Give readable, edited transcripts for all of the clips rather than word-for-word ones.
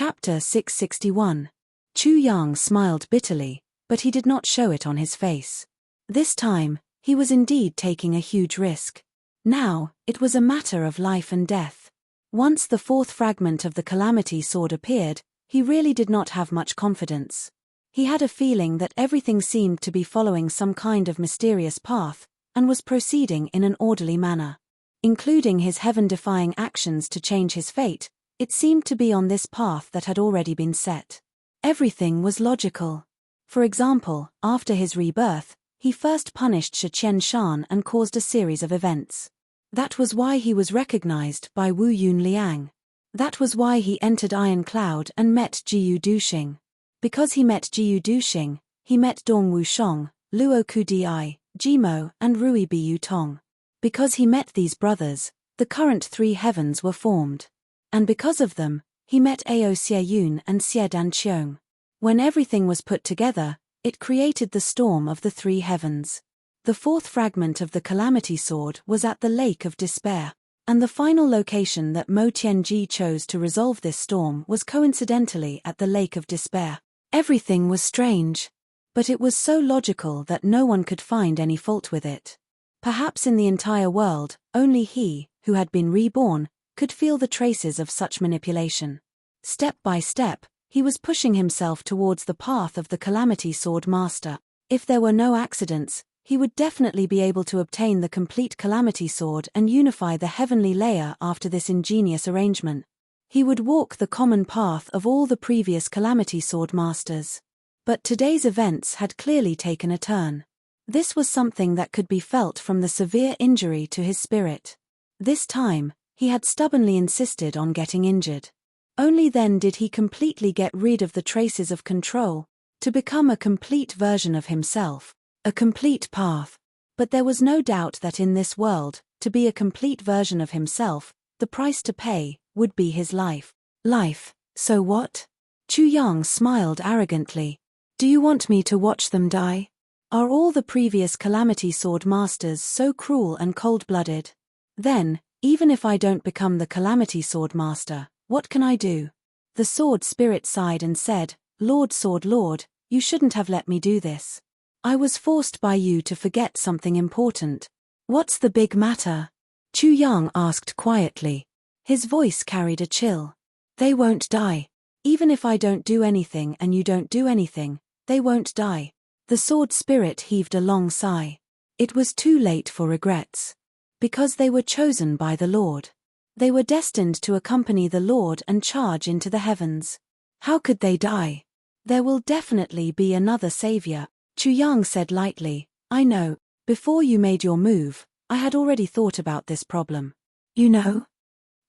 Chapter 661. Chu Yang smiled bitterly, but he did not show it on his face. This time, he was indeed taking a huge risk. Now, it was a matter of life and death. Once the fourth fragment of the Calamity Sword appeared, he really did not have much confidence. He had a feeling that everything seemed to be following some kind of mysterious path, and was proceeding in an orderly manner. Including his heaven-defying actions to change his fate, it seemed to be on this path that had already been set. Everything was logical. For example, after his rebirth, he first punished Shi Qian and caused a series of events. That was why he was recognized by Wu Yunliang. That was why he entered Iron Cloud and met Jiyu Duxing. Because he met Jiyu Duxing, he met Dong Wushong, Luo Kudi, Jimo, and Rui Biyu Tong. Because he met these brothers, the current three heavens were formed. And because of them, he met Ao Xieyun and Xie Danqiong. When everything was put together, it created the storm of the three heavens. The fourth fragment of the Calamity Sword was at the Lake of Despair, and the final location that Mo Tianji chose to resolve this storm was coincidentally at the Lake of Despair. Everything was strange. But it was so logical that no one could find any fault with it. Perhaps in the entire world, only he, who had been reborn, could feel the traces of such manipulation. Step by step, he was pushing himself towards the path of the Calamity Sword Master. If there were no accidents, he would definitely be able to obtain the complete Calamity Sword and unify the heavenly layer after this ingenious arrangement. He would walk the common path of all the previous Calamity Sword Masters. But today's events had clearly taken a turn. This was something that could be felt from the severe injury to his spirit. This time, he had stubbornly insisted on getting injured. Only then did he completely get rid of the traces of control, to become a complete version of himself, a complete path. But there was no doubt that in this world, to be a complete version of himself, the price to pay would be his life. Life, so what? Chu Yang smiled arrogantly. Do you want me to watch them die? Are all the previous Calamity Sword Masters so cruel and cold-blooded? Then, even if I don't become the Calamity Sword Master, what can I do? The Sword Spirit sighed and said, Lord Sword Lord, you shouldn't have let me do this. I was forced by you to forget something important. What's the big matter? Chu Yang asked quietly. His voice carried a chill. They won't die. Even if I don't do anything and you don't do anything, they won't die. The Sword Spirit heaved a long sigh. It was too late for regrets. Because they were chosen by the Lord. They were destined to accompany the Lord and charge into the heavens. How could they die? There will definitely be another savior, Chu Yang said lightly. I know, before you made your move, I had already thought about this problem. You know?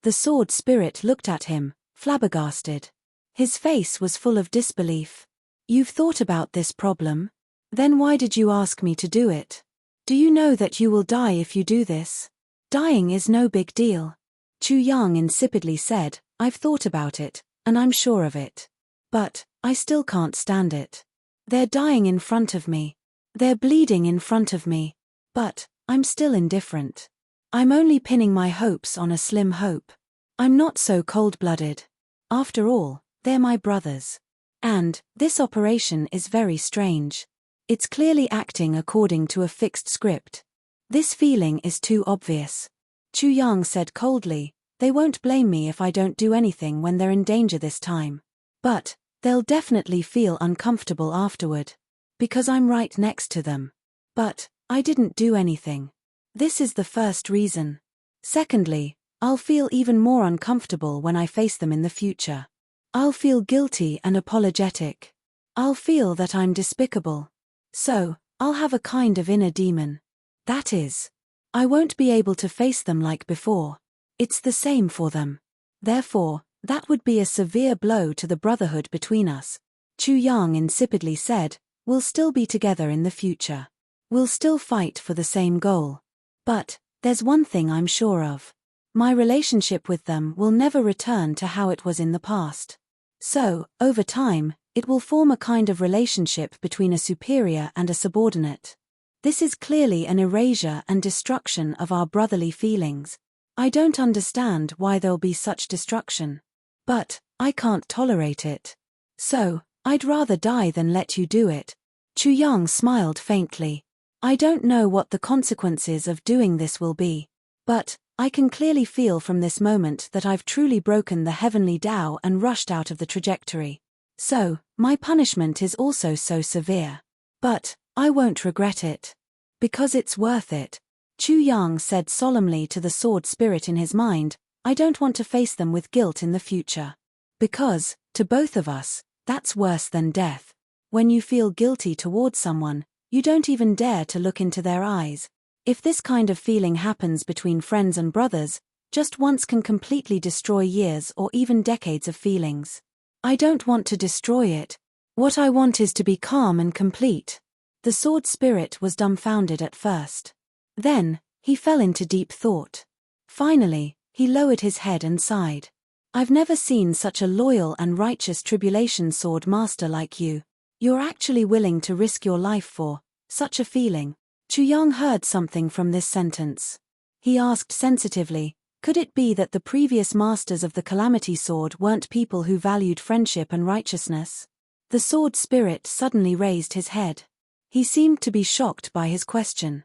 The Sword Spirit looked at him, flabbergasted. His face was full of disbelief. You've thought about this problem? Then why did you ask me to do it? Do you know that you will die if you do this? Dying is no big deal. Chu Yang insipidly said, I've thought about it, and I'm sure of it. But, I still can't stand it. They're dying in front of me. They're bleeding in front of me. But, I'm still indifferent. I'm only pinning my hopes on a slim hope. I'm not so cold-blooded. After all, they're my brothers. And, this operation is very strange. It's clearly acting according to a fixed script. This feeling is too obvious. Chu Yang said coldly, they won't blame me if I don't do anything when they're in danger this time. But, they'll definitely feel uncomfortable afterward. Because I'm right next to them. But, I didn't do anything. This is the first reason. Secondly, I'll feel even more uncomfortable when I face them in the future. I'll feel guilty and apologetic. I'll feel that I'm despicable. So, I'll have a kind of inner demon. That is, I won't be able to face them like before. It's the same for them. Therefore, that would be a severe blow to the brotherhood between us. Chu Yang insipidly said, we'll still be together in the future. We'll still fight for the same goal. But, there's one thing I'm sure of. My relationship with them will never return to how it was in the past. So, over time, it will form a kind of relationship between a superior and a subordinate. This is clearly an erasure and destruction of our brotherly feelings. I don't understand why there'll be such destruction. But, I can't tolerate it. So, I'd rather die than let you do it. Chu Yang smiled faintly. I don't know what the consequences of doing this will be. But, I can clearly feel from this moment that I've truly broken the heavenly Tao and rushed out of the trajectory. So, my punishment is also so severe. But, I won't regret it. Because it's worth it. Chu Yang said solemnly to the sword spirit in his mind, I don't want to face them with guilt in the future. Because, to both of us, that's worse than death. When you feel guilty towards someone, you don't even dare to look into their eyes. If this kind of feeling happens between friends and brothers, just once can completely destroy years or even decades of feelings. I don't want to destroy it. What I want is to be calm and complete. The sword spirit was dumbfounded at first. Then, he fell into deep thought. Finally, he lowered his head and sighed. I've never seen such a loyal and righteous tribulation sword master like you. You're actually willing to risk your life for such a feeling. Chu Yang heard something from this sentence. He asked sensitively, could it be that the previous masters of the Calamity Sword weren't people who valued friendship and righteousness? The sword spirit suddenly raised his head. He seemed to be shocked by his question.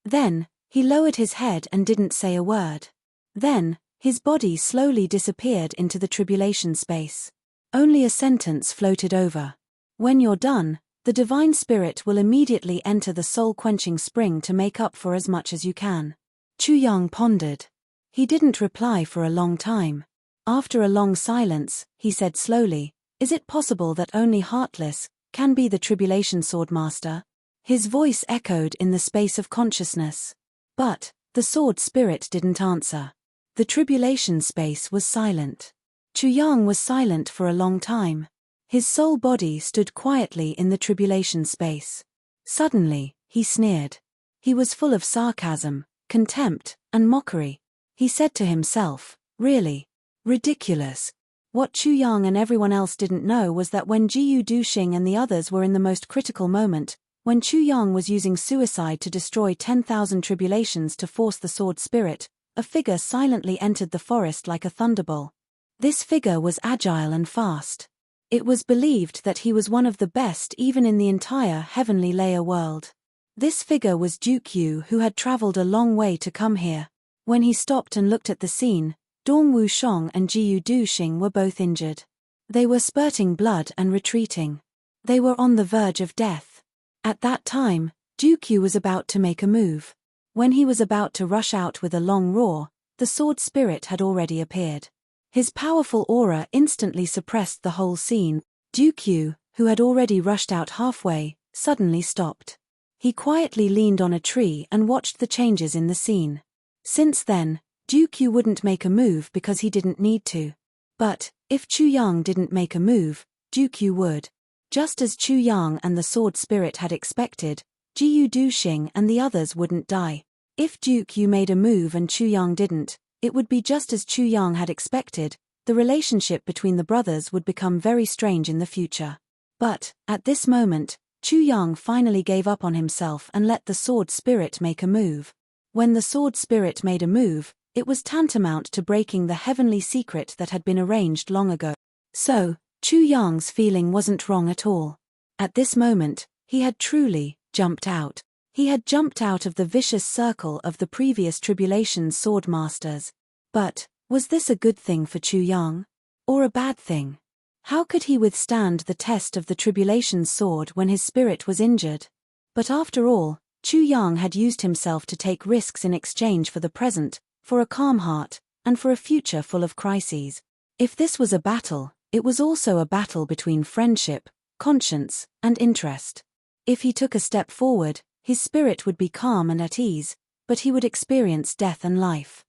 Then, he lowered his head and didn't say a word. Then, his body slowly disappeared into the tribulation space. Only a sentence floated over. When you're done, the divine spirit will immediately enter the soul-quenching spring to make up for as much as you can. Chu Yang pondered. He didn't reply for a long time. After a long silence, he said slowly, is it possible that only Heartless can be the tribulation sword master? His voice echoed in the space of consciousness. But, the sword spirit didn't answer. The tribulation space was silent. Chu Yang was silent for a long time. His soul body stood quietly in the tribulation space. Suddenly, he sneered. He was full of sarcasm, contempt, and mockery. He said to himself, really? Ridiculous. What Chu Yang and everyone else didn't know was that when Jiyu Duxing and the others were in the most critical moment, when Chu Yang was using suicide to destroy 10,000 tribulations to force the sword spirit, a figure silently entered the forest like a thunderbolt. This figure was agile and fast. It was believed that he was one of the best even in the entire heavenly layer world. This figure was Duke Yu, who had traveled a long way to come here. When he stopped and looked at the scene, Dong Wushong and Jiyu Duxing were both injured. They were spurting blood and retreating. They were on the verge of death. At that time, Duke Yu was about to make a move. When he was about to rush out with a long roar, the sword spirit had already appeared. His powerful aura instantly suppressed the whole scene. Duke Yu, who had already rushed out halfway, suddenly stopped. He quietly leaned on a tree and watched the changes in the scene. Since then, Duke Yu wouldn't make a move because he didn't need to. But, if Chu Yang didn't make a move, Duke Yu would. Just as Chu Yang and the sword spirit had expected, Jiyu Duxing and the others wouldn't die. If Duke Yu made a move and Chu Yang didn't, it would be just as Chu Yang had expected, the relationship between the brothers would become very strange in the future. But, at this moment, Chu Yang finally gave up on himself and let the sword spirit make a move. When the sword spirit made a move, it was tantamount to breaking the heavenly secret that had been arranged long ago. So, Chu Yang's feeling wasn't wrong at all. At this moment, he had truly jumped out. He had jumped out of the vicious circle of the previous tribulation sword masters. But, was this a good thing for Chu Yang? Or a bad thing? How could he withstand the test of the tribulation sword when his spirit was injured? But after all, Chu Yang had used himself to take risks in exchange for the present, for a calm heart, and for a future full of crises. If this was a battle, it was also a battle between friendship, conscience, and interest. If he took a step forward, his spirit would be calm and at ease, but he would experience death and life.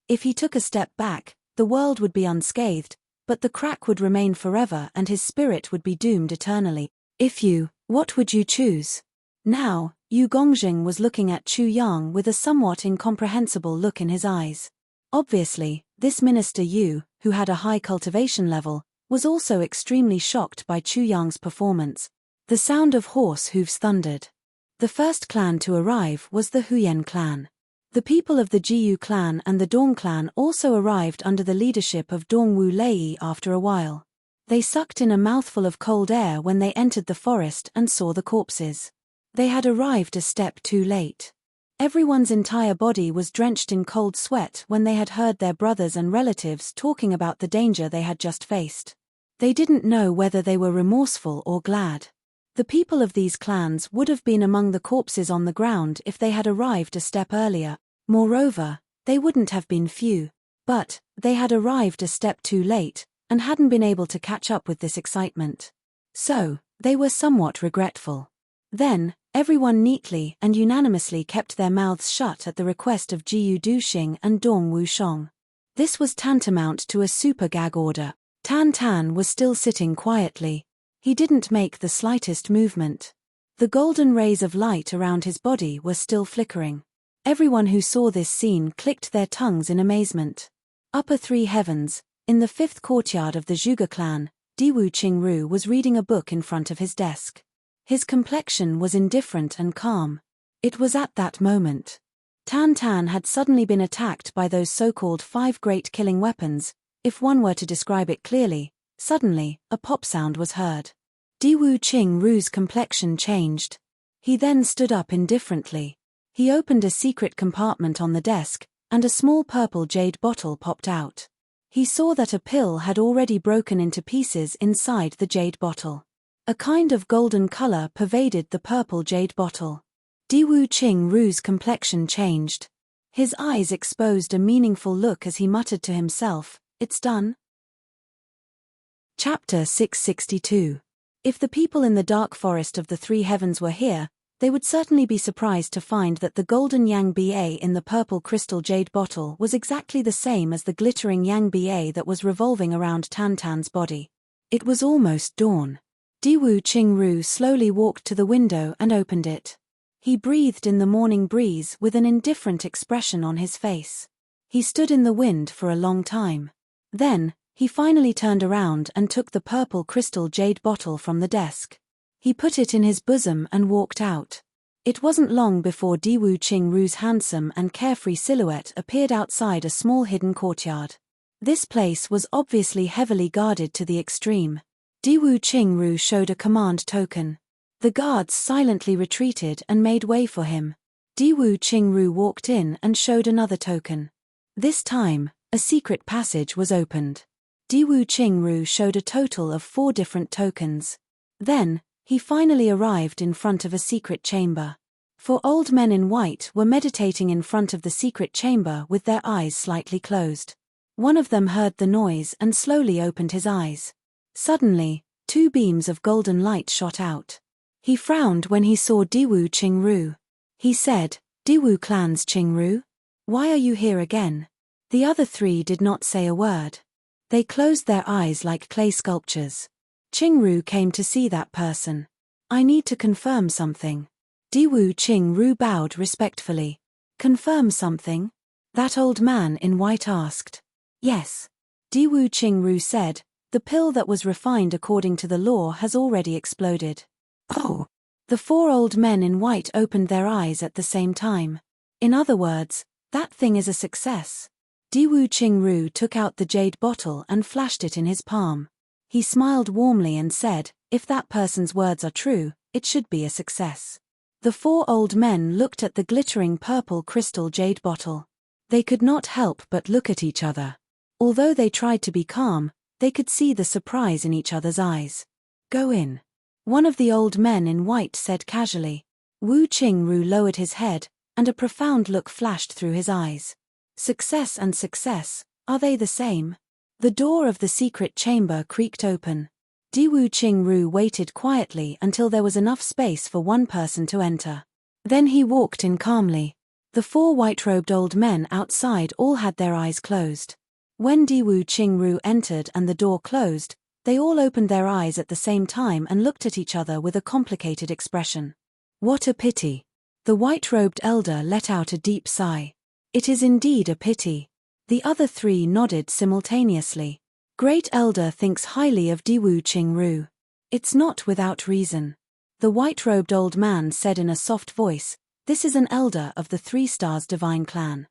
If he took a step back, the world would be unscathed, but the crack would remain forever and his spirit would be doomed eternally. What would you choose? Now, Yu Gongjing was looking at Chu Yang with a somewhat incomprehensible look in his eyes. Obviously, this Minister Yu, who had a high cultivation level, was also extremely shocked by Chu Yang's performance. The sound of horse hooves thundered. The first clan to arrive was the Huyen clan. The people of the Jiyu clan and the Dong clan also arrived under the leadership of Dongwu Lei after a while. They sucked in a mouthful of cold air when they entered the forest and saw the corpses. They had arrived a step too late. Everyone's entire body was drenched in cold sweat when they had heard their brothers and relatives talking about the danger they had just faced. They didn't know whether they were remorseful or glad. The people of these clans would have been among the corpses on the ground if they had arrived a step earlier. Moreover, they wouldn't have been few. But they had arrived a step too late and hadn't been able to catch up with this excitement. So, they were somewhat regretful. Then, everyone neatly and unanimously kept their mouths shut at the request of Jiyu Duxing and Dong Wushong. This was tantamount to a super gag order. Tan Tan was still sitting quietly. He didn't make the slightest movement. The golden rays of light around his body were still flickering. Everyone who saw this scene clicked their tongues in amazement. Upper three heavens, in the fifth courtyard of the Zhuge clan, Diwu Qingru was reading a book in front of his desk. His complexion was indifferent and calm. It was at that moment. Tan Tan had suddenly been attacked by those so-called 5 great killing weapons. If one were to describe it clearly, suddenly, a pop sound was heard. Diwu Qingru's complexion changed. He then stood up indifferently. He opened a secret compartment on the desk, and a small purple jade bottle popped out. He saw that a pill had already broken into pieces inside the jade bottle. A kind of golden color pervaded the purple jade bottle. Diwu Qingru's complexion changed. His eyes exposed a meaningful look as he muttered to himself, "It's done." Chapter 662. If the people in the dark forest of the three heavens were here, they would certainly be surprised to find that the golden Yang Ba in the purple crystal jade bottle was exactly the same as the glittering Yang Ba that was revolving around Tan Tan's body. It was almost dawn. Diwu Qingru slowly walked to the window and opened it. He breathed in the morning breeze with an indifferent expression on his face. He stood in the wind for a long time. Then, he finally turned around and took the purple crystal jade bottle from the desk. He put it in his bosom and walked out. It wasn't long before Diwu Qingru's handsome and carefree silhouette appeared outside a small hidden courtyard. This place was obviously heavily guarded to the extreme. Diwu Qingru showed a command token. The guards silently retreated and made way for him. Diwu Qingru walked in and showed another token. This time, a secret passage was opened. Diwu Qingru showed a total of 4 different tokens. Then, he finally arrived in front of a secret chamber. 4 old men in white were meditating in front of the secret chamber with their eyes slightly closed. One of them heard the noise and slowly opened his eyes. Suddenly, 2 beams of golden light shot out. He frowned when he saw Diwu Qingru. He said, "Diwu clan's Qingru? Why are you here again?" The other 3 did not say a word. They closed their eyes like clay sculptures. Qingru came to see that person. "I need to confirm something." Diwu Qingru bowed respectfully. "Confirm something?" that old man in white asked. "Yes." Diwu Qingru said, "The pill that was refined according to the law has already exploded." "Oh." The 4 old men in white opened their eyes at the same time. "In other words, that thing is a success." Diwu Qingru took out the jade bottle and flashed it in his palm. He smiled warmly and said, "If that person's words are true, it should be a success." The 4 old men looked at the glittering purple crystal jade bottle. They could not help but look at each other. Although they tried to be calm, they could see the surprise in each other's eyes. "Go in." One of the old men in white said casually. Wu Qingru lowered his head, and a profound look flashed through his eyes. Success and success, are they the same? The door of the secret chamber creaked open. Diwu Qingru waited quietly until there was enough space for one person to enter. Then he walked in calmly. The 4 white-robed old men outside all had their eyes closed. When Diwu Qingru entered and the door closed, they all opened their eyes at the same time and looked at each other with a complicated expression. "What a pity." The white-robed elder let out a deep sigh. "It is indeed a pity." The other 3 nodded simultaneously. Great Elder thinks highly of Diwu Qingru. "It's not without reason." The white-robed old man said in a soft voice, This is an elder of the 3 Stars Divine clan.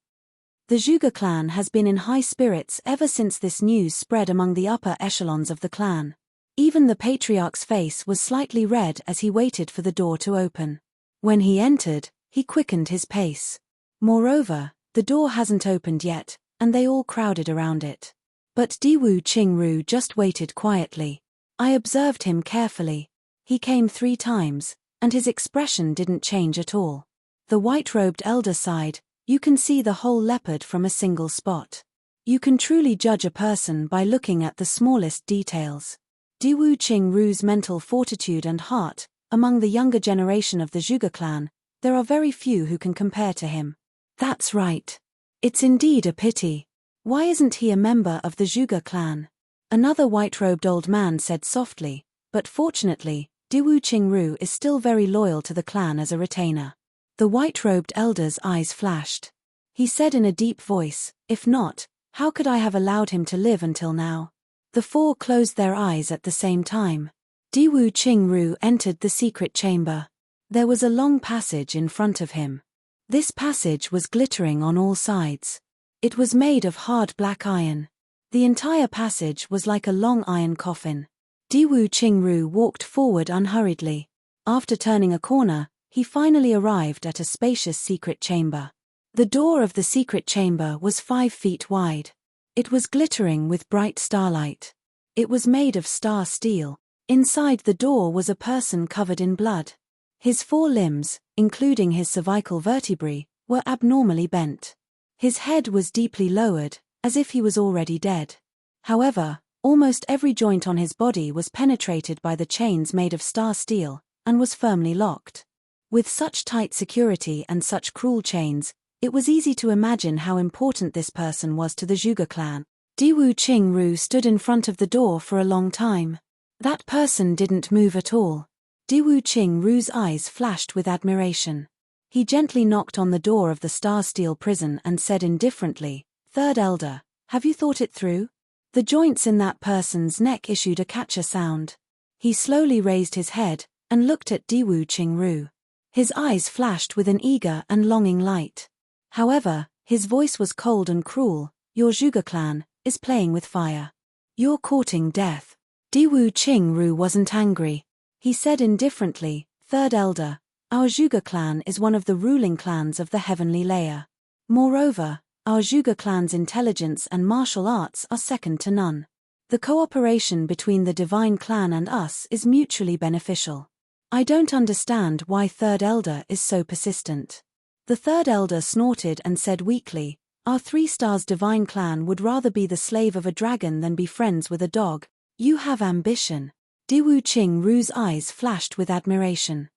The Zhuge clan has been in high spirits ever since this news spread among the upper echelons of the clan. Even the patriarch's face was slightly red as he waited for the door to open. When he entered, he quickened his pace. Moreover, the door hasn't opened yet, and they all crowded around it. But Diwu Qingru just waited quietly. I observed him carefully. He came 3 times, and his expression didn't change at all. The white-robed elder sighed. You can see the whole leopard from a single spot. You can truly judge a person by looking at the smallest details. Diwu Qingru's mental fortitude and heart, among the younger generation of the Zhuge clan, there are very few who can compare to him. That's right. It's indeed a pity. Why isn't he a member of the Zhuge clan? Another white-robed old man said softly, but fortunately, Diwu Qingru is still very loyal to the clan as a retainer. The white-robed elder's eyes flashed. He said in a deep voice, if not, how could I have allowed him to live until now? The 4 closed their eyes at the same time. Diwu Qingru entered the secret chamber. There was a long passage in front of him. This passage was glittering on all sides. It was made of hard black iron. The entire passage was like a long iron coffin. Diwu Qingru walked forward unhurriedly. After turning a corner, he finally arrived at a spacious secret chamber. The door of the secret chamber was 5 feet wide. It was glittering with bright starlight. It was made of star steel. Inside the door was a person covered in blood. His 4 limbs, including his cervical vertebrae, were abnormally bent. His head was deeply lowered, as if he was already dead. However, almost every joint on his body was penetrated by the chains made of star steel, and was firmly locked. With such tight security and such cruel chains, it was easy to imagine how important this person was to the Zhuge clan. Diwu Qingru stood in front of the door for a long time. That person didn't move at all. Diwu Qingru's eyes flashed with admiration. He gently knocked on the door of the star steel prison and said indifferently, "Third Elder, have you thought it through?" The joints in that person's neck issued a catcher sound. He slowly raised his head and looked at Diwu Qingru. His eyes flashed with an eager and longing light. However, his voice was cold and cruel. Your Zhuge clan is playing with fire. You're courting death. Diwu Qingru wasn't angry. He said indifferently, Third Elder, our Zhuge clan is one of the ruling clans of the heavenly layer. Moreover, our Zhuge clan's intelligence and martial arts are second to none. The cooperation between the divine clan and us is mutually beneficial. I don't understand why Third Elder is so persistent. The Third Elder snorted and said weakly, Our 3 Stars Divine clan would rather be the slave of a dragon than be friends with a dog. You have ambition. Diwu Qingru's eyes flashed with admiration.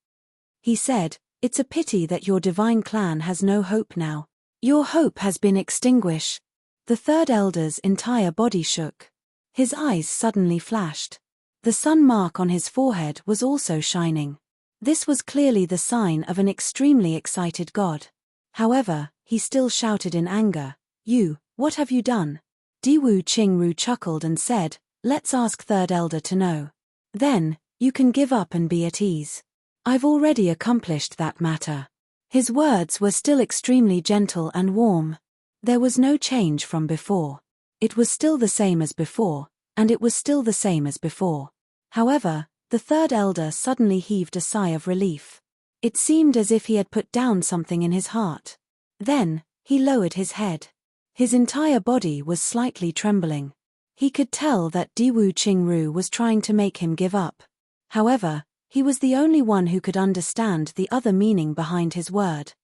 He said, It's a pity that your divine clan has no hope now. Your hope has been extinguished. The Third Elder's entire body shook. His eyes suddenly flashed. The sun mark on his forehead was also shining. This was clearly the sign of an extremely excited god. However, he still shouted in anger, What have you done? Diwu Qingru chuckled and said, Let's ask Third Elder to know. Then, you can give up and be at ease. I've already accomplished that matter. His words were still extremely gentle and warm. There was no change from before. It was still the same as before, and it was still the same as before. However, the Third Elder suddenly heaved a sigh of relief. It seemed as if he had put down something in his heart. Then, he lowered his head. His entire body was slightly trembling. He could tell that Diwu Qingru was trying to make him give up. However, he was the only one who could understand the other meaning behind his word.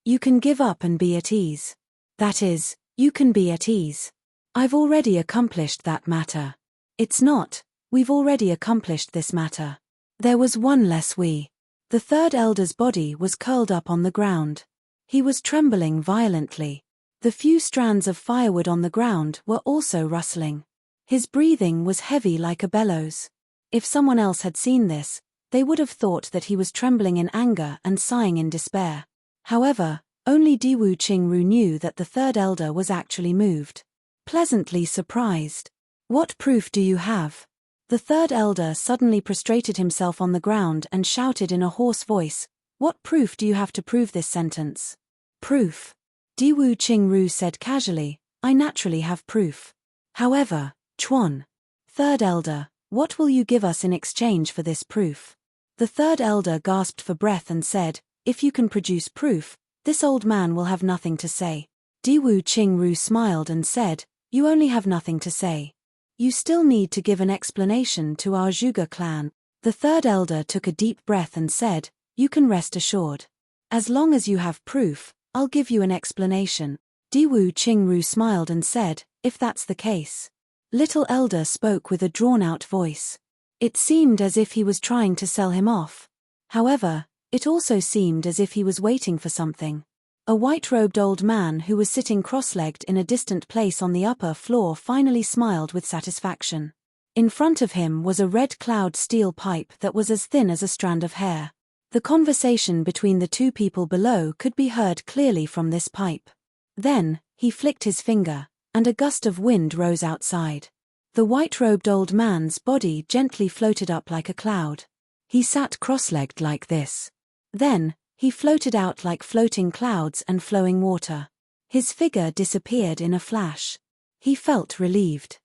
You can give up and be at ease. That is, you can be at ease. I've already accomplished that matter. It's not, we've already accomplished this matter. There was one less we. The Third Elder's body was curled up on the ground. He was trembling violently. The few strands of firewood on the ground were also rustling. His breathing was heavy like a bellows. If someone else had seen this, they would have thought that he was trembling in anger and sighing in despair. However, only Diwu Qingru knew that the Third Elder was actually moved. Pleasantly surprised. What proof do you have? The Third Elder suddenly prostrated himself on the ground and shouted in a hoarse voice, What proof do you have to prove this sentence? Proof. Diwu Qingru said casually, I naturally have proof. However, Chuan. Third elder, what will you give us in exchange for this proof? The third elder gasped for breath and said, if you can produce proof, this old man will have nothing to say. Diwu Qingru smiled and said, you only have nothing to say. You still need to give an explanation to our Zhuge clan. The third elder took a deep breath and said, you can rest assured. As long as you have proof, I'll give you an explanation. Diwu Qingru smiled and said, if that's the case. Little elder spoke with a drawn-out voice. It seemed as if he was trying to sell him off. However, it also seemed as if he was waiting for something. A white-robed old man who was sitting cross-legged in a distant place on the upper floor finally smiled with satisfaction. In front of him was a red cloud steel pipe that was as thin as a strand of hair. The conversation between the two people below could be heard clearly from this pipe. Then, he flicked his finger, and a gust of wind rose outside. The white-robed old man's body gently floated up like a cloud. He sat cross-legged like this. Then, he floated out like floating clouds and flowing water. His figure disappeared in a flash. He felt relieved.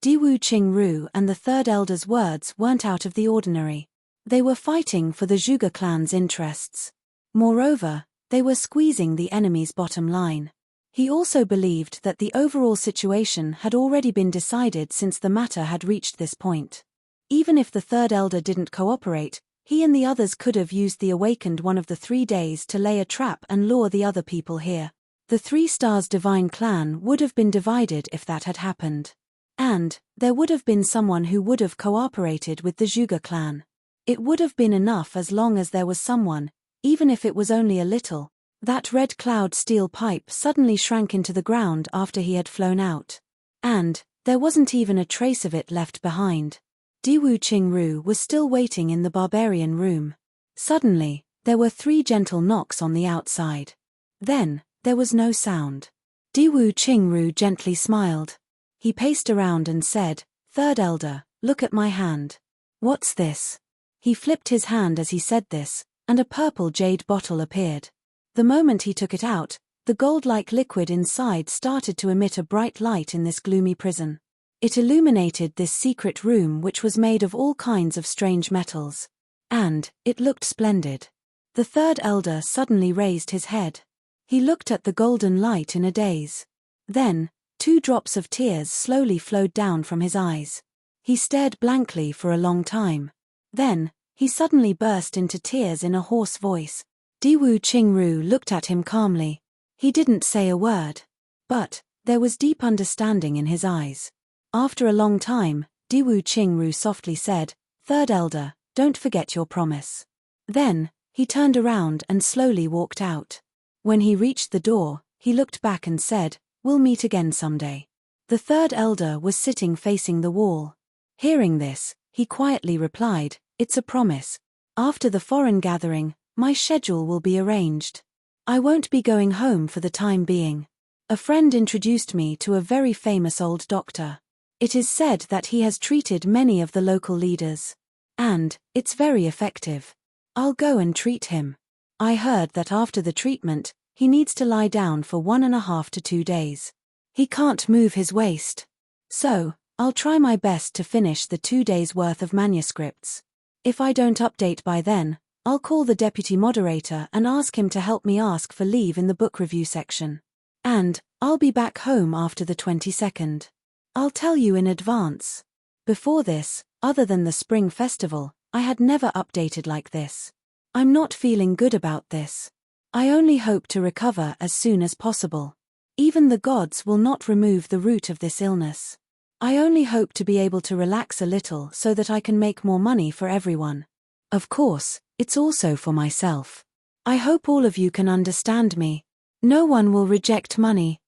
Diwu Qingru and the third elder's words weren't out of the ordinary. They were fighting for the Zhuge clan's interests. Moreover, they were squeezing the enemy's bottom line. He also believed that the overall situation had already been decided since the matter had reached this point. Even if the third elder didn't cooperate, he and the others could have used the awakened one of the 3 days to lay a trap and lure the other people here. The 3 Stars Divine clan would have been divided if that had happened. And, there would have been someone who would have cooperated with the Zhuge clan. It would have been enough as long as there was someone, even if it was only a little. That red cloud steel pipe suddenly shrank into the ground after he had flown out. And, there wasn't even a trace of it left behind. Diwu Qingru was still waiting in the barbarian room. Suddenly, there were 3 gentle knocks on the outside. Then, there was no sound. Diwu Qingru gently smiled. He paced around and said, Third elder, look at my hand. What's this? He flipped his hand as he said this, and a purple jade bottle appeared. The moment he took it out, the gold-like liquid inside started to emit a bright light in this gloomy prison. It illuminated this secret room which was made of all kinds of strange metals. And, it looked splendid. The third elder suddenly raised his head. He looked at the golden light in a daze. Then, 2 drops of tears slowly flowed down from his eyes. He stared blankly for a long time. Then, he suddenly burst into tears in a hoarse voice. Diwu Qingru looked at him calmly. He didn't say a word. But, there was deep understanding in his eyes. After a long time, Diwu Qingru softly said, Third elder, don't forget your promise. Then, he turned around and slowly walked out. When he reached the door, he looked back and said, We'll meet again someday. The third elder was sitting facing the wall. Hearing this, he quietly replied, It's a promise. After the foreign gathering, my schedule will be arranged. I won't be going home for the time being. A friend introduced me to a very famous old doctor. It is said that he has treated many of the local leaders. And, it's very effective. I'll go and treat him. I heard that after the treatment, he needs to lie down for 1.5 to 2 days. He can't move his waist. So, I'll try my best to finish the 2 days' worth of manuscripts. If I don't update by then, I'll call the deputy moderator and ask him to help me ask for leave in the book review section. And, I'll be back home after the 22nd. I'll tell you in advance. Before this, other than the spring festival, I had never updated like this. I'm not feeling good about this. I only hope to recover as soon as possible. Even the gods will not remove the root of this illness. I only hope to be able to relax a little so that I can make more money for everyone. Of course, it's also for myself. I hope all of you can understand me. No one will reject money.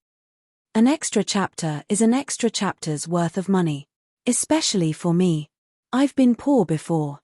An extra chapter is an extra chapter's worth of money. Especially for me. I've been poor before.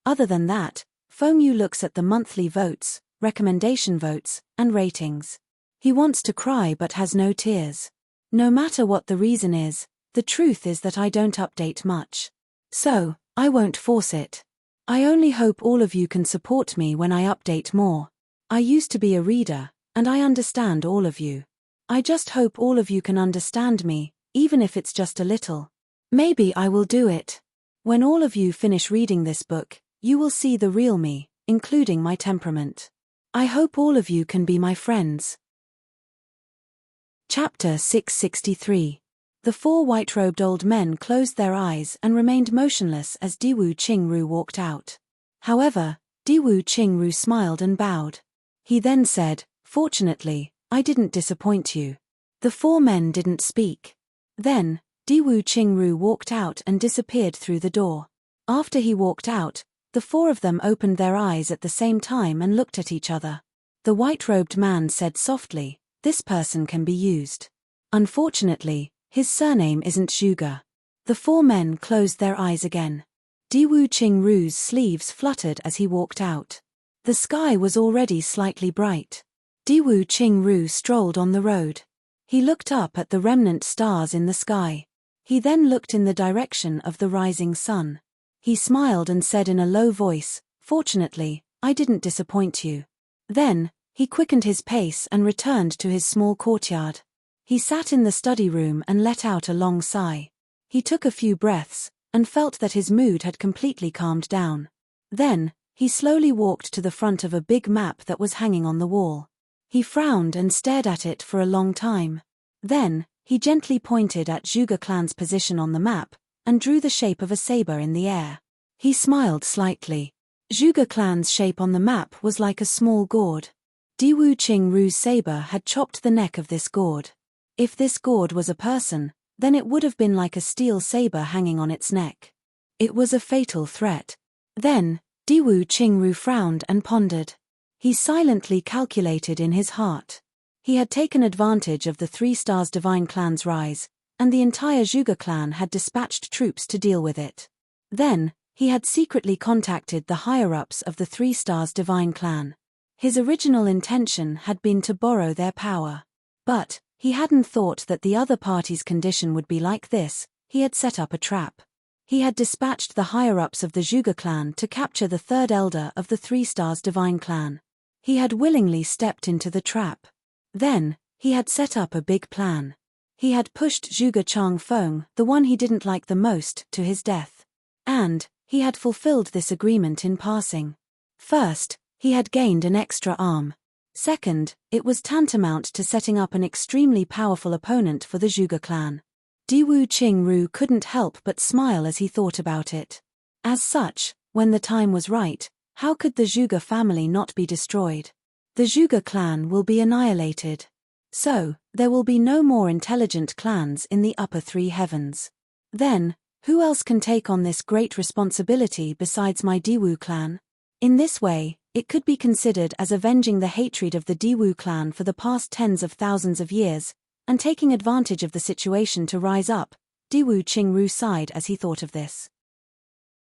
Other than that, Fengyu looks at the monthly votes, recommendation votes, and ratings. He wants to cry but has no tears. No matter what the reason is, the truth is that I don't update much. So, I won't force it. I only hope all of you can support me when I update more. I used to be a reader, and I understand all of you. I just hope all of you can understand me, even if it's just a little. Maybe I will do it. When all of you finish reading this book, you will see the real me, including my temperament. I hope all of you can be my friends. Chapter 663. The four white-robed old men closed their eyes and remained motionless as Diwu Qingru walked out. However, Diwu Qingru smiled and bowed. He then said, "Fortunately, I didn't disappoint you." The four men didn't speak. Then, Diwu Qingru walked out and disappeared through the door. After he walked out, the four of them opened their eyes at the same time and looked at each other. The white-robed man said softly, "This person can be used. Unfortunately, his surname isn't Zhuge." The four men closed their eyes again. Diwu Qingru's sleeves fluttered as he walked out. The sky was already slightly bright. Diwu Qingru strolled on the road. He looked up at the remnant stars in the sky. He then looked in the direction of the rising sun. He smiled and said in a low voice, "Fortunately, I didn't disappoint you." Then, he quickened his pace and returned to his small courtyard. He sat in the study room and let out a long sigh. He took a few breaths, and felt that his mood had completely calmed down. Then, he slowly walked to the front of a big map that was hanging on the wall. He frowned and stared at it for a long time. Then, he gently pointed at Zhuge clan's position on the map, and drew the shape of a saber in the air. He smiled slightly. Zhuge clan's shape on the map was like a small gourd. Diwu Qingru's saber had chopped the neck of this gourd. If this gourd was a person, then it would have been like a steel saber hanging on its neck. It was a fatal threat. Then, Diwu Qingru frowned and pondered. He silently calculated in his heart. He had taken advantage of the 3 Stars Divine clan's rise, and the entire Zhuge clan had dispatched troops to deal with it. Then, he had secretly contacted the higher-ups of the 3 Stars Divine clan. His original intention had been to borrow their power. But, he hadn't thought that the other party's condition would be like this. He had set up a trap. He had dispatched the higher-ups of the Zhuge clan to capture the 3rd elder of the 3 Stars Divine clan. He had willingly stepped into the trap. Then, he had set up a big plan. He had pushed Zhuge Changfeng, the one he didn't like the most, to his death. And, he had fulfilled this agreement in passing. First, he had gained an extra arm. Second, it was tantamount to setting up an extremely powerful opponent for the Zhuge clan. Diwu Qingru couldn't help but smile as he thought about it. As such, when the time was right, how could the Zhuge family not be destroyed? The Zhuge clan will be annihilated. So, there will be no more intelligent clans in the upper 3 heavens. Then, who else can take on this great responsibility besides my Diwu clan? In this way, it could be considered as avenging the hatred of the Diwu clan for the past tens of thousands of years, and taking advantage of the situation to rise up. Diwu Qingru sighed as he thought of this.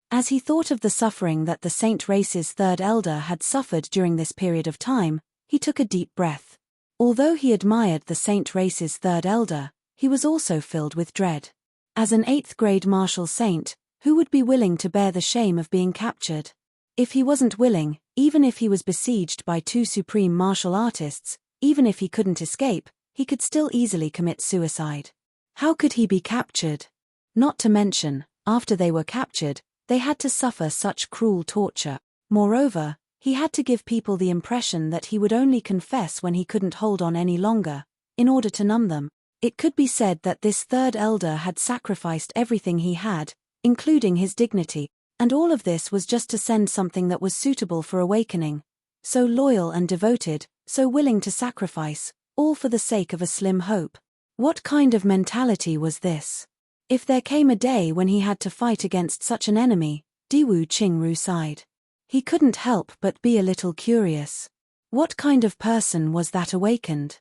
As he thought of the suffering that the Saint race's 3rd elder had suffered during this period of time, he took a deep breath. Although he admired the Saint race's 3rd elder, he was also filled with dread. As an 8th grade martial saint, who would be willing to bear the shame of being captured? If he wasn't willing, even if he was besieged by 2 supreme martial artists, even if he couldn't escape, he could still easily commit suicide. How could he be captured? Not to mention, after they were captured, they had to suffer such cruel torture. Moreover, he had to give people the impression that he would only confess when he couldn't hold on any longer, in order to numb them. It could be said that this 3rd elder had sacrificed everything he had, including his dignity, and all of this was just to send something that was suitable for awakening. So loyal and devoted, so willing to sacrifice, all for the sake of a slim hope. What kind of mentality was this? If there came a day when he had to fight against such an enemy, Diwu Qingru sighed. He couldn't help but be a little curious. What kind of person was that awakened?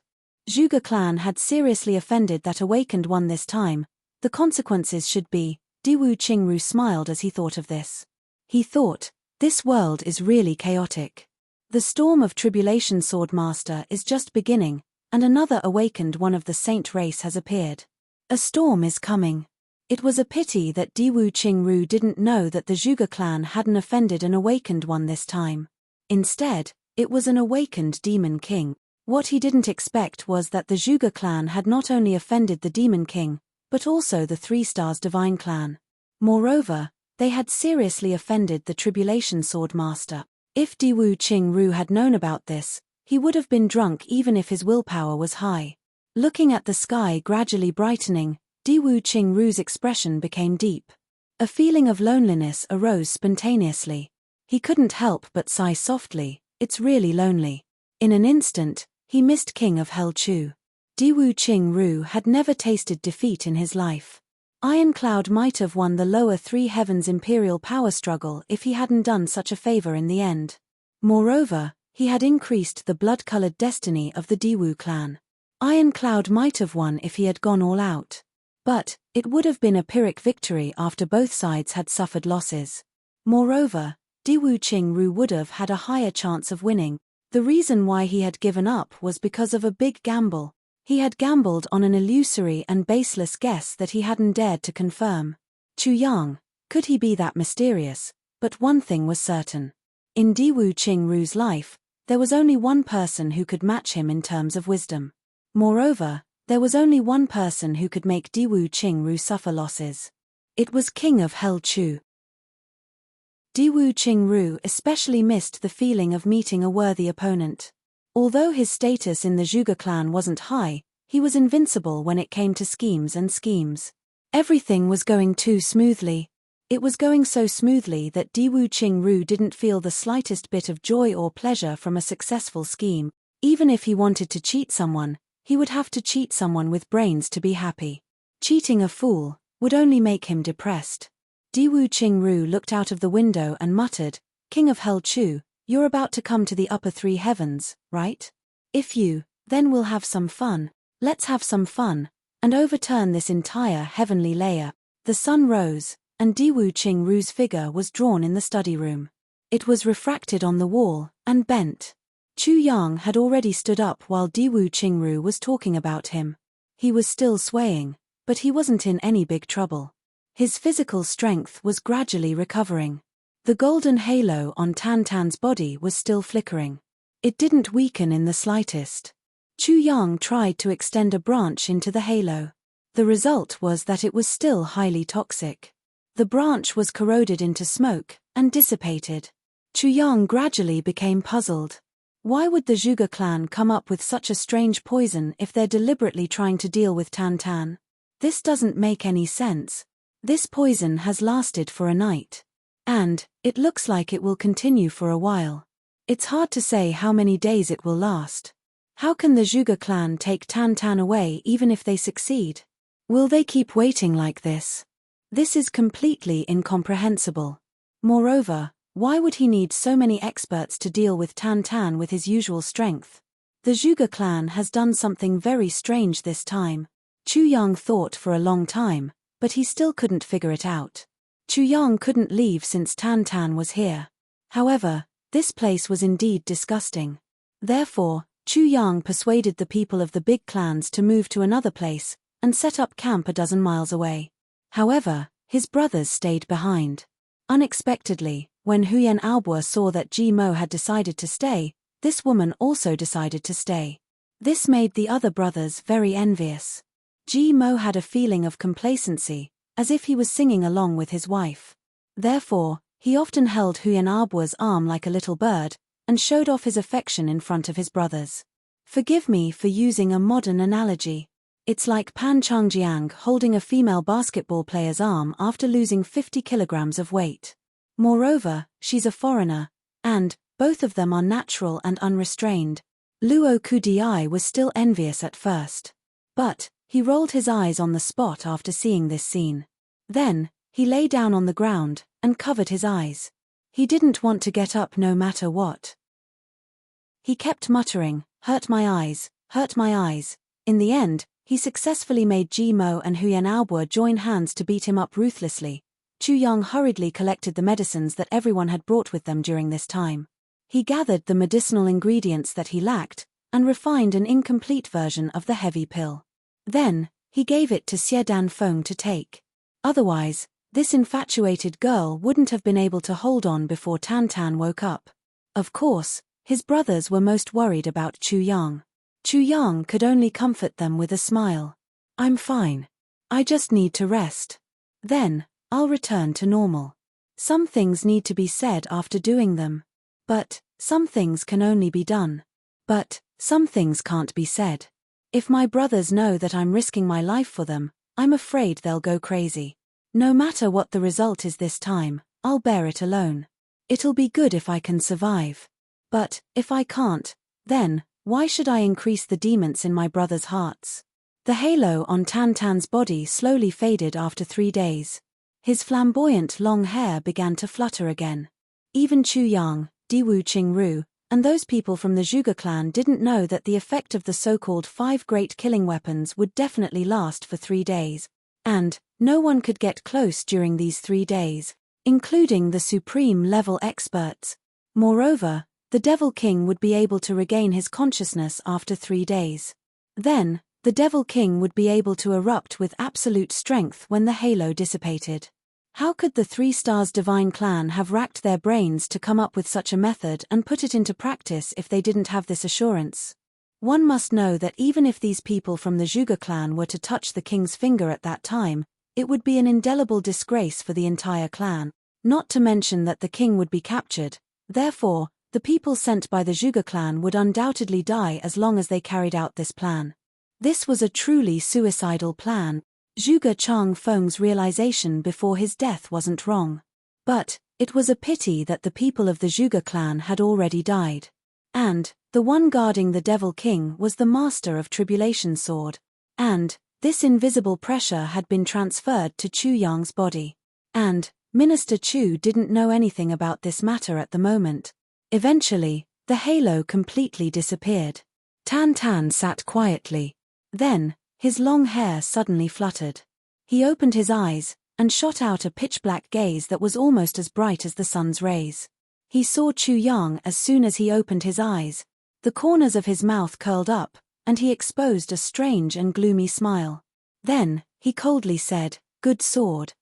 Zhuge clan had seriously offended that awakened one this time. The consequences should be. Diwu Qingru smiled as he thought of this. He thought, this world is really chaotic. The storm of tribulation Swordmaster is just beginning, and another awakened one of the Saint race has appeared. A storm is coming. It was a pity that Diwu Qingru didn't know that the Zhuge clan hadn't offended an awakened one this time. Instead, it was an awakened demon king. What he didn't expect was that the Zhuge clan had not only offended the demon king, but also the 3 Stars divine clan. Moreover, they had seriously offended the Tribulation Sword Master. If Diwu Qingru had known about this, he would have been drunk even if his willpower was high. Looking at the sky gradually brightening, Diwu Qingru's expression became deep. A feeling of loneliness arose spontaneously. He couldn't help but sigh softly, "It's really lonely." In an instant, he missed King of Hell Chu. Diwu Qingru had never tasted defeat in his life. Ironcloud might have won the lower 3 heavens imperial power struggle if he hadn't done such a favor in the end. Moreover, he had increased the blood-colored destiny of the Diwu clan. Ironcloud might have won if he had gone all out. But, it would have been a Pyrrhic victory after both sides had suffered losses. Moreover, Diwu Qingru would have had a higher chance of winning. The reason why he had given up was because of a big gamble. He had gambled on an illusory and baseless guess that he hadn't dared to confirm. Chu Yang, could he be that mysterious? But one thing was certain. In Diwu Qingru's life, there was only one person who could match him in terms of wisdom. Moreover, there was only one person who could make Diwu Qingru suffer losses. It was King of Hell Chu. Diwu Qingru especially missed the feeling of meeting a worthy opponent. Although his status in the Zhuge clan wasn't high, he was invincible when it came to schemes and schemes. Everything was going too smoothly. It was going so smoothly that Diwu Qingru didn't feel the slightest bit of joy or pleasure from a successful scheme. Even if he wanted to cheat someone, he would have to cheat someone with brains to be happy. Cheating a fool would only make him depressed. Diwu Qingru looked out of the window and muttered, "King of Hell Chu, you're about to come to the upper 3 heavens, right? If you, then we'll have some fun. Let's have some fun, and overturn this entire heavenly layer." The sun rose, and Diwu Qingru's figure was drawn in the study room. It was refracted on the wall, and bent. Chu Yang had already stood up while Diwu Qingru was talking about him. He was still swaying, but he wasn't in any big trouble. His physical strength was gradually recovering. The golden halo on Tan Tan's body was still flickering. It didn't weaken in the slightest. Chu Yang tried to extend a branch into the halo. The result was that it was still highly toxic. The branch was corroded into smoke and dissipated. Chu Yang gradually became puzzled. Why would the Zhuge clan come up with such a strange poison if they're deliberately trying to deal with Tan Tan? This doesn't make any sense. This poison has lasted for a night. And, it looks like it will continue for a while. It's hard to say how many days it will last. How can the Zhuge clan take Tan Tan away even if they succeed? Will they keep waiting like this? This is completely incomprehensible. Moreover, why would he need so many experts to deal with Tan Tan with his usual strength? The Zhuge clan has done something very strange this time. Chu Yang thought for a long time, but he still couldn't figure it out. Chu Yang couldn't leave since Tan Tan was here. However, this place was indeed disgusting. Therefore, Chu Yang persuaded the people of the big clans to move to another place, and set up camp a dozen miles away. However, his brothers stayed behind. Unexpectedly, when Huyen Aobo saw that Ji Mo had decided to stay, this woman also decided to stay. This made the other brothers very envious. Ji Mo had a feeling of complacency, as if he was singing along with his wife. Therefore, he often held Huyen Aobo's arm like a little bird, and showed off his affection in front of his brothers. Forgive me for using a modern analogy. It's like Pan Changjiang holding a female basketball player's arm after losing 50 kilograms of weight. Moreover, she's a foreigner, and, both of them are natural and unrestrained. Luo Kudi was still envious at first. But, he rolled his eyes on the spot after seeing this scene. Then, he lay down on the ground, and covered his eyes. He didn't want to get up no matter what. He kept muttering, "Hurt my eyes, hurt my eyes." In the end, he successfully made Ji Mo and Huyen Aobo join hands to beat him up ruthlessly. Chu Yang hurriedly collected the medicines that everyone had brought with them during this time. He gathered the medicinal ingredients that he lacked, and refined an incomplete version of the heavy pill. Then, he gave it to Xie Dan Feng to take. Otherwise, this infatuated girl wouldn't have been able to hold on before Tan woke up. Of course, his brothers were most worried about Chu Yang. Chu Yang could only comfort them with a smile. "I'm fine. I just need to rest. Then, I'll return to normal. Some things need to be said after doing them. But, some things can only be done. But, some things can't be said. If my brothers know that I'm risking my life for them, I'm afraid they'll go crazy. No matter what the result is this time, I'll bear it alone. It'll be good if I can survive. But, if I can't, then, why should I increase the demons in my brothers' hearts?" The halo on Tan's body slowly faded after 3 days. His flamboyant long hair began to flutter again. Even Chu Yang, Diwu Qingru, and those people from the Zhuge clan didn't know that the effect of the so-called 5 great killing weapons would definitely last for 3 days. And, no one could get close during these 3 days, including the supreme-level experts. Moreover, the Devil King would be able to regain his consciousness after 3 days. Then, the Devil King would be able to erupt with absolute strength when the halo dissipated. How could the 3 Stars Divine Clan have racked their brains to come up with such a method and put it into practice if they didn't have this assurance? One must know that even if these people from the Zhuge clan were to touch the king's finger at that time, it would be an indelible disgrace for the entire clan, not to mention that the king would be captured. Therefore, the people sent by the Zhuge clan would undoubtedly die as long as they carried out this plan. This was a truly suicidal plan. Zhuge Chang Feng's realization before his death wasn't wrong. But, it was a pity that the people of the Zhuge clan had already died. And, the one guarding the Devil King was the master of Tribulation Sword. And, this invisible pressure had been transferred to Chu Yang's body. And, Minister Chu didn't know anything about this matter at the moment. Eventually, the halo completely disappeared. Tan sat quietly. Then, his long hair suddenly fluttered. He opened his eyes, and shot out a pitch-black gaze that was almost as bright as the sun's rays. He saw Chu Yang as soon as he opened his eyes. The corners of his mouth curled up, and he exposed a strange and gloomy smile. Then, he coldly said, "Good sword."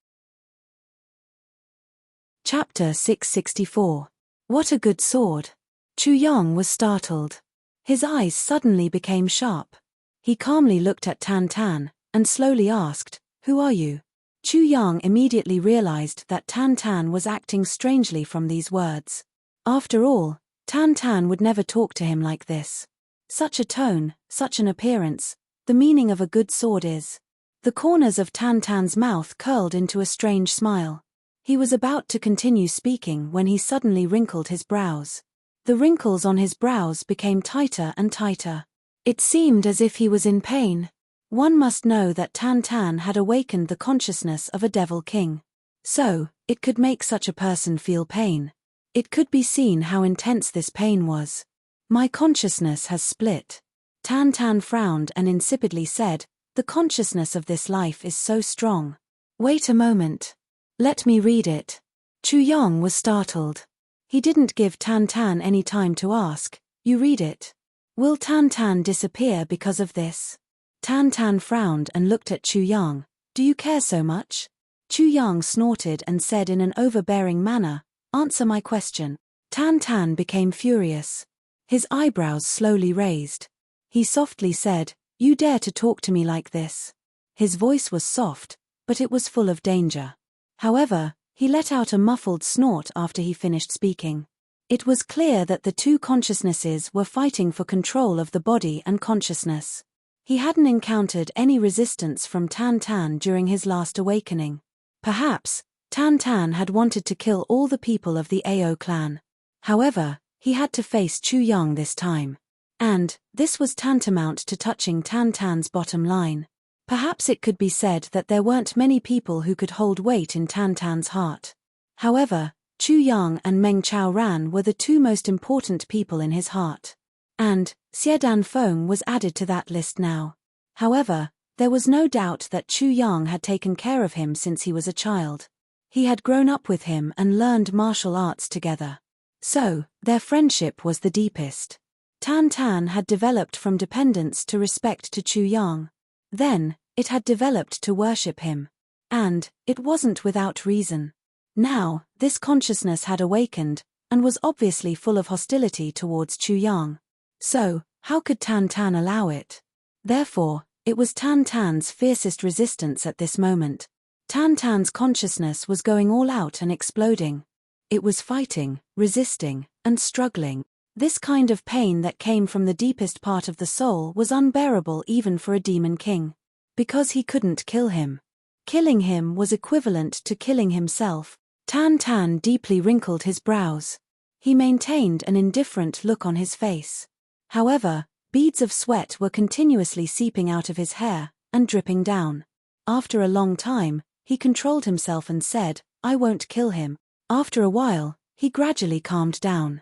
Chapter 664. What a good sword. Chu Yang was startled. His eyes suddenly became sharp. He calmly looked at Tan, and slowly asked, "Who are you?" Chu Yang immediately realized that Tan was acting strangely from these words. After all, Tan would never talk to him like this. Such a tone, such an appearance, the meaning of a good sword is. The corners of Tan's mouth curled into a strange smile. He was about to continue speaking when he suddenly wrinkled his brows. The wrinkles on his brows became tighter and tighter. It seemed as if he was in pain. One must know that Tan had awakened the consciousness of a Devil King. So, it could make such a person feel pain. It could be seen how intense this pain was. "My consciousness has split." Tan frowned and insipidly said, "The consciousness of this life is so strong." "Wait a moment. Let me read it." Chu Yang was startled. He didn't give Tan any time to ask, "You read it? Will Tan disappear because of this?" Tan frowned and looked at Chu Yang. "Do you care so much?" Chu Yang snorted and said in an overbearing manner, "Answer my question." Tan became furious. His eyebrows slowly raised. He softly said, "You dare to talk to me like this?" His voice was soft, but it was full of danger. However, he let out a muffled snort after he finished speaking. It was clear that the two consciousnesses were fighting for control of the body and consciousness. He hadn't encountered any resistance from Tan during his last awakening. Perhaps, Tan had wanted to kill all the people of the Ao clan. However, he had to face Chu Yang this time. And, this was tantamount to touching Tan's bottom line. Perhaps it could be said that there weren't many people who could hold weight in Tan's heart. However, Chu Yang and Meng Chaoran were the two most important people in his heart. And, Xiedan Feng was added to that list now. However, there was no doubt that Chu Yang had taken care of him since he was a child. He had grown up with him and learned martial arts together. So, their friendship was the deepest. Tan had developed from dependence to respect to Chu Yang. Then, it had developed to worship him. And it wasn't without reason. Now, this consciousness had awakened, and was obviously full of hostility towards Chu Yang. So, how could Tan Tan allow it? Therefore, it was Tan Tan's fiercest resistance at this moment. Tan Tan's consciousness was going all out and exploding. It was fighting, resisting, and struggling. This kind of pain that came from the deepest part of the soul was unbearable even for a demon king. Because he couldn't kill him. Killing him was equivalent to killing himself. Tan Tan deeply wrinkled his brows. He maintained an indifferent look on his face. However, beads of sweat were continuously seeping out of his hair, and dripping down. After a long time, he controlled himself and said, "I won't kill him." After a while, he gradually calmed down.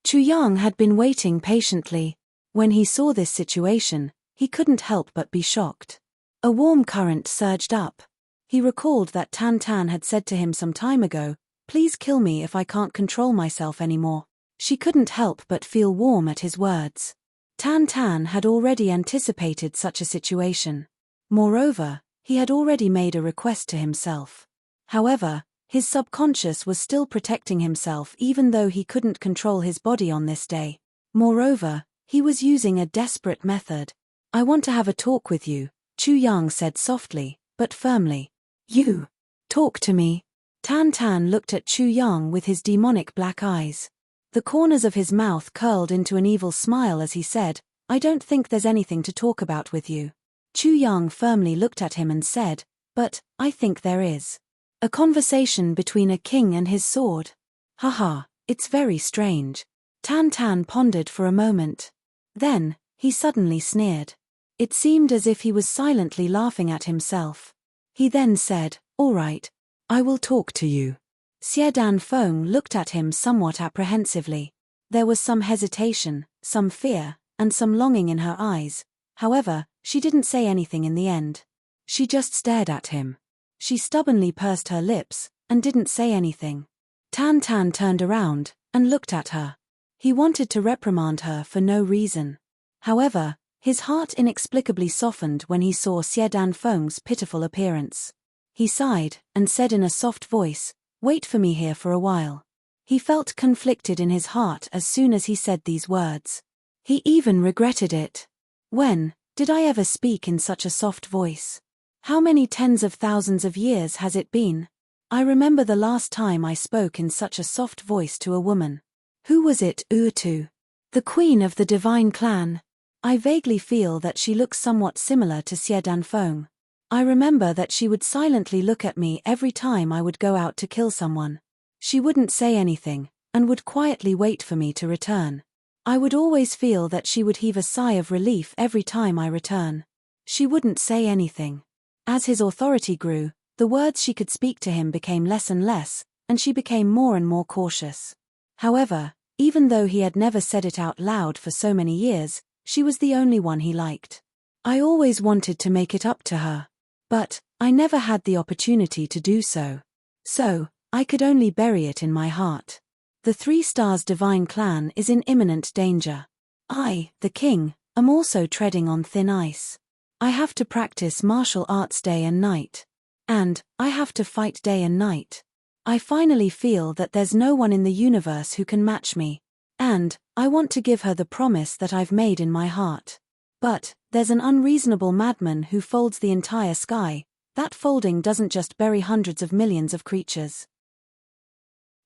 Chu Yang had been waiting patiently. When he saw this situation, he couldn't help but be shocked. A warm current surged up. He recalled that Tan Tan had said to him some time ago, "Please kill me if I can't control myself anymore." She couldn't help but feel warm at his words. Tan Tan had already anticipated such a situation. Moreover, he had already made a request to himself. However, his subconscious was still protecting himself even though he couldn't control his body on this day. Moreover, he was using a desperate method. "I want to have a talk with you," Chu Yang said softly, but firmly. "You? Talk to me?" Tan Tan looked at Chu Yang with his demonic black eyes. The corners of his mouth curled into an evil smile as he said, "I don't think there's anything to talk about with you." Chu Yang firmly looked at him and said, "But, I think there is. A conversation between a king and his sword. Haha, it's very strange." Tan Tan pondered for a moment. Then, he suddenly sneered. It seemed as if he was silently laughing at himself. He then said, "All right. I will talk to you." Xie Dan Feng looked at him somewhat apprehensively. There was some hesitation, some fear, and some longing in her eyes. However, she didn't say anything in the end. She just stared at him. She stubbornly pursed her lips, and didn't say anything. Tan Tan turned around, and looked at her. He wanted to reprimand her for no reason. However, his heart inexplicably softened when he saw Xie Dan Feng's pitiful appearance. He sighed, and said in a soft voice, "Wait for me here for a while." He felt conflicted in his heart as soon as he said these words. He even regretted it. When did I ever speak in such a soft voice? How many tens of thousands of years has it been? I remember the last time I spoke in such a soft voice to a woman. Who was it? Utu. The queen of the divine clan. I vaguely feel that she looks somewhat similar to Xie Dan Feng. I remember that she would silently look at me every time I would go out to kill someone. She wouldn't say anything, and would quietly wait for me to return. I would always feel that she would heave a sigh of relief every time I return. She wouldn't say anything. As his authority grew, the words she could speak to him became less and less, and she became more and more cautious. However, even though he had never said it out loud for so many years, she was the only one he liked. I always wanted to make it up to her. But, I never had the opportunity to do so. So, I could only bury it in my heart. The 3 Stars Divine Clan is in imminent danger. I, the king, am also treading on thin ice. I have to practice martial arts day and night. And, I have to fight day and night. I finally feel that there's no one in the universe who can match me. And, I want to give her the promise that I've made in my heart. But, there's an unreasonable madman who folds the entire sky. That folding doesn't just bury hundreds of millions of creatures.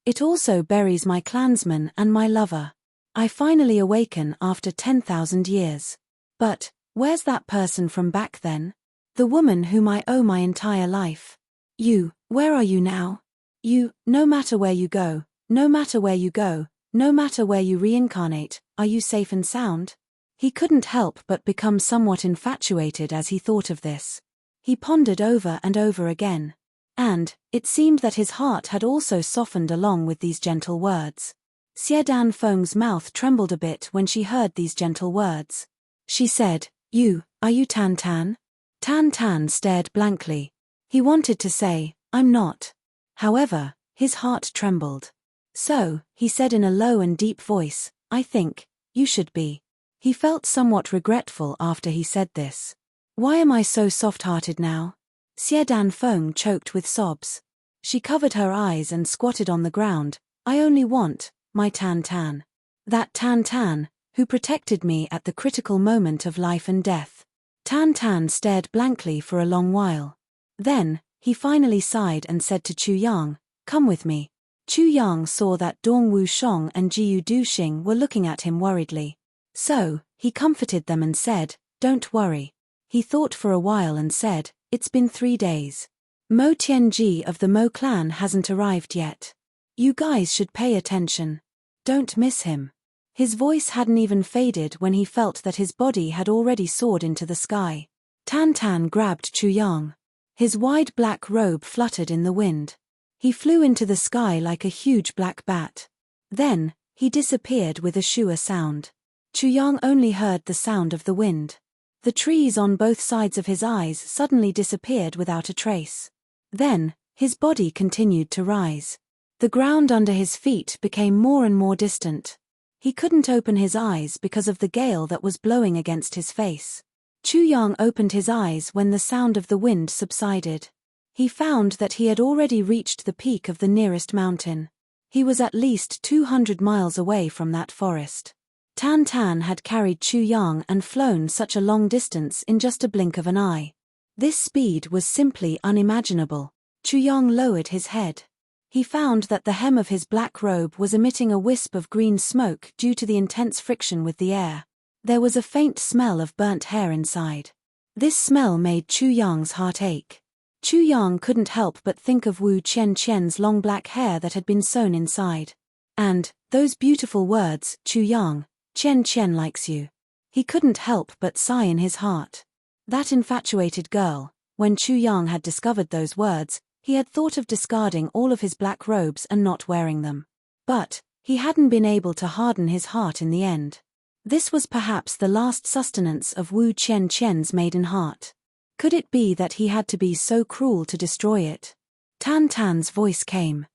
It also buries my clansman and my lover. I finally awaken after 10,000 years. But, where's that person from back then? The woman whom I owe my entire life. You, where are you now? You, no matter where you go, no matter where you go, no matter where you reincarnate, are you safe and sound? He couldn't help but become somewhat infatuated as he thought of this. He pondered over and over again. And, it seemed that his heart had also softened along with these gentle words. Xie Dan Feng's mouth trembled a bit when she heard these gentle words. She said, Are you Tan Tan? Tan Tan stared blankly. He wanted to say, I'm not. However, his heart trembled. So, he said in a low and deep voice, I think, you should be. He felt somewhat regretful after he said this. Why am I so soft-hearted now? Xie Feng choked with sobs. She covered her eyes and squatted on the ground. I only want my Tan Tan. That Tan Tan, who protected me at the critical moment of life and death. Tan Tan stared blankly for a long while. Then, he finally sighed and said to Chu Yang, come with me. Chu Yang saw that Dong Wu Shong and Jiu Duxing were looking at him worriedly. So, he comforted them and said, don't worry. He thought for a while and said, it's been 3 days. Mo Tianji of the Mo clan hasn't arrived yet. You guys should pay attention. Don't miss him. His voice hadn't even faded when he felt that his body had already soared into the sky. Tan Tan grabbed Chu Yang. His wide black robe fluttered in the wind. He flew into the sky like a huge black bat. Then, he disappeared with a shua sound. Chu Yang only heard the sound of the wind. The trees on both sides of his eyes suddenly disappeared without a trace. Then, his body continued to rise. The ground under his feet became more and more distant. He couldn't open his eyes because of the gale that was blowing against his face. Chu Yang opened his eyes when the sound of the wind subsided. He found that he had already reached the peak of the nearest mountain. He was at least 200 miles away from that forest. Tan Tan had carried Chu Yang and flown such a long distance in just a blink of an eye. This speed was simply unimaginable. Chu Yang lowered his head. He found that the hem of his black robe was emitting a wisp of green smoke due to the intense friction with the air. There was a faint smell of burnt hair inside. This smell made Chu Yang's heart ache. Chu Yang couldn't help but think of Wu Qianqian's long black hair that had been sewn inside. And, those beautiful words, Chu Yang, Qian likes you. He couldn't help but sigh in his heart. That infatuated girl, when Chu Yang had discovered those words, he had thought of discarding all of his black robes and not wearing them. But, he hadn't been able to harden his heart in the end. This was perhaps the last sustenance of Wu Qianqian's maiden heart. Could it be that he had to be so cruel to destroy it? Tan Tan's voice came.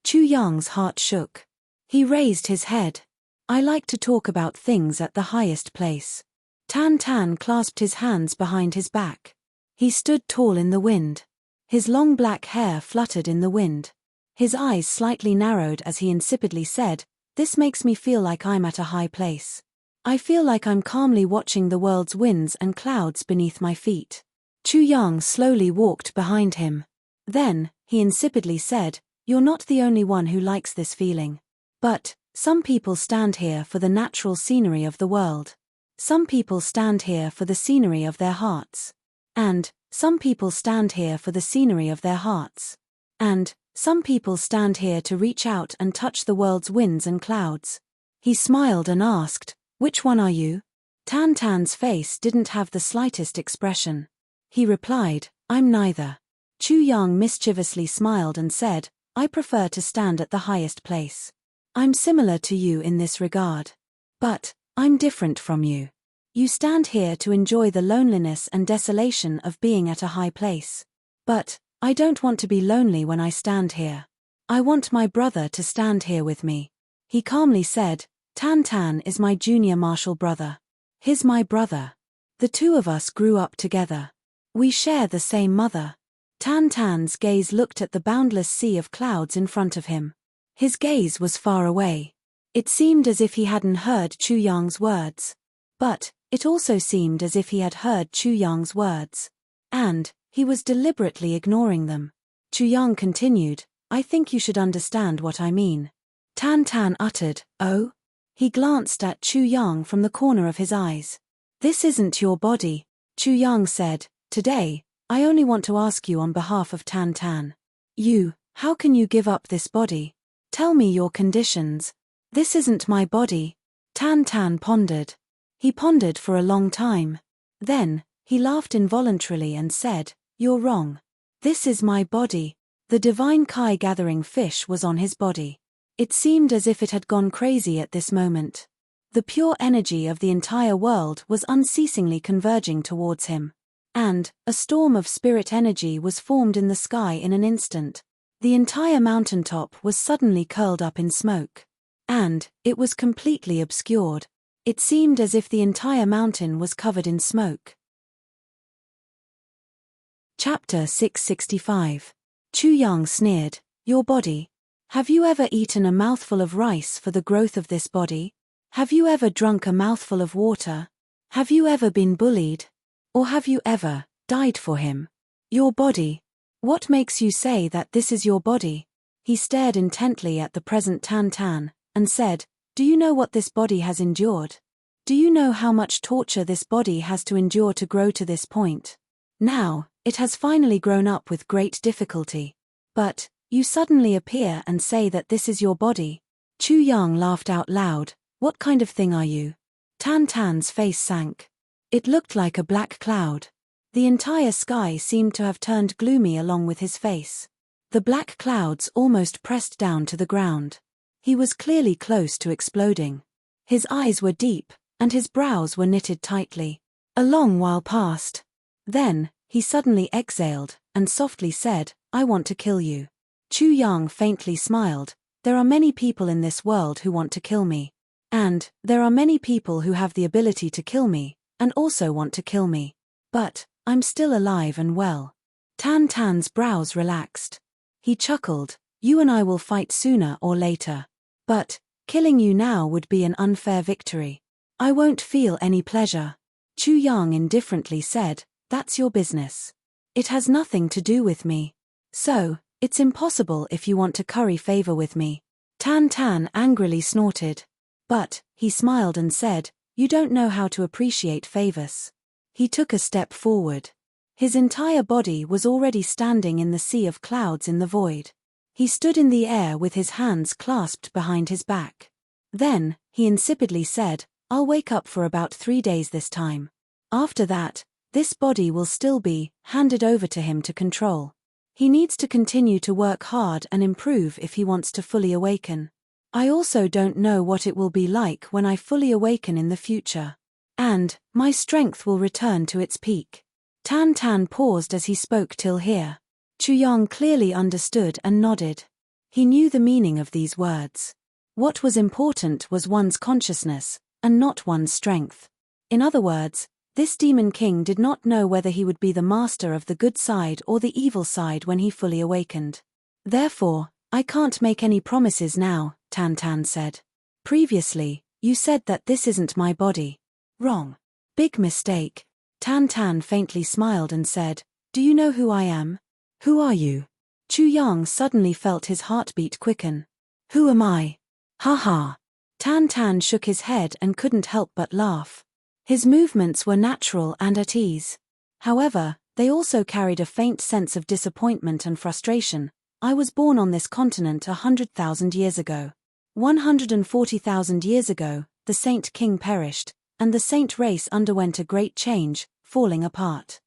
Chu Yang's heart shook. He raised his head. I like to talk about things at the highest place. Tan Tan clasped his hands behind his back. He stood tall in the wind. His long black hair fluttered in the wind. His eyes slightly narrowed as he insipidly said, this makes me feel like I'm at a high place. I feel like I'm calmly watching the world's winds and clouds beneath my feet. Chu Yang slowly walked behind him. Then, he insipidly said, you're not the only one who likes this feeling. But, some people stand here for the natural scenery of the world. Some people stand here for the scenery of their hearts. And, some people stand here for the scenery of their hearts. And, some people stand here to reach out and touch the world's winds and clouds. He smiled and asked, which one are you? Tan Tan's face didn't have the slightest expression. He replied, I'm neither. Chu Yang mischievously smiled and said, I prefer to stand at the highest place. I'm similar to you in this regard. But, I'm different from you. You stand here to enjoy the loneliness and desolation of being at a high place. But, I don't want to be lonely when I stand here. I want my brother to stand here with me. He calmly said, Tan Tan is my junior martial brother. He's my brother. The two of us grew up together. We share the same mother. Tan Tan's gaze looked at the boundless sea of clouds in front of him. His gaze was far away. It seemed as if he hadn't heard Chu Yang's words. But, it also seemed as if he had heard Chu Yang's words. And, he was deliberately ignoring them. Chu Yang continued, I think you should understand what I mean. Tan Tan uttered, oh? He glanced at Chu Yang from the corner of his eyes. This isn't your body, Chu Yang said. Today, I only want to ask you on behalf of Tan Tan. How can you give up this body? Tell me your conditions. This isn't my body. Tan Tan pondered. He pondered for a long time. Then, he laughed involuntarily and said, you're wrong. This is my body. The divine Kai gathering fish was on his body. It seemed as if it had gone crazy at this moment. The pure energy of the entire world was unceasingly converging towards him. And, a storm of spirit energy was formed in the sky in an instant. The entire mountaintop was suddenly curled up in smoke. And, it was completely obscured. It seemed as if the entire mountain was covered in smoke. Chapter 665. Chu Yang sneered, "Your body. Have you ever eaten a mouthful of rice for the growth of this body? Have you ever drunk a mouthful of water? Have you ever been bullied? Or have you ever died for him? Your body. What makes you say that this is your body?" He stared intently at the present Tan Tan, and said, "Do you know what this body has endured? Do you know how much torture this body has to endure to grow to this point? Now, it has finally grown up with great difficulty. But, you suddenly appear and say that this is your body." Chu Yang laughed out loud. "What kind of thing are you?" Tan Tan's face sank. It looked like a black cloud. The entire sky seemed to have turned gloomy along with his face. The black clouds almost pressed down to the ground. He was clearly close to exploding. His eyes were deep, and his brows were knitted tightly. A long while passed. Then, he suddenly exhaled, and softly said, "I want to kill you." Chu Yang faintly smiled. "There are many people in this world who want to kill me. And, there are many people who have the ability to kill me, and also want to kill me. But, I'm still alive and well." Tan Tan's brows relaxed. He chuckled, "You and I will fight sooner or later. But, killing you now would be an unfair victory. I won't feel any pleasure." Chu Yang indifferently said, "That's your business. It has nothing to do with me. So, it's impossible if you want to curry favor with me." Tan Tan angrily snorted. But, he smiled and said, "You don't know how to appreciate favors." He took a step forward. His entire body was already standing in the sea of clouds in the void. He stood in the air with his hands clasped behind his back. Then, he insipidly said, "I'll wake up for about 3 days this time. After that, this body will still be handed over to him to control. He needs to continue to work hard and improve if he wants to fully awaken. I also don't know what it will be like when I fully awaken in the future. And, my strength will return to its peak." Tan Tan paused as he spoke till here. Chu Yang clearly understood and nodded. He knew the meaning of these words. What was important was one's consciousness, and not one's strength. In other words, this demon king did not know whether he would be the master of the good side or the evil side when he fully awakened. "Therefore, I can't make any promises now," Tan Tan said. "Previously, you said that this isn't my body." "Wrong. Big mistake." Tan Tan faintly smiled and said, "Do you know who I am?" "Who are you?" Chu Yang suddenly felt his heartbeat quicken. "Who am I?" "Ha ha." Tan Tan shook his head and couldn't help but laugh. His movements were natural and at ease. However, they also carried a faint sense of disappointment and frustration. "I was born on this continent 100,000 years ago. 140,000 years ago, the Saint King perished, and the Saint race underwent a great change, falling apart.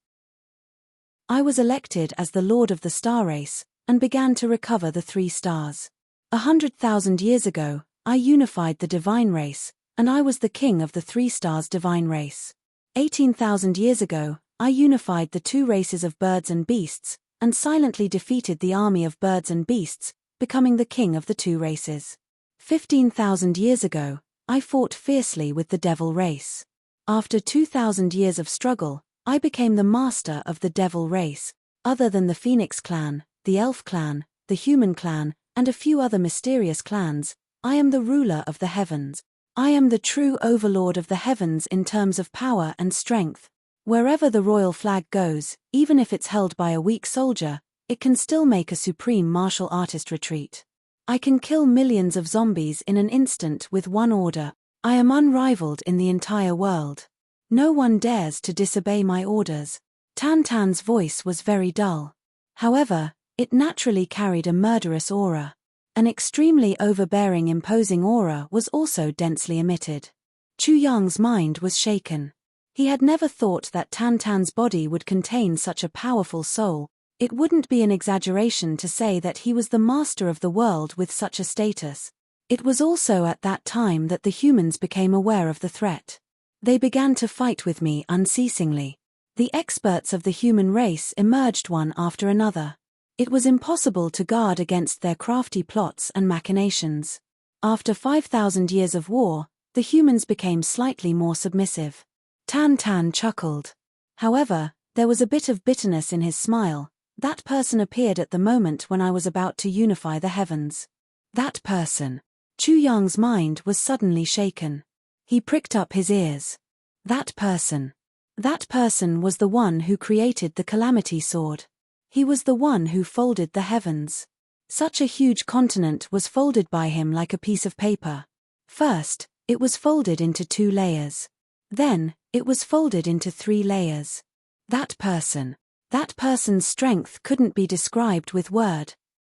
I was elected as the Lord of the Star race, and began to recover the 3 stars. 100,000 years ago, I unified the divine race, and I was the king of the 3 stars divine race. 18,000 years ago, I unified the 2 races of birds and beasts, and silently defeated the army of birds and beasts, becoming the king of the 2 races. 15,000 years ago, I fought fiercely with the devil race. After 2,000 years of struggle, I became the master of the devil race. Other than the Phoenix clan, the Elf clan, the Human clan, and a few other mysterious clans, I am the ruler of the heavens. I am the true overlord of the heavens in terms of power and strength. Wherever the royal flag goes, even if it's held by a weak soldier, it can still make a supreme martial artist retreat. I can kill millions of zombies in an instant with one order. I am unrivaled in the entire world. No one dares to disobey my orders." Tan Tan's voice was very dull. However, it naturally carried a murderous aura. An extremely overbearing, imposing aura was also densely emitted. Chu Yang's mind was shaken. He had never thought that Tan Tan's body would contain such a powerful soul. It wouldn't be an exaggeration to say that he was the master of the world with such a status. It was also at that time that the humans became aware of the threat. They began to fight with me unceasingly. The experts of the human race emerged one after another. It was impossible to guard against their crafty plots and machinations. After 5,000 years of war, the humans became slightly more submissive. Tan Tan chuckled. However, There was a bit of bitterness in his smile. That person appeared at the moment when I was about to unify the heavens. That person. Chu Yang's mind was suddenly shaken. He pricked up his ears. That person. That person was the one who created the calamity sword. He was the one who folded the heavens. Such a huge continent was folded by him like a piece of paper. First, it was folded into 2 layers. Then, it was folded into 3 layers. That person. That person's strength couldn't be described with word.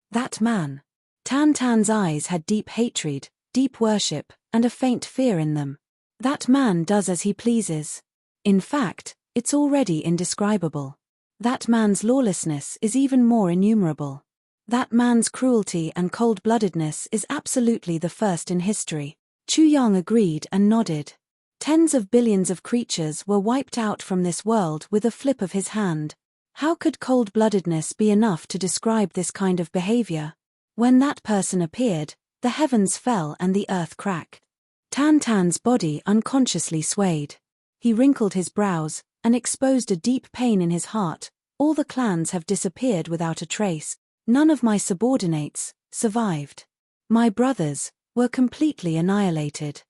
That man. Tan Tan's eyes had deep hatred, deep worship, and a faint fear in them. That man does as he pleases. In fact, it's already indescribable. That man's lawlessness is even more innumerable. That man's cruelty and cold-bloodedness is absolutely the first in history. Chu Yang agreed and nodded. Tens of billions of creatures were wiped out from this world with a flip of his hand. How could cold-bloodedness be enough to describe this kind of behavior? When that person appeared, the heavens fell and the earth cracked. Tan Tan's body unconsciously swayed. He wrinkled his brows and exposed a deep pain in his heart. All the clans have disappeared without a trace. None of my subordinates survived. My brothers were completely annihilated.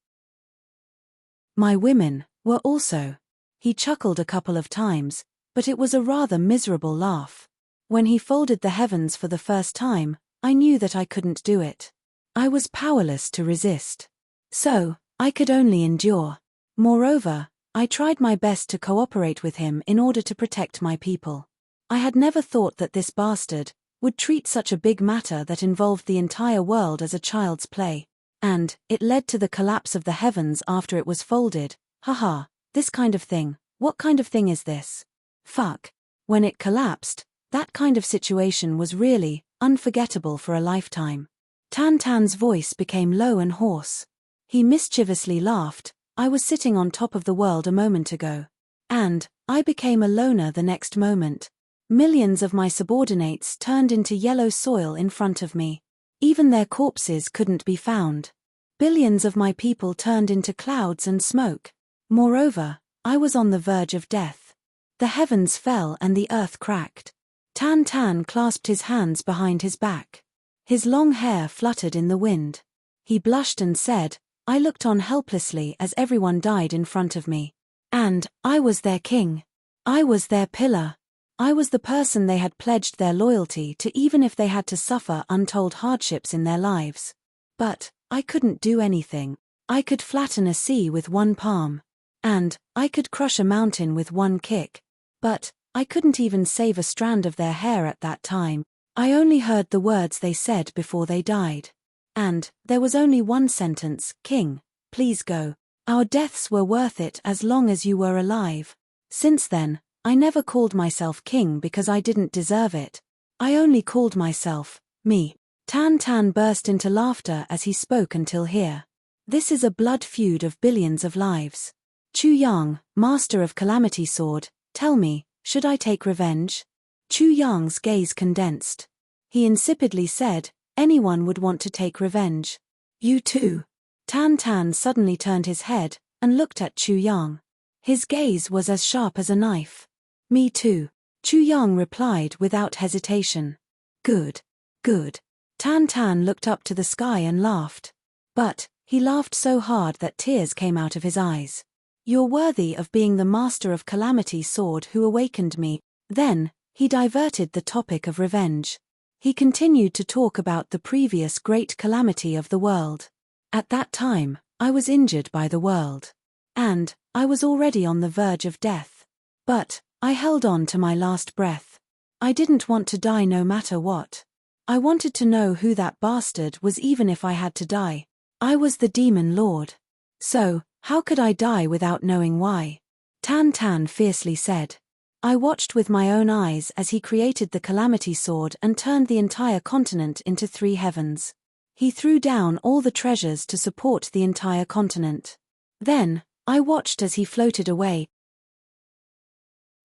My women were also. He chuckled a couple of times, but it was a rather miserable laugh. When he folded the heavens for the first time, I knew that I couldn't do it. I was powerless to resist. So, I could only endure. Moreover, I tried my best to cooperate with him in order to protect my people. I had never thought that this bastard would treat such a big matter that involved the entire world as a child's play. And, it led to the collapse of the heavens after it was folded. Haha, this kind of thing. What kind of thing is this? Fuck. When it collapsed, that kind of situation was really unforgettable for a lifetime. Tan Tan's voice became low and hoarse. He mischievously laughed. I was sitting on top of the world a moment ago. And, I became a loner the next moment. Millions of my subordinates turned into yellow soil in front of me. Even their corpses couldn't be found. Billions of my people turned into clouds and smoke. Moreover, I was on the verge of death. The heavens fell and the earth cracked. Tan Tan clasped his hands behind his back. His long hair fluttered in the wind. He blushed and said, I looked on helplessly as everyone died in front of me. And, I was their king. I was their pillar. I was the person they had pledged their loyalty to even if they had to suffer untold hardships in their lives. But, I couldn't do anything. I could flatten a sea with one palm. And, I could crush a mountain with one kick. But, I couldn't even save a strand of their hair at that time. I only heard the words they said before they died. And, there was only one sentence, King, please go. Our deaths were worth it as long as you were alive. Since then, I never called myself king because I didn't deserve it. I only called myself, me. Tan Tan burst into laughter as he spoke until here. This is a blood feud of billions of lives. Chu Yang, master of Calamity Sword, tell me, should I take revenge? Chu Yang's gaze condensed. He insipidly said, anyone would want to take revenge. You too. Tan Tan suddenly turned his head and looked at Chu Yang. His gaze was as sharp as a knife. Me too. Chu Yang replied without hesitation. Good. Good. Tan Tan looked up to the sky and laughed. But, he laughed so hard that tears came out of his eyes. You're worthy of being the master of Calamity Sword who awakened me. Then, he diverted the topic of revenge. He continued to talk about the previous great calamity of the world. At that time, I was injured by the world. And, I was already on the verge of death. But, I held on to my last breath. I didn't want to die no matter what. I wanted to know who that bastard was even if I had to die. I was the Demon Lord. So, how could I die without knowing why? Tan Tan fiercely said. I watched with my own eyes as he created the Calamity Sword and turned the entire continent into 3 heavens. He threw down all the treasures to support the entire continent. Then, I watched as he floated away.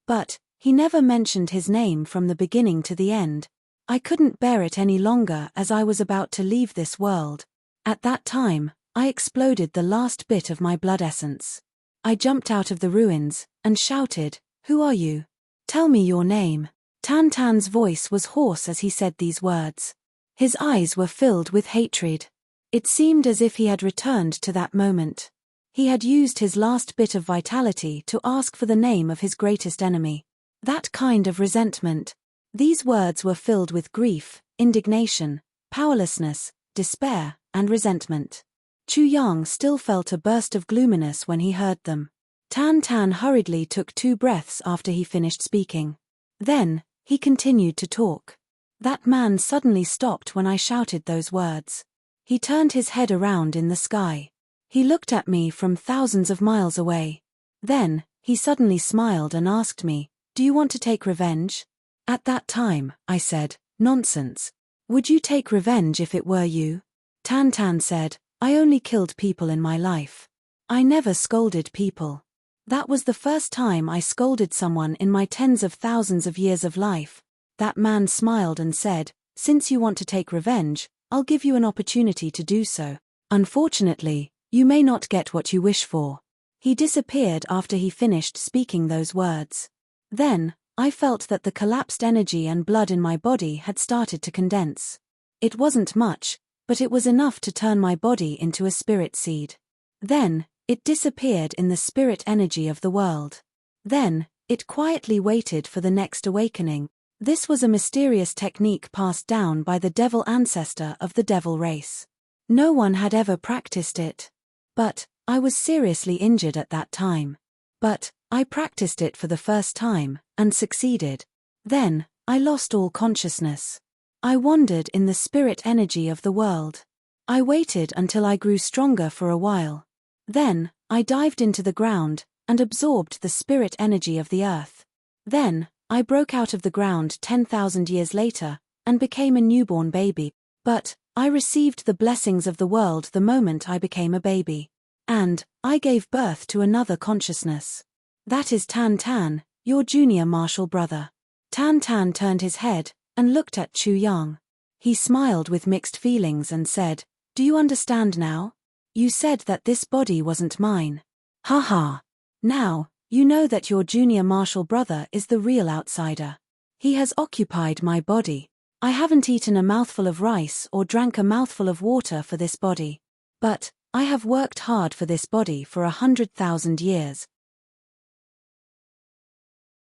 But, he never mentioned his name from the beginning to the end. I couldn't bear it any longer as I was about to leave this world. At that time, I exploded the last bit of my blood essence. I jumped out of the ruins and shouted, Who are you? Tell me your name. Tan Tan's voice was hoarse as he said these words. His eyes were filled with hatred. It seemed as if he had returned to that moment. He had used his last bit of vitality to ask for the name of his greatest enemy. That kind of resentment. These words were filled with grief, indignation, powerlessness, despair, and resentment. Chu Yang still felt a burst of gloominess when he heard them. Tan Tan hurriedly took 2 breaths after he finished speaking. Then, he continued to talk. That man suddenly stopped when I shouted those words. He turned his head around in the sky. He looked at me from thousands of miles away. Then, he suddenly smiled and asked me, "Do you want to take revenge?" At that time, I said, "Nonsense. Would you take revenge if it were you?" Tan Tan said, "I only killed people in my life. I never scolded people. That was the first time I scolded someone in my tens of thousands of years of life." That man smiled and said, "Since you want to take revenge, I'll give you an opportunity to do so. Unfortunately, you may not get what you wish for." He disappeared after he finished speaking those words. Then, I felt that the collapsed energy and blood in my body had started to condense. It wasn't much, but it was enough to turn my body into a spirit seed. Then, it disappeared in the spirit energy of the world. Then, it quietly waited for the next awakening. This was a mysterious technique passed down by the devil ancestor of the devil race. No one had ever practiced it. But, I was seriously injured at that time. But, I practiced it for the first time, and succeeded. Then, I lost all consciousness. I wandered in the spirit energy of the world. I waited until I grew stronger for a while. Then, I dived into the ground, and absorbed the spirit energy of the earth. Then, I broke out of the ground 10,000 years later, and became a newborn baby. But, I received the blessings of the world the moment I became a baby. And, I gave birth to another consciousness. That is Tan Tan, your junior martial brother. Tan Tan turned his head, and looked at Chu Yang. He smiled with mixed feelings and said, "Do you understand now? You said that this body wasn't mine. Ha ha. Now, you know that your junior martial brother is the real outsider. He has occupied my body. I haven't eaten a mouthful of rice or drank a mouthful of water for this body. But, I have worked hard for this body for 100,000 years."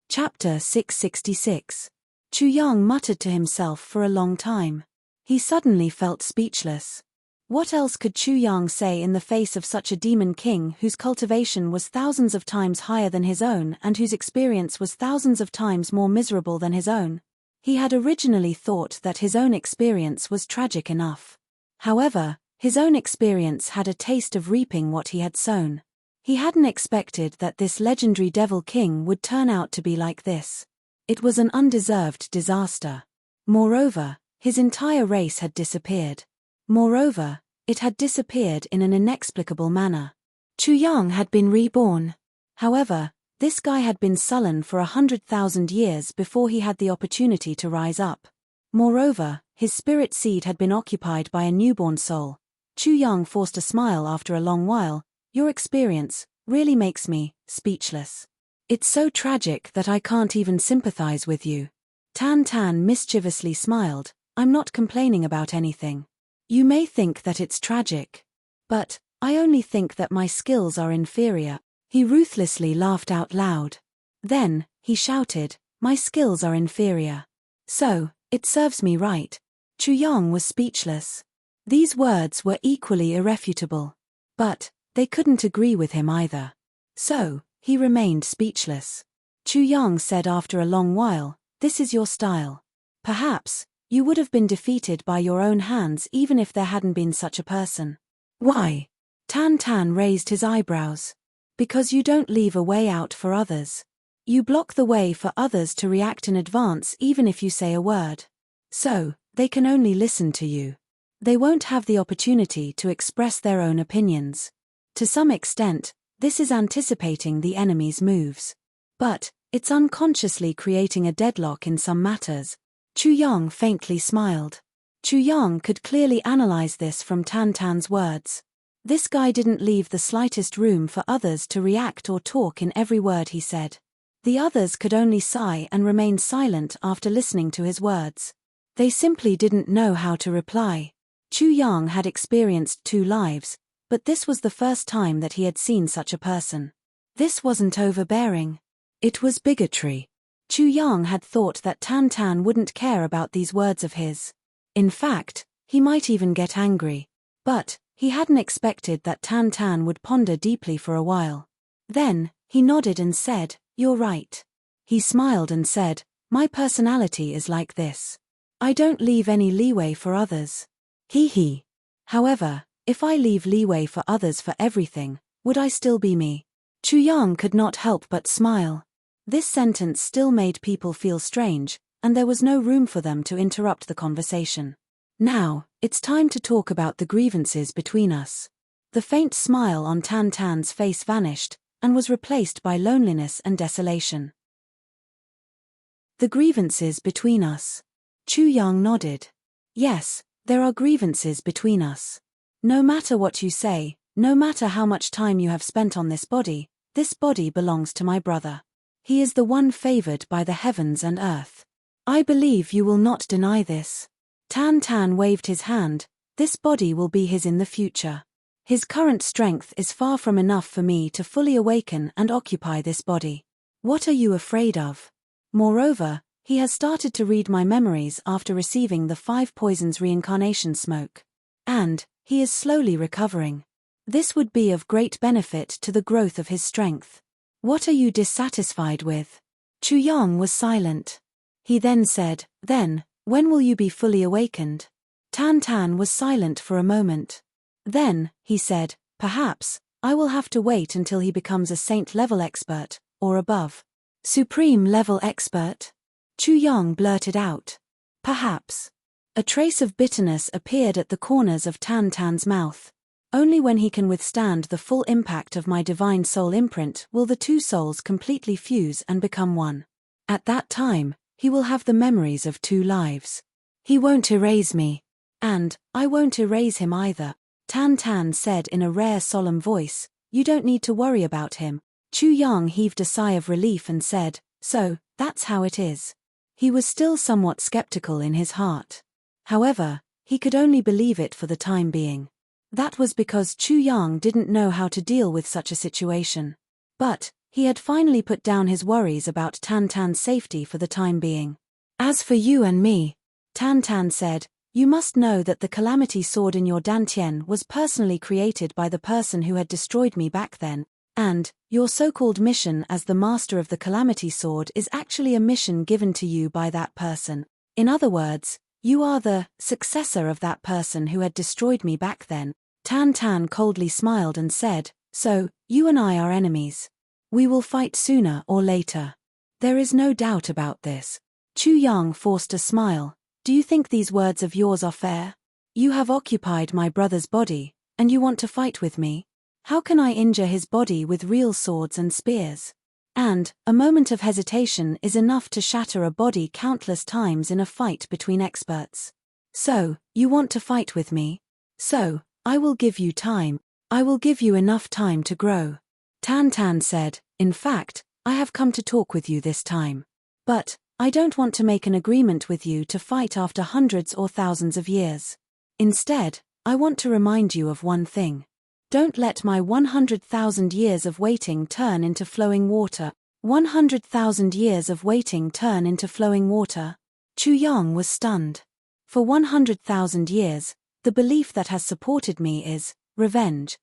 Chapter 666. Chu Yang muttered to himself for a long time. He suddenly felt speechless. What else could Chu Yang say in the face of such a demon king whose cultivation was thousands of times higher than his own and whose experience was thousands of times more miserable than his own? He had originally thought that his own experience was tragic enough. However, his own experience had a taste of reaping what he had sown. He hadn't expected that this legendary devil king would turn out to be like this. It was an undeserved disaster. Moreover, his entire race had disappeared. Moreover, it had disappeared in an inexplicable manner. Chu Yang had been reborn. However, this guy had been sullen for 100,000 years before he had the opportunity to rise up. Moreover, his spirit seed had been occupied by a newborn soul. Chu Yang forced a smile after a long while. "Your experience really makes me speechless. It's so tragic that I can't even sympathize with you." Tan Tan mischievously smiled. "I'm not complaining about anything. You may think that it's tragic. But, I only think that my skills are inferior." He ruthlessly laughed out loud. Then, he shouted, "My skills are inferior. So, it serves me right." Chu Yang was speechless. These words were equally irrefutable. But, they couldn't agree with him either. So, he remained speechless. Chu Yang said after a long while, "This is your style. Perhaps, you would have been defeated by your own hands even if there hadn't been such a person." "Why?" Tan Tan raised his eyebrows. "Because you don't leave a way out for others. You block the way for others to react in advance even if you say a word. So, they can only listen to you. They won't have the opportunity to express their own opinions. To some extent, this is anticipating the enemy's moves. But, it's unconsciously creating a deadlock in some matters." Chu Yang faintly smiled. Chu Yang could clearly analyze this from Tan Tan's words. This guy didn't leave the slightest room for others to react or talk in every word he said. The others could only sigh and remain silent after listening to his words. They simply didn't know how to reply. Chu Yang had experienced 2 lives, but this was the first time that he had seen such a person. This wasn't overbearing. It was bigotry. Chu Yang had thought that Tan Tan wouldn't care about these words of his. In fact, he might even get angry. But he hadn't expected that Tan Tan would ponder deeply for a while. Then, he nodded and said, "You're right." He smiled and said, "My personality is like this. I don't leave any leeway for others. Hee hee. However, if I leave leeway for others for everything, would I still be me?" Chu Yang could not help but smile. This sentence still made people feel strange, and there was no room for them to interrupt the conversation. "Now, it's time to talk about the grievances between us." The faint smile on Tan Tan's face vanished, and was replaced by loneliness and desolation. "The grievances between us." Chu Yang nodded. "Yes, there are grievances between us. No matter what you say, no matter how much time you have spent on this body belongs to my brother. He is the one favored by the heavens and earth. I believe you will not deny this." Tan Tan waved his hand. "This body will be his in the future. His current strength is far from enough for me to fully awaken and occupy this body. What are you afraid of? Moreover, he has started to read my memories after receiving the 5 poisons reincarnation smoke. And he is slowly recovering. This would be of great benefit to the growth of his strength. What are you dissatisfied with?" Chu Yang was silent. He then said, "Then, when will you be fully awakened?" Tan Tan was silent for a moment. Then, he said, "Perhaps, I will have to wait until he becomes a saint-level expert, or above." "Supreme-level expert?" Chu Yang blurted out. "Perhaps." A trace of bitterness appeared at the corners of Tan Tan's mouth. "Only when he can withstand the full impact of my divine soul imprint will the 2 souls completely fuse and become one. At that time, he will have the memories of 2 lives. He won't erase me. And I won't erase him either." Tan Tan said in a rare solemn voice, "You don't need to worry about him." Chu Yang heaved a sigh of relief and said, "So, that's how it is." He was still somewhat skeptical in his heart. However, he could only believe it for the time being. That was because Chu Yang didn't know how to deal with such a situation. But he had finally put down his worries about Tan Tan's safety for the time being. "As for you and me," Tan Tan said, "you must know that the calamity sword in your dantian was personally created by the person who had destroyed me back then, and your so-called mission as the master of the calamity sword is actually a mission given to you by that person. In other words, you are the successor of that person who had destroyed me back then." Tan Tan coldly smiled and said, "So, you and I are enemies. We will fight sooner or later. There is no doubt about this." Chu Yang forced a smile. "Do you think these words of yours are fair? You have occupied my brother's body, and you want to fight with me? How can I injure his body with real swords and spears? And a moment of hesitation is enough to shatter a body countless times in a fight between experts. So, you want to fight with me? So, I will give you time. I will give you enough time to grow." Tan Tan said, "In fact, I have come to talk with you this time. But I don't want to make an agreement with you to fight after hundreds or thousands of years. Instead, I want to remind you of one thing. Don't let my 100,000 years of waiting turn into flowing water." 100,000 years of waiting turn into flowing water? Chu Yang was stunned. For 100,000 years, the belief that has supported me is revenge.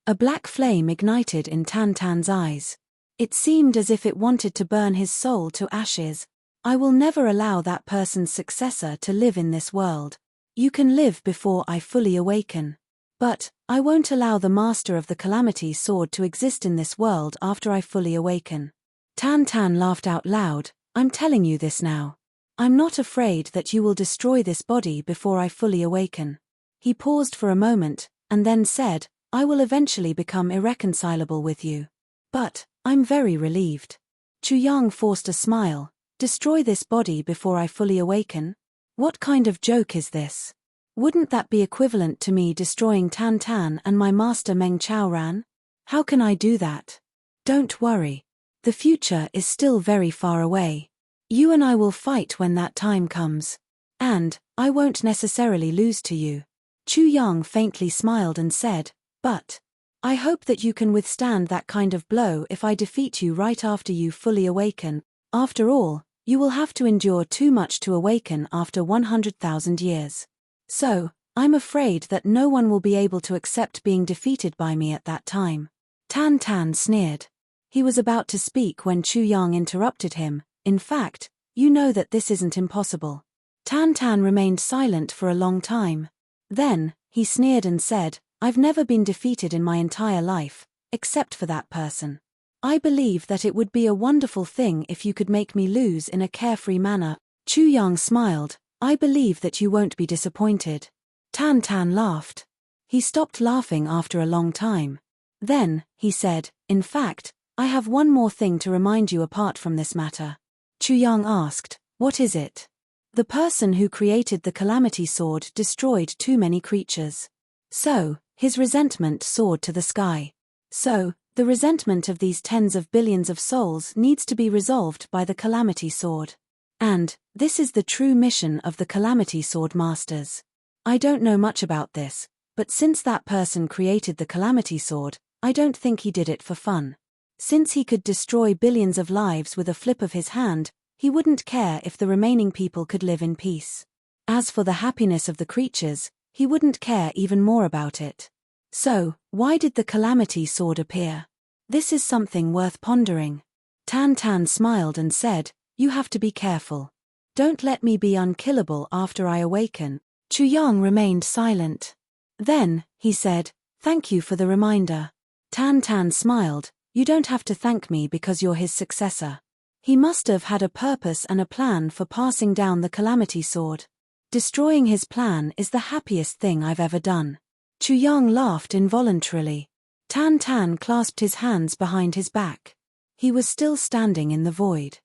A black flame ignited in Tan Tan's eyes. It seemed as if it wanted to burn his soul to ashes. "I will never allow that person's successor to live in this world. You can live before I fully awaken. But I won't allow the master of the calamity sword to exist in this world after I fully awaken." Tan Tan laughed out loud. "I'm telling you this now. I'm not afraid that you will destroy this body before I fully awaken." He paused for a moment, and then said, "I will eventually become irreconcilable with you. But I'm very relieved." Chu Yang forced a smile. "Destroy this body before I fully awaken? What kind of joke is this? Wouldn't that be equivalent to me destroying Tan Tan and my master Meng Chaoran? How can I do that?" "Don't worry. The future is still very far away. You and I will fight when that time comes. And I won't necessarily lose to you. Chu Yang faintly smiled and said, but I hope that you can withstand that kind of blow if I defeat you right after you fully awaken. After all, you will have to endure too much to awaken after 100,000 years. So, I'm afraid that no one will be able to accept being defeated by me at that time. Tan Tan sneered. He was about to speak when Chu Yang interrupted him. In fact, you know that this isn't impossible. Tan Tan remained silent for a long time. Then, he sneered and said, I've never been defeated in my entire life, except for that person. I believe that it would be a wonderful thing if you could make me lose in a carefree manner. Chu Yang smiled. I believe that you won't be disappointed. Tan Tan laughed. He stopped laughing after a long time. Then, he said, in fact, I have one more thing to remind you apart from this matter. Chu Yang asked, what is it? The person who created the Calamity Sword destroyed too many creatures. So, his resentment soared to the sky. So, the resentment of these tens of billions of souls needs to be resolved by the Calamity Sword. And, this is the true mission of the Calamity Sword Masters. I don't know much about this, but since that person created the Calamity Sword, I don't think he did it for fun. Since he could destroy billions of lives with a flip of his hand, he wouldn't care if the remaining people could live in peace. As for the happiness of the creatures, he wouldn't care even more about it. So, why did the Calamity Sword appear? This is something worth pondering. Tan Tan smiled and said, you have to be careful. Don't let me be unkillable after I awaken. Chu Yang remained silent. Then, he said, thank you for the reminder. Tan Tan smiled, you don't have to thank me because you're his successor. He must have had a purpose and a plan for passing down the Calamity Sword. Destroying his plan is the happiest thing I've ever done. Chu Yang laughed involuntarily. Tan Tan clasped his hands behind his back. He was still standing in the void.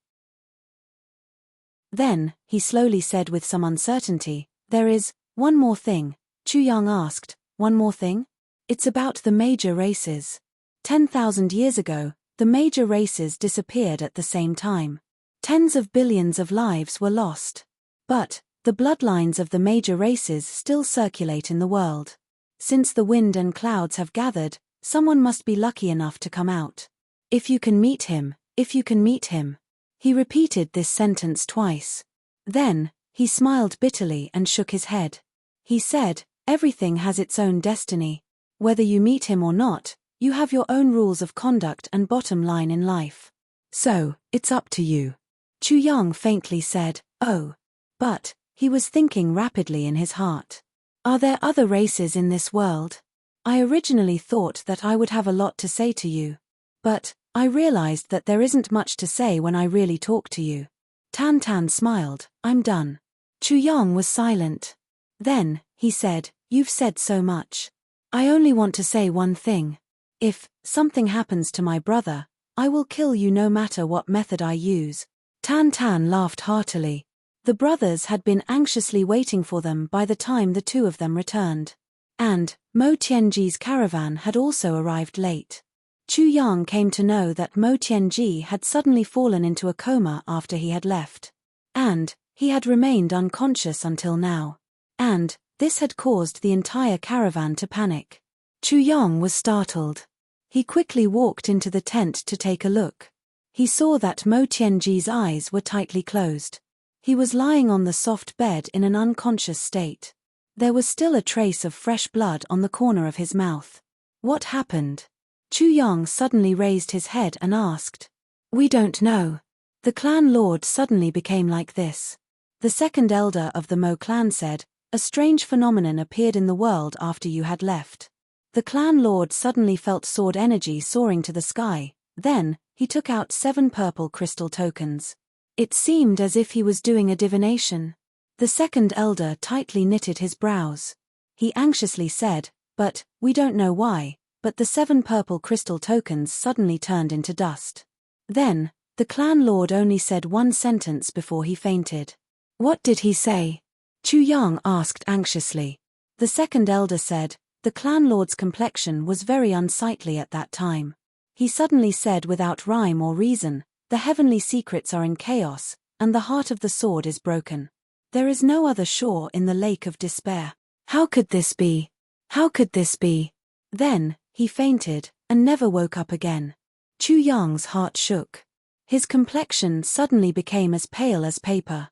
Then, he slowly said with some uncertainty, there is one more thing. Chu Yang asked, one more thing? It's about the major races. 10,000 years ago, the major races disappeared at the same time. Tens of billions of lives were lost. But, the bloodlines of the major races still circulate in the world. Since the wind and clouds have gathered, someone must be lucky enough to come out. If you can meet him, if you can meet him. He repeated this sentence twice. Then, he smiled bitterly and shook his head. He said, everything has its own destiny. Whether you meet him or not, you have your own rules of conduct and bottom line in life. So, it's up to you. Chu Yang faintly said, oh. But, he was thinking rapidly in his heart. Are there other races in this world? I originally thought that I would have a lot to say to you. But, I realized that there isn't much to say when I really talk to you. Tan Tan smiled, I'm done. Chu Yang was silent. Then, he said, you've said so much. I only want to say one thing. If something happens to my brother, I will kill you no matter what method I use. Tan Tan laughed heartily. The brothers had been anxiously waiting for them by the time the two of them returned. And, Mo Tianji's caravan had also arrived late. Chu Yang came to know that Mo Tianji had suddenly fallen into a coma after he had left. And, he had remained unconscious until now. And, this had caused the entire caravan to panic. Chu Yang was startled. He quickly walked into the tent to take a look. He saw that Mo Tianji's eyes were tightly closed. He was lying on the soft bed in an unconscious state. There was still a trace of fresh blood on the corner of his mouth. What happened? Chu Yang suddenly raised his head and asked. We don't know. The clan lord suddenly became like this. The second elder of the Mo clan said, a strange phenomenon appeared in the world after you had left. The clan lord suddenly felt sword energy soaring to the sky. Then, he took out 7 purple crystal tokens. It seemed as if he was doing a divination. The second elder tightly knitted his brows. He anxiously said, but, we don't know why, but the 7 purple crystal tokens suddenly turned into dust. Then, the clan lord only said one sentence before he fainted. What did he say? Chu Yang asked anxiously. The second elder said, the clan lord's complexion was very unsightly at that time. He suddenly said without rhyme or reason, "The heavenly secrets are in chaos, and the heart of the sword is broken. There is no other shore in the lake of despair." How could this be? How could this be? Then, he fainted, and never woke up again. Chu Yang's heart shook. His complexion suddenly became as pale as paper.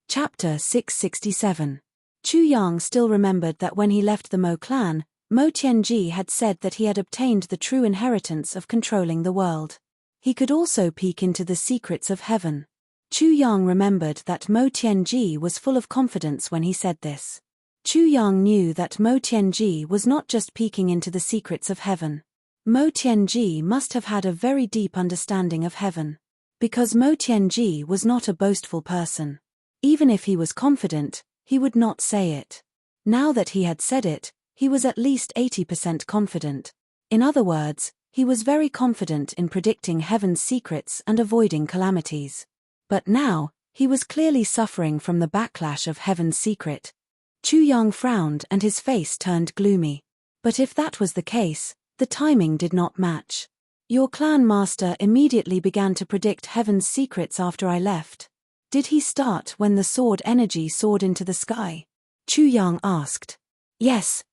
Chapter 667. Chu Yang still remembered that when he left the Mo clan, Mo Tianji had said that he had obtained the true inheritance of controlling the world. He could also peek into the secrets of heaven. Chu Yang remembered that Mo Tianji was full of confidence when he said this. Chu Yang knew that Mo Tianji was not just peeking into the secrets of heaven. Mo Tianji must have had a very deep understanding of heaven. Because Mo Tianji was not a boastful person. Even if he was confident, he would not say it. Now that he had said it, he was at least 80% confident. In other words, he was very confident in predicting heaven's secrets and avoiding calamities. But now, he was clearly suffering from the backlash of heaven's secret. Chu Yang frowned and his face turned gloomy. But if that was the case, the timing did not match. Your clan master immediately began to predict heaven's secrets after I left. Did he start when the sword energy soared into the sky? Chu Yang asked. Yes,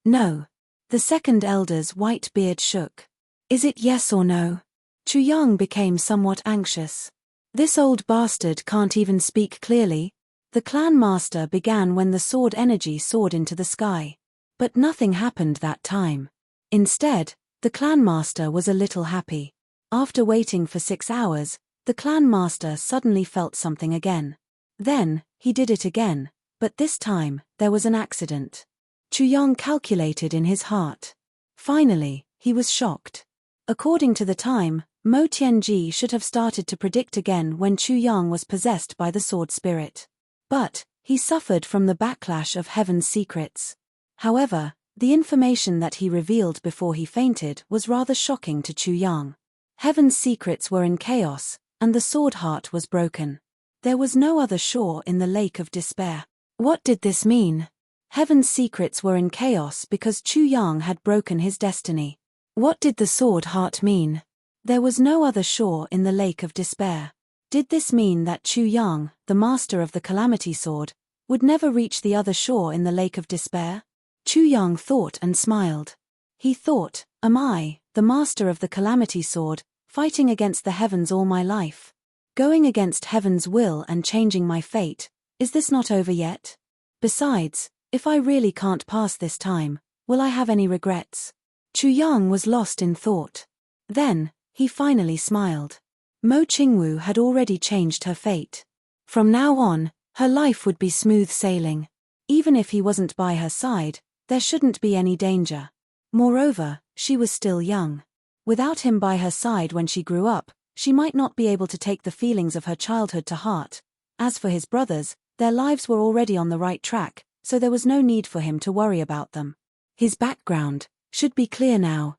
no. The second elder's white beard shook. Is it yes or no? Chu Yang became somewhat anxious. This old bastard can't even speak clearly. The clan master began when the sword energy soared into the sky. But nothing happened that time. Instead, the clan master was a little happy. After waiting for 6 hours, the clan master suddenly felt something again. Then, he did it again, but this time, there was an accident. Chu Yang calculated in his heart. Finally, he was shocked. According to the time, Mo Tianji should have started to predict again when Chu Yang was possessed by the sword spirit. But, he suffered from the backlash of heaven's secrets. However, the information that he revealed before he fainted was rather shocking to Chu Yang. Heaven's secrets were in chaos, and the sword heart was broken. There was no other shore in the lake of despair. What did this mean? Heaven's secrets were in chaos because Chu Yang had broken his destiny. What did the sword heart mean? There was no other shore in the lake of despair. Did this mean that Chu Yang, the master of the calamity sword, would never reach the other shore in the lake of despair? Chu Yang thought and smiled. He thought, am I, the master of the calamity sword, fighting against the heavens all my life? Going against heaven's will and changing my fate, is this not over yet? Besides, if I really can't pass this time, will I have any regrets? Chu Yang was lost in thought. Then, he finally smiled. Mo Qingwu had already changed her fate. From now on, her life would be smooth sailing. Even if he wasn't by her side, there shouldn't be any danger. Moreover, she was still young. Without him by her side when she grew up, she might not be able to take the feelings of her childhood to heart. As for his brothers, their lives were already on the right track, so there was no need for him to worry about them. His background should be clear now.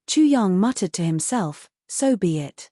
Chu Yang muttered to himself, so be it.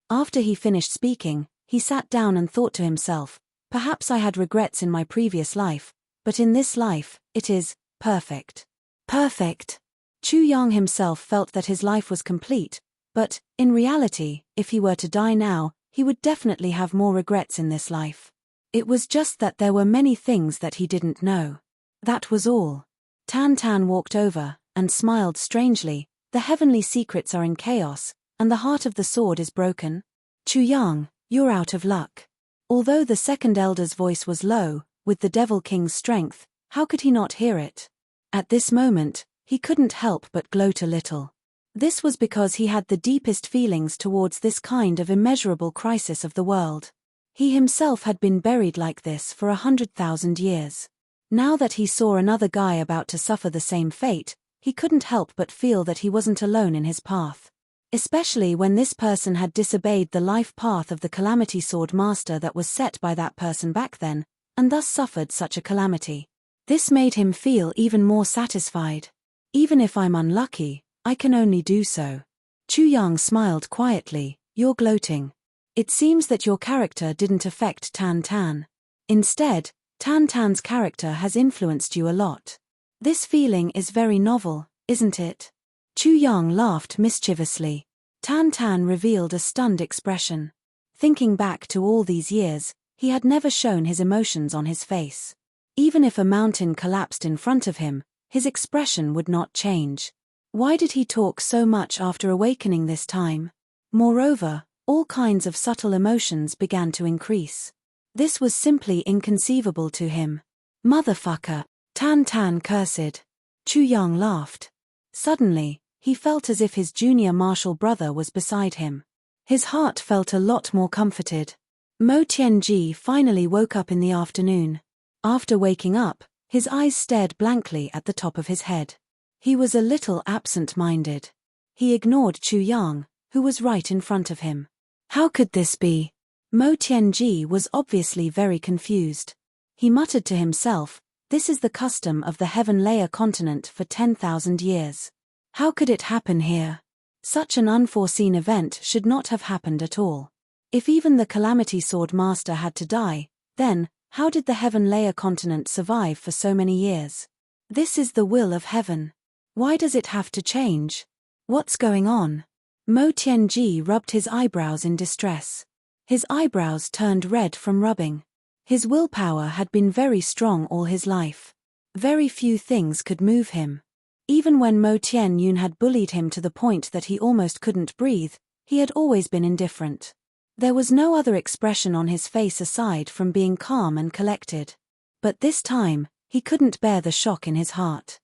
After he finished speaking, he sat down and thought to himself, perhaps I had regrets in my previous life, but in this life, it is perfect. Perfect. Chu Yang himself felt that his life was complete, but, in reality, if he were to die now, he would definitely have more regrets in this life. It was just that there were many things that he didn't know. That was all. Tan Tan walked over, and smiled strangely. The heavenly secrets are in chaos, and the heart of the sword is broken. Chu Yang, you're out of luck. Although the second elder's voice was low, with the Devil King's strength, how could he not hear it? At this moment, he couldn't help but gloat a little. This was because he had the deepest feelings towards this kind of immeasurable crisis of the world. He himself had been buried like this for 100,000 years. Now that he saw another guy about to suffer the same fate, he couldn't help but feel that he wasn't alone in his path. Especially when this person had disobeyed the life path of the calamity sword master that was set by that person back then, and thus suffered such a calamity. This made him feel even more satisfied. Even if I'm unlucky, I can only do so. Chu Yang smiled quietly, you're gloating. It seems that your character didn't affect Tan Tan. Instead, Tan Tan's character has influenced you a lot. This feeling is very novel, isn't it? Chu Yang laughed mischievously. Tan Tan revealed a stunned expression. Thinking back to all these years, he had never shown his emotions on his face. Even if a mountain collapsed in front of him, his expression would not change. Why did he talk so much after awakening this time? Moreover, all kinds of subtle emotions began to increase. This was simply inconceivable to him. Motherfucker! Tan Tan cursed. Chu Yang laughed. Suddenly, he felt as if his junior martial brother was beside him. His heart felt a lot more comforted. Mo Tianji finally woke up in the afternoon. After waking up, his eyes stared blankly at the top of his head. He was a little absent-minded. He ignored Chu Yang, who was right in front of him. How could this be? Mo Tianji was obviously very confused. He muttered to himself, "This is the custom of the Heaven-Layer continent for 10,000 years. How could it happen here? Such an unforeseen event should not have happened at all. If even the Calamity Sword Master had to die, then, how did the Heaven-Layer continent survive for so many years? This is the will of heaven. Why does it have to change? What's going on?" Mo Tianji rubbed his eyebrows in distress. His eyebrows turned red from rubbing. His willpower had been very strong all his life. Very few things could move him. Even when Mo Tianyun had bullied him to the point that he almost couldn't breathe, he had always been indifferent. There was no other expression on his face aside from being calm and collected. But this time, he couldn't bear the shock in his heart.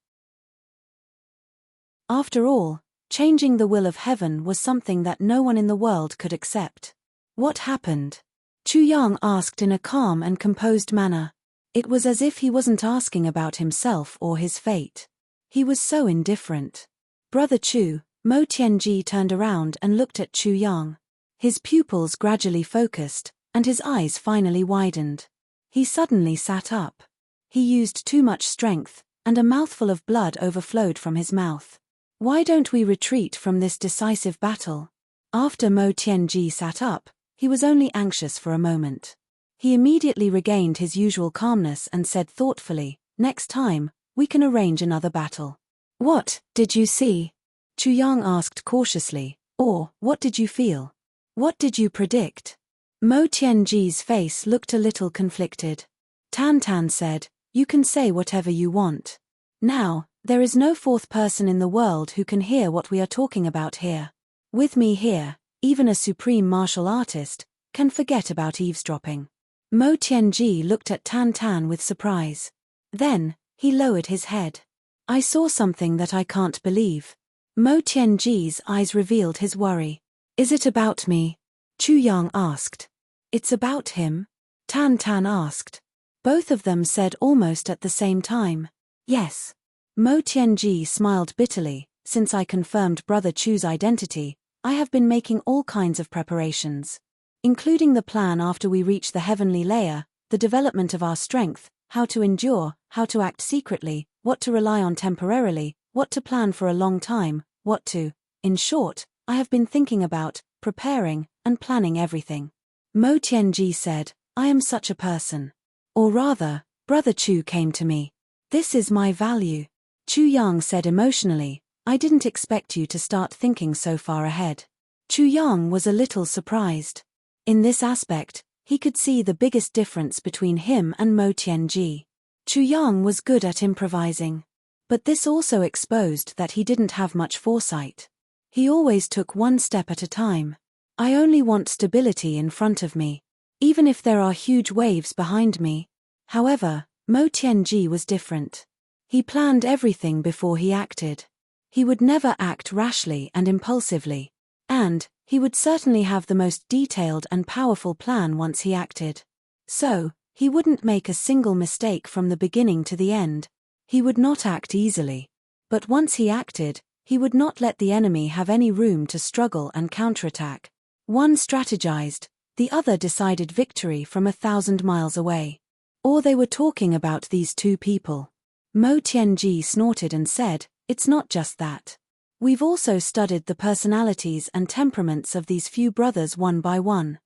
After all, changing the will of heaven was something that no one in the world could accept. What happened? Chu Yang asked in a calm and composed manner. It was as if he wasn't asking about himself or his fate. He was so indifferent. Brother Chu, Mo Tianji turned around and looked at Chu Yang. His pupils gradually focused, and his eyes finally widened. He suddenly sat up. He used too much strength, and a mouthful of blood overflowed from his mouth. Why don't we retreat from this decisive battle? After Mo Tianji sat up, he was only anxious for a moment. He immediately regained his usual calmness and said thoughtfully, "Next time, we can arrange another battle." "What did you see?" Chu Yang asked cautiously. "Or, what did you feel? What did you predict?" Mo Tianji's face looked a little conflicted. Tan Tan said, "You can say whatever you want. Now, there is no fourth person in the world who can hear what we are talking about here. With me here, even a supreme martial artist can forget about eavesdropping." Mo Tianji looked at Tan Tan with surprise. Then, he lowered his head. "I saw something that I can't believe." Mo Tianji's eyes revealed his worry. "Is it about me?" Chu Yang asked. "It's about him?" Tan Tan asked. Both of them said almost at the same time, "Yes." Mo Tianji smiled bitterly. "Since I confirmed Brother Chu's identity, I have been making all kinds of preparations. Including the plan after we reach the heavenly layer, the development of our strength, how to endure, how to act secretly, what to rely on temporarily, what to plan for a long time, what to... In short, I have been thinking about, preparing, and planning everything." Mo Tianji said, "I am such a person. Or rather, Brother Chu came to me. This is my value." Chu Yang said emotionally, "I didn't expect you to start thinking so far ahead." Chu Yang was a little surprised. In this aspect, he could see the biggest difference between him and Mo Tianji. Chu Yang was good at improvising. But this also exposed that he didn't have much foresight. He always took one step at a time. "I only want stability in front of me, even if there are huge waves behind me." However, Mo Tianji was different. He planned everything before he acted. He would never act rashly and impulsively. And, he would certainly have the most detailed and powerful plan once he acted. So, he wouldn't make a single mistake from the beginning to the end. He would not act easily. But once he acted, he would not let the enemy have any room to struggle and counterattack. One strategized, the other decided victory from 1,000 miles away. Or they were talking about these two people. Mo Tianji snorted and said, "It's not just that. We've also studied the personalities and temperaments of these few brothers one by one.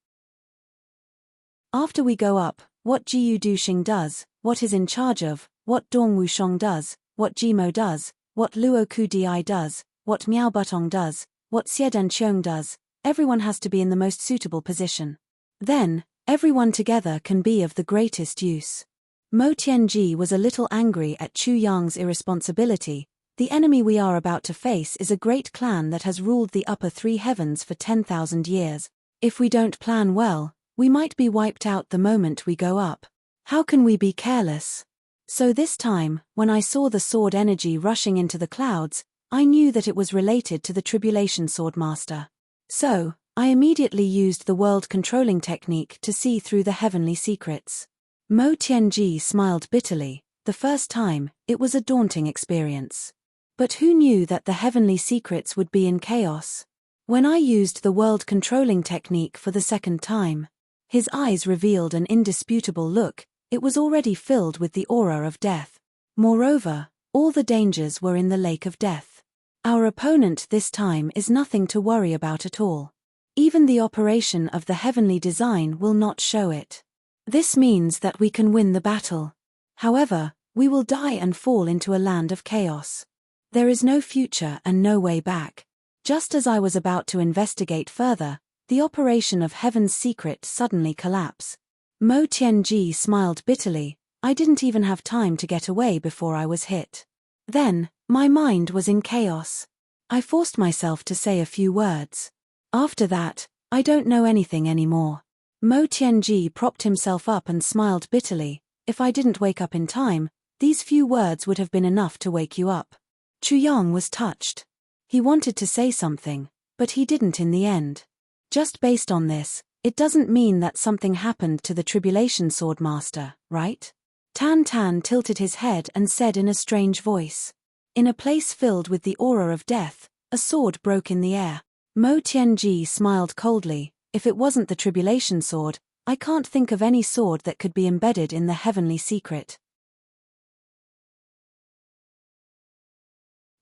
After we go up, what Jiu Duxing does, what is in charge of, what Dong Wushong does, what Jimo does, what Luo Kudii does, what Miao Butong does, what Xiedan Qiong does. Everyone has to be in the most suitable position. Then, everyone together can be of the greatest use. Mo Tianji was a little angry at Chu Yang's irresponsibility. The enemy we are about to face is a great clan that has ruled the upper three heavens for 10,000 years. If we don't plan well, we might be wiped out the moment we go up. How can we be careless? So this time, when I saw the sword energy rushing into the clouds, I knew that it was related to the Tribulation Sword Master. So, I immediately used the world-controlling technique to see through the heavenly secrets. Mo Tianji smiled bitterly. The first time, it was a daunting experience. But who knew that the heavenly secrets would be in chaos? When I used the world-controlling technique for the second time, his eyes revealed an indisputable look. It was already filled with the aura of death. Moreover, all the dangers were in the lake of death. Our opponent this time is nothing to worry about at all. Even the operation of the heavenly design will not show it. This means that we can win the battle. However, we will die and fall into a land of chaos. There is no future and no way back. Just as I was about to investigate further, the operation of Heaven's secret suddenly collapsed. Mo Tianji smiled bitterly. I didn't even have time to get away before I was hit. Then, my mind was in chaos. I forced myself to say a few words. After that, I don't know anything anymore. Mo Tianji propped himself up and smiled bitterly. If I didn't wake up in time, these few words would have been enough to wake you up. Chu Yang was touched. He wanted to say something, but he didn't in the end. Just based on this, it doesn't mean that something happened to the Tribulation Sword Master, right? Tan Tan tilted his head and said in a strange voice. In a place filled with the aura of death, a sword broke in the air. Mo Tianji smiled coldly. If it wasn't the Tribulation Sword, I can't think of any sword that could be embedded in the heavenly secret.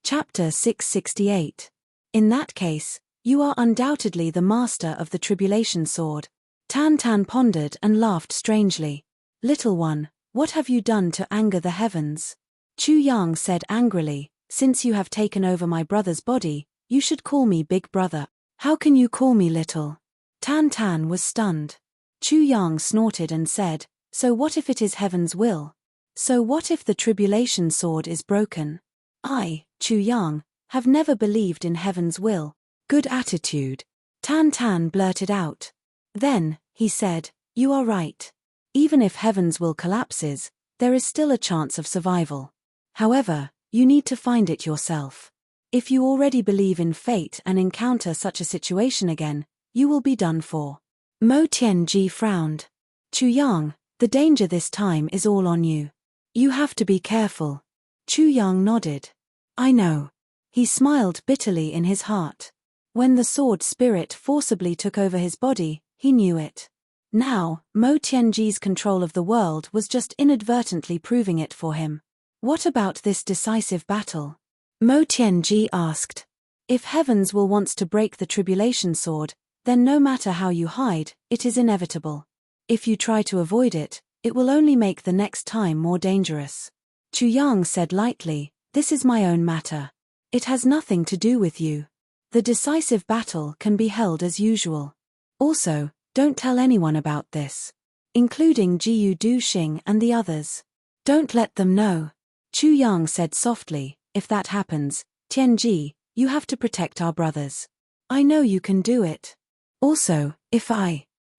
Chapter 668. In that case, you are undoubtedly the master of the Tribulation Sword. Tan Tan pondered and laughed strangely. Little one, what have you done to anger the heavens? Chu Yang said angrily, since you have taken over my brother's body, you should call me big brother. How can you call me little? Tan Tan was stunned. Chu Yang snorted and said, so what if it is heaven's will? So what if the Tribulation Sword is broken? I, Chu Yang, have never believed in heaven's will. Good attitude. Tan Tan blurted out. Then, he said, you are right. Even if heaven's will collapses, there is still a chance of survival. However, you need to find it yourself. If you already believe in fate and encounter such a situation again, you will be done for. Mo Tianji frowned. Chu Yang, the danger this time is all on you. You have to be careful. Chu Yang nodded. I know. He smiled bitterly in his heart. When the sword spirit forcibly took over his body, he knew it. Now, Mo Tianji's control of the world was just inadvertently proving it for him. What about this decisive battle? Mo Tianji asked. If heaven's will wants to break the Tribulation Sword, then no matter how you hide, it is inevitable. If you try to avoid it, it will only make the next time more dangerous. Chu Yang said lightly, this is my own matter. It has nothing to do with you. The decisive battle can be held as usual. Also, don't tell anyone about this. Including Jiyu Du Xing and the others. Don't let them know. Chu Yang said softly, if that happens, Tianji, you have to protect our brothers. I know you can do it. Also,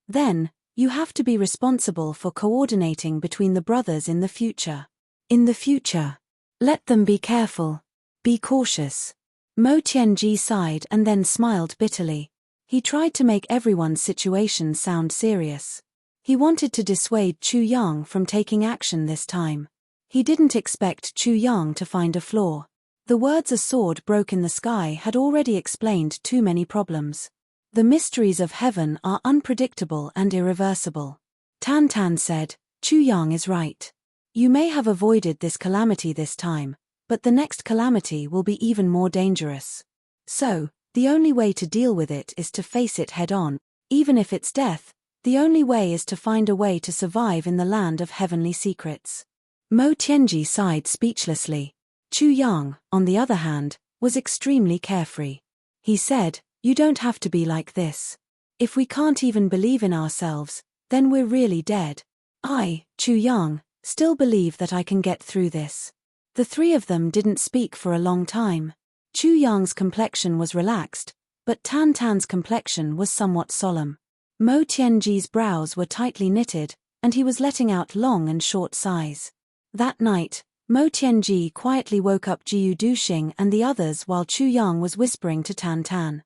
then, you have to be responsible for coordinating between the brothers in the future. In the future. Let them be careful. Be cautious. Mo Tianji sighed and then smiled bitterly. He tried to make everyone's situation sound serious. He wanted to dissuade Chu Yang from taking action this time. He didn't expect Chu Yang to find a flaw. The words "a sword broke in the sky" had already explained too many problems. The mysteries of heaven are unpredictable and irreversible. Tan Tan said, Chu Yang is right. You may have avoided this calamity this time, but the next calamity will be even more dangerous. So, the only way to deal with it is to face it head-on. Even if it's death, the only way is to find a way to survive in the land of heavenly secrets. Mo Tianji sighed speechlessly. Chu Yang, on the other hand, was extremely carefree. He said, "You don't have to be like this. If we can't even believe in ourselves, then we're really dead. I, Chu Yang, still believe that I can get through this." The three of them didn't speak for a long time. Chu Yang's complexion was relaxed, but Tan Tan's complexion was somewhat solemn. Mo Tianji's brows were tightly knitted, and he was letting out long and short sighs. That night, Mo Tianji quietly woke up Jiu Duxing and the others while Chu Yang was whispering to Tan Tan.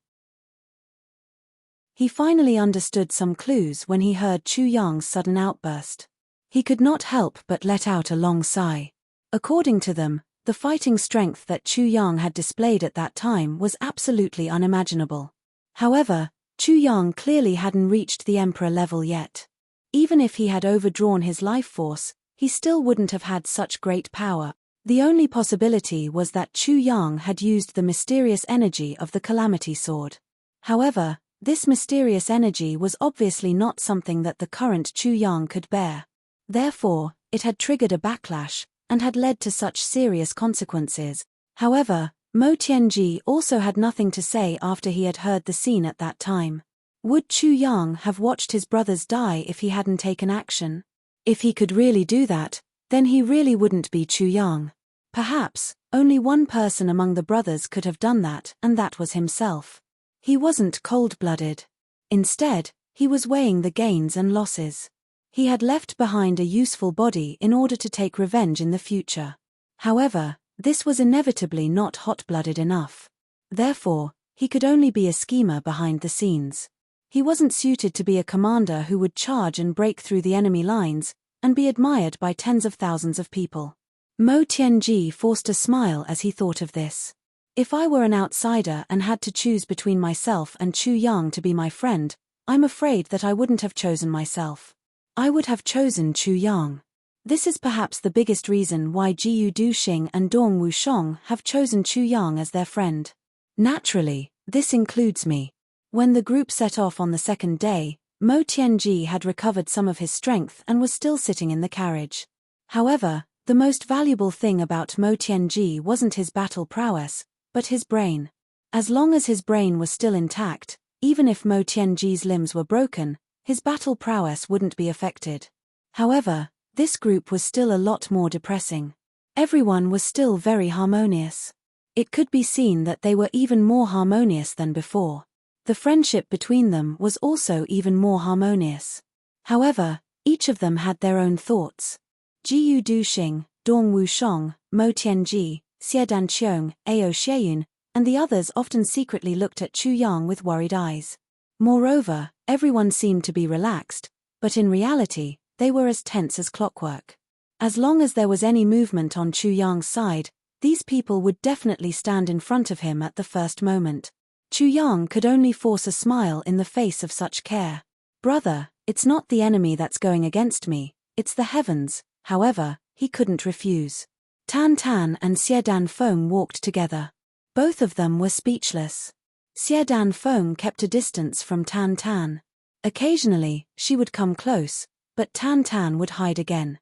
He finally understood some clues when he heard Chu Yang's sudden outburst. He could not help but let out a long sigh. According to them, the fighting strength that Chu Yang had displayed at that time was absolutely unimaginable. However, Chu Yang clearly hadn't reached the emperor level yet. Even if he had overdrawn his life force, he still wouldn't have had such great power. The only possibility was that Chu Yang had used the mysterious energy of the Calamity Sword. However, this mysterious energy was obviously not something that the current Chu Yang could bear. Therefore, it had triggered a backlash, and had led to such serious consequences. However, Mo Tianji also had nothing to say after he had heard the scene at that time. Would Chu Yang have watched his brothers die if he hadn't taken action? If he could really do that, then he really wouldn't be Chu Yang. Perhaps, only one person among the brothers could have done that, and that was himself. He wasn't cold-blooded. Instead, he was weighing the gains and losses. He had left behind a useful body in order to take revenge in the future. However, this was inevitably not hot-blooded enough. Therefore, he could only be a schemer behind the scenes. He wasn't suited to be a commander who would charge and break through the enemy lines, and be admired by tens of thousands of people. Mo Tianji forced a smile as he thought of this. If I were an outsider and had to choose between myself and Chu Yang to be my friend, I'm afraid that I wouldn't have chosen myself. I would have chosen Chu Yang. This is perhaps the biggest reason why Jiu Duxing and Dong Wushong have chosen Chu Yang as their friend. Naturally, this includes me. When the group set off on the second day, Mo Tianji had recovered some of his strength and was still sitting in the carriage. However, the most valuable thing about Mo Tianji wasn't his battle prowess, but his brain. As long as his brain was still intact, even if Mo Tianji's limbs were broken, his battle prowess wouldn't be affected. However, this group was still a lot more depressing. Everyone was still very harmonious. It could be seen that they were even more harmonious than before. The friendship between them was also even more harmonious. However, each of them had their own thoughts. Jiu Duxing, Dong Wushong, Mo Tianji, Xie Danqiong, Ao Xieyun, and the others often secretly looked at Chu Yang with worried eyes. Moreover, everyone seemed to be relaxed, but in reality, they were as tense as clockwork. As long as there was any movement on Chu Yang's side, these people would definitely stand in front of him at the first moment. Chu Yang could only force a smile in the face of such care. "Brother, it's not the enemy that's going against me, it's the heavens." However, he couldn't refuse. Tan Tan and Xie Dan Feng walked together. Both of them were speechless. Xie Dan Feng kept a distance from Tan Tan. Occasionally, she would come close, but Tan Tan would hide again.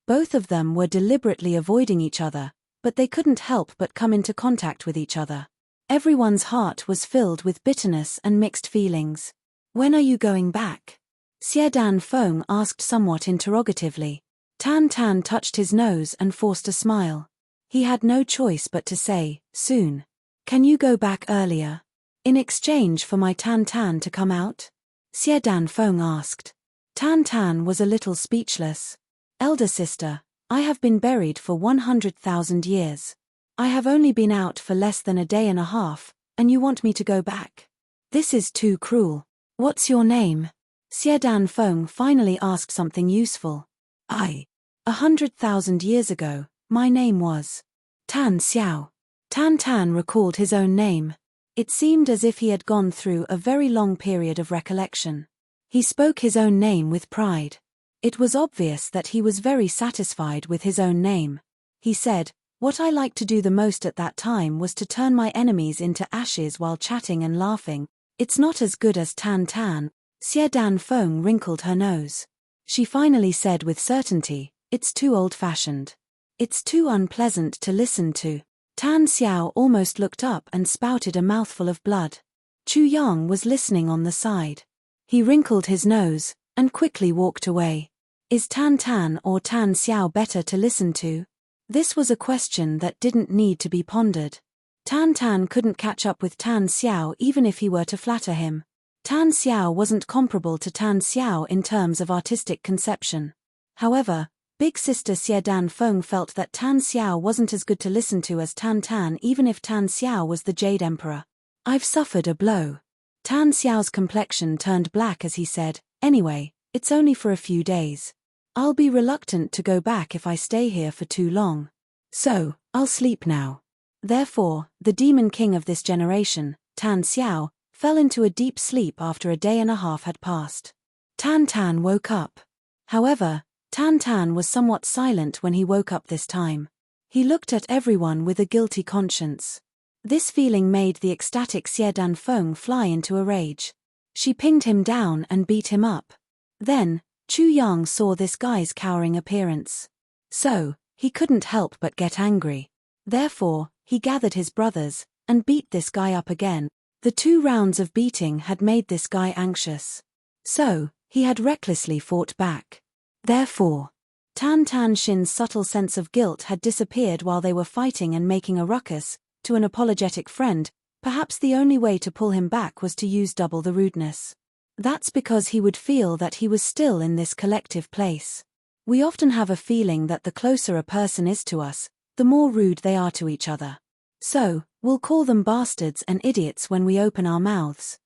Both of them were deliberately avoiding each other, but they couldn't help but come into contact with each other. Everyone's heart was filled with bitterness and mixed feelings. "When are you going back?" Xie Dan Feng asked somewhat interrogatively. Tan Tan touched his nose and forced a smile. He had no choice but to say, "Soon." "Can you go back earlier? In exchange for my Tan Tan to come out?" Xie Dan Feng asked. Tan Tan was a little speechless. "Elder sister, I have been buried for 100,000 years. I have only been out for less than a day and a half, and you want me to go back? This is too cruel. What's your name?" Xie Dan Feng finally asked something useful. 100,000 years ago, my name was Tan Xiao." Tan Tan recalled his own name. It seemed as if he had gone through a very long period of recollection. He spoke his own name with pride. It was obvious that he was very satisfied with his own name. He said, "What I liked to do the most at that time was to turn my enemies into ashes while chatting and laughing. It's not as good as Tan Tan." Xie Dan Feng wrinkled her nose. She finally said with certainty, "It's too old-fashioned. It's too unpleasant to listen to. Tan Xiao almost looked up and spouted a mouthful of blood. Chu Yang was listening on the side. He wrinkled his nose and quickly walked away. Is Tan Tan or Tan Xiao better to listen to? This was a question that didn't need to be pondered. Tan Tan couldn't catch up with Tan Xiao even if he were to flatter him. Tan Xiao wasn't comparable to Tan Xiao in terms of artistic conception. However, Big Sister Xie Dan Feng felt that Tan Xiao wasn't as good to listen to as Tan Tan even if Tan Xiao was the Jade Emperor. I've suffered a blow. Tan Xiao's complexion turned black as he said, anyway, it's only for a few days. I'll be reluctant to go back if I stay here for too long. So, I'll sleep now. Therefore, the demon king of this generation, Tan Xiao, fell into a deep sleep after a day and a half had passed. Tan Tan woke up. However, Tan Tan was somewhat silent when he woke up this time. He looked at everyone with a guilty conscience. This feeling made the ecstatic Xie Dan Feng fly into a rage. She pinned him down and beat him up. Then, Chu Yang saw this guy's cowering appearance. So, he couldn't help but get angry. Therefore, he gathered his brothers and beat this guy up again. The 2 rounds of beating had made this guy anxious. So, he had recklessly fought back. Therefore, Tan Tan Shin's subtle sense of guilt had disappeared while they were fighting and making a ruckus. To an apologetic friend, perhaps the only way to pull him back was to use double the rudeness. That's because he would feel that he was still in this collective place. We often have a feeling that the closer a person is to us, the more rude they are to each other. So, we'll call them bastards and idiots when we open our mouths.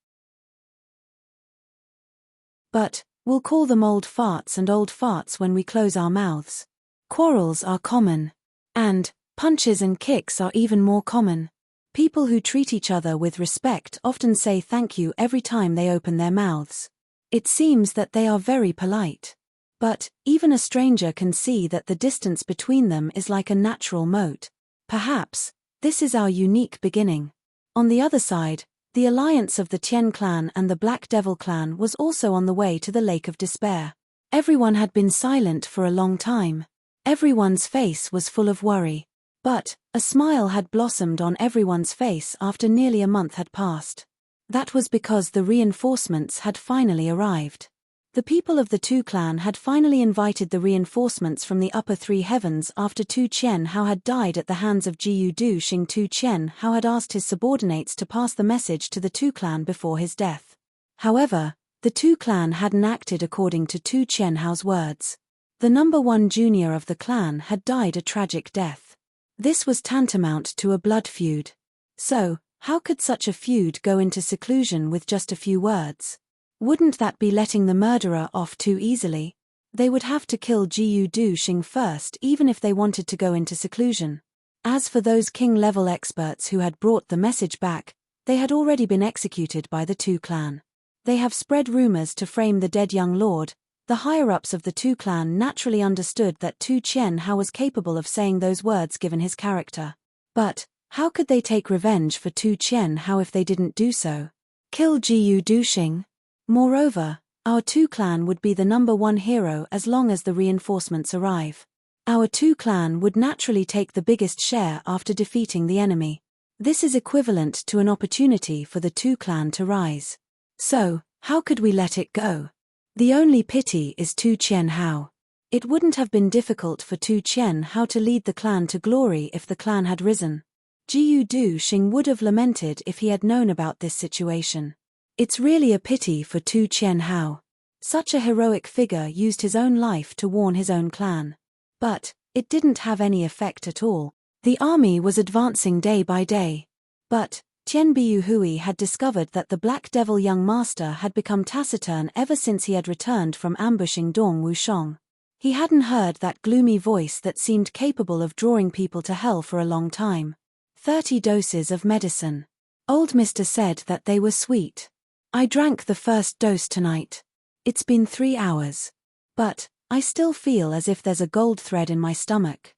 But, we'll call them old farts when we close our mouths. Quarrels are common. And, punches and kicks are even more common. People who treat each other with respect often say thank you every time they open their mouths. It seems that they are very polite. But, even a stranger can see that the distance between them is like a natural moat. Perhaps, this is our unique beginning. On the other side, the alliance of the Tian clan and the Black Devil clan was also on the way to the Lake of Despair. Everyone had been silent for a long time. Everyone's face was full of worry. But, a smile had blossomed on everyone's face after nearly a month had passed. That was because the reinforcements had finally arrived. The people of the Tu clan had finally invited the reinforcements from the upper 3 heavens after Tu Qian Hao had died at the hands of Jiyu Du Xing. Tu Qian Hao had asked his subordinates to pass the message to the Tu clan before his death. However, the Tu clan hadn't acted according to Tu Qian Hao's words. The number 1 junior of the clan had died a tragic death. This was tantamount to a blood feud. So, how could such a feud go into seclusion with just a few words? Wouldn't that be letting the murderer off too easily? They would have to kill Jiyu Du Xing first even if they wanted to go into seclusion. As for those king-level experts who had brought the message back, they had already been executed by the Tu clan. They have spread rumors to frame the dead young lord. The higher-ups of the Tu clan naturally understood that Tu Qian Hao was capable of saying those words given his character. But, how could they take revenge for Tu Qian Hao if they didn't do so? Kill Jiyu Du Xing? Moreover, our Tu clan would be the number 1 hero as long as the reinforcements arrive. Our Tu clan would naturally take the biggest share after defeating the enemy. This is equivalent to an opportunity for the Tu clan to rise. So, how could we let it go? The only pity is Tu Qian Hao. It wouldn't have been difficult for Tu Qian Hao to lead the clan to glory if the clan had risen. Jiyu Du Xing would have lamented if he had known about this situation. It's really a pity for Tu Qian Hao. Such a heroic figure used his own life to warn his own clan. But, it didn't have any effect at all. The army was advancing day by day. But, Tian Biu Hui had discovered that the Black Devil young master had become taciturn ever since he had returned from ambushing Dong Wushong. He hadn't heard that gloomy voice that seemed capable of drawing people to hell for a long time. 30 doses of medicine. Old Mr. said that they were sweet. I drank the first dose tonight. It's been 3 hours. But, I still feel as if there's a gold thread in my stomach.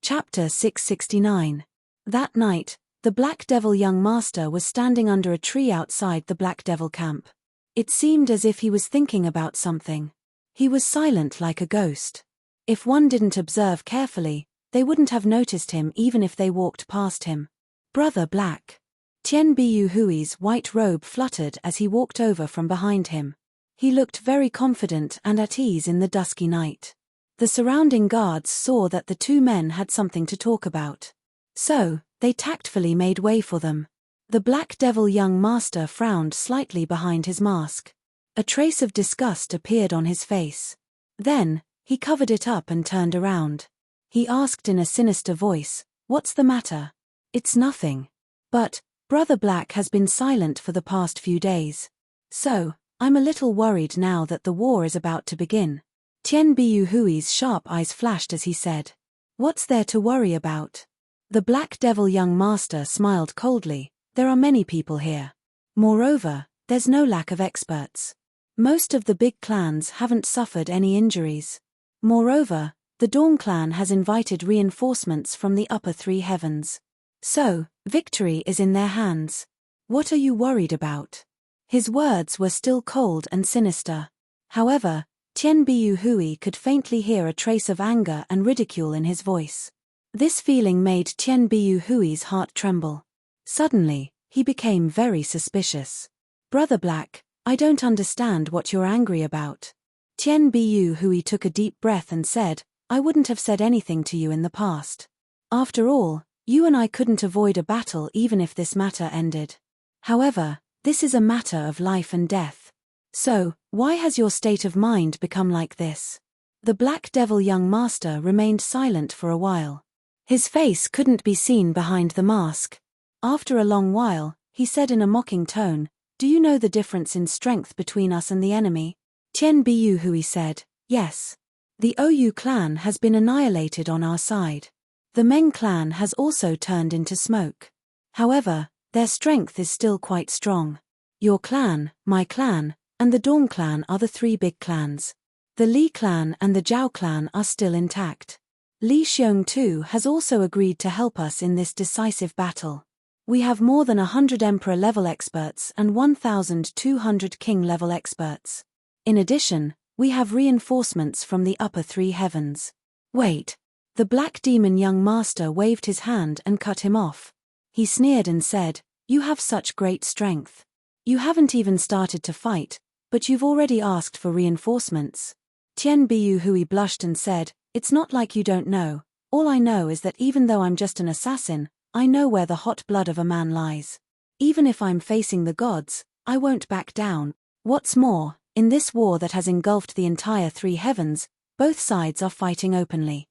Chapter 669. That night, the Black Devil young master was standing under a tree outside the Black Devil camp. It seemed as if he was thinking about something. He was silent like a ghost. If one didn't observe carefully, they wouldn't have noticed him even if they walked past him. Brother Black. Tian Biu Hui's white robe fluttered as he walked over from behind him. He looked very confident and at ease in the dusky night. The surrounding guards saw that the two men had something to talk about. So, they tactfully made way for them. The Black Devil young master frowned slightly behind his mask. A trace of disgust appeared on his face. Then, he covered it up and turned around. He asked in a sinister voice, "What's the matter?" "It's nothing. But, Brother Black has been silent for the past few days. So, I'm a little worried now that the war is about to begin." Tian Biu Hui's sharp eyes flashed as he said, "What's there to worry about?" The Black Devil young master smiled coldly. "There are many people here. Moreover, there's no lack of experts. Most of the big clans haven't suffered any injuries. Moreover, the Dawn clan has invited reinforcements from the upper three heavens. So, victory is in their hands. What are you worried about?" His words were still cold and sinister. However, Tian Biu Hui could faintly hear a trace of anger and ridicule in his voice. This feeling made Tian Biu Hui's heart tremble. Suddenly, he became very suspicious. "Brother Black, I don't understand what you're angry about." Tian Biu Hui took a deep breath and said, "I wouldn't have said anything to you in the past. After all, you and I couldn't avoid a battle even if this matter ended. However, this is a matter of life and death. So, why has your state of mind become like this?" The Black Devil young master remained silent for a while. His face couldn't be seen behind the mask. After a long while, he said in a mocking tone, "Do you know the difference in strength between us and the enemy?" Tian Biu Hui said, "Yes. The Ou clan has been annihilated on our side. The Meng clan has also turned into smoke. However, their strength is still quite strong. Your clan, my clan, and the Dawn clan are the three big clans. The Li clan and the Zhao clan are still intact. Li Xiong too has also agreed to help us in this decisive battle. We have more than 100 Emperor-level experts and 1,200 King-level experts. In addition, we have reinforcements from the upper three heavens." "Wait." The Black Demon young master waved his hand and cut him off. He sneered and said, "You have such great strength. You haven't even started to fight, but you've already asked for reinforcements." Tian Biu Hui blushed and said, "It's not like you don't know. All I know is that even though I'm just an assassin, I know where the hot blood of a man lies. Even if I'm facing the gods, I won't back down. What's more, in this war that has engulfed the entire three heavens, both sides are fighting openly.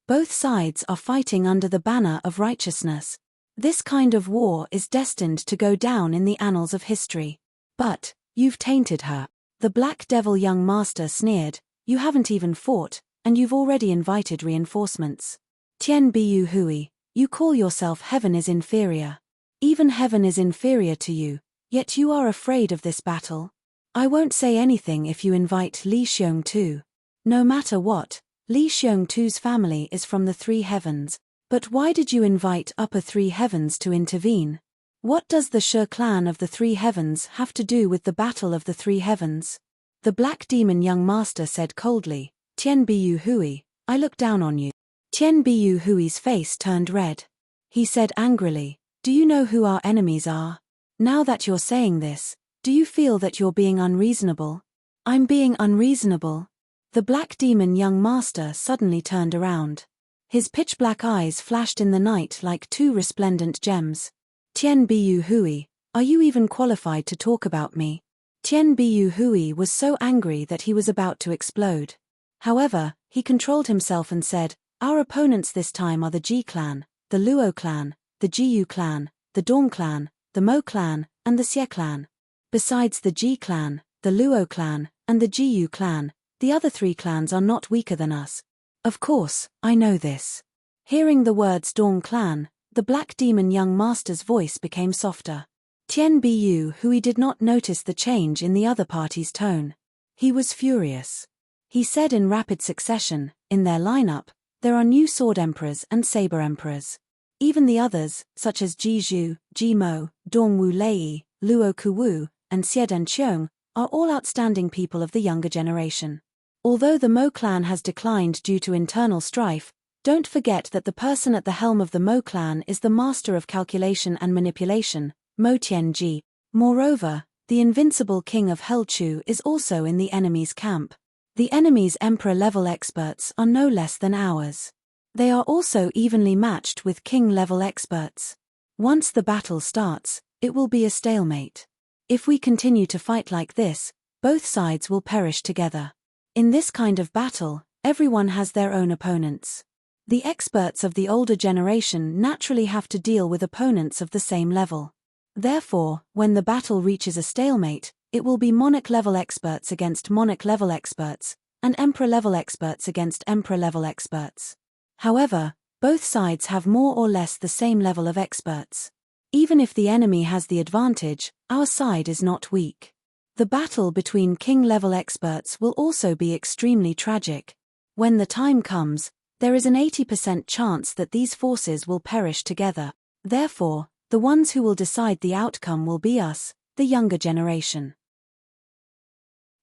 Both sides are fighting under the banner of righteousness. This kind of war is destined to go down in the annals of history. But, you've tainted her." The Black Devil young master sneered, "You haven't even fought, and you've already invited reinforcements. Tian Biu Hui, you call yourself heaven is inferior. Even heaven is inferior to you, yet you are afraid of this battle. I won't say anything if you invite Li Xiong too. No matter what, Li Xiong too's family is from the three heavens. But why did you invite upper three heavens to intervene? What does the Shi clan of the three heavens have to do with the battle of the three heavens?" The Black Demon young master said coldly, "Tian Biu Hui, I look down on you." Tian Biu Hui's face turned red. He said angrily, "Do you know who our enemies are? Now that you're saying this, do you feel that you're being unreasonable?" "I'm being unreasonable?" The Black Demon young master suddenly turned around. His pitch-black eyes flashed in the night like two resplendent gems. "Tian Biu Hui, are you even qualified to talk about me?" Tian Biu Hui was so angry that he was about to explode. However, he controlled himself and said, "Our opponents this time are the Ji clan, the Luo clan, the Jiyu clan, the Dawn clan, the Mo clan, and the Xie clan. Besides the Ji clan, the Luo clan, and the Jiyu clan, the other three clans are not weaker than us." "Of course, I know this." Hearing the words Dawn clan, the Black Demon young master's voice became softer. Tian Biu Hui did not notice the change in the other party's tone. He was furious. He said in rapid succession, "In their lineup, there are new Sword Emperors and Saber Emperors. Even the others, such as Ji Zhu, Ji Mo, Dong Wu Lei, Luo Kuwu, and Xie Den Qiong, are all outstanding people of the younger generation. Although the Mo clan has declined due to internal strife, don't forget that the person at the helm of the Mo clan is the master of calculation and manipulation, Mo Tianji. Moreover, the invincible king of Helchu is also in the enemy's camp. The enemy's emperor-level experts are no less than ours. They are also evenly matched with king-level experts. Once the battle starts, it will be a stalemate. If we continue to fight like this, both sides will perish together. In this kind of battle, everyone has their own opponents. The experts of the older generation naturally have to deal with opponents of the same level. Therefore, when the battle reaches a stalemate, it will be monarch-level experts against monarch-level experts, and emperor-level experts against emperor-level experts. However, both sides have more or less the same level of experts. Even if the enemy has the advantage, our side is not weak. The battle between king-level experts will also be extremely tragic. When the time comes, there is an 80% chance that these forces will perish together. Therefore, the ones who will decide the outcome will be us, the younger generation.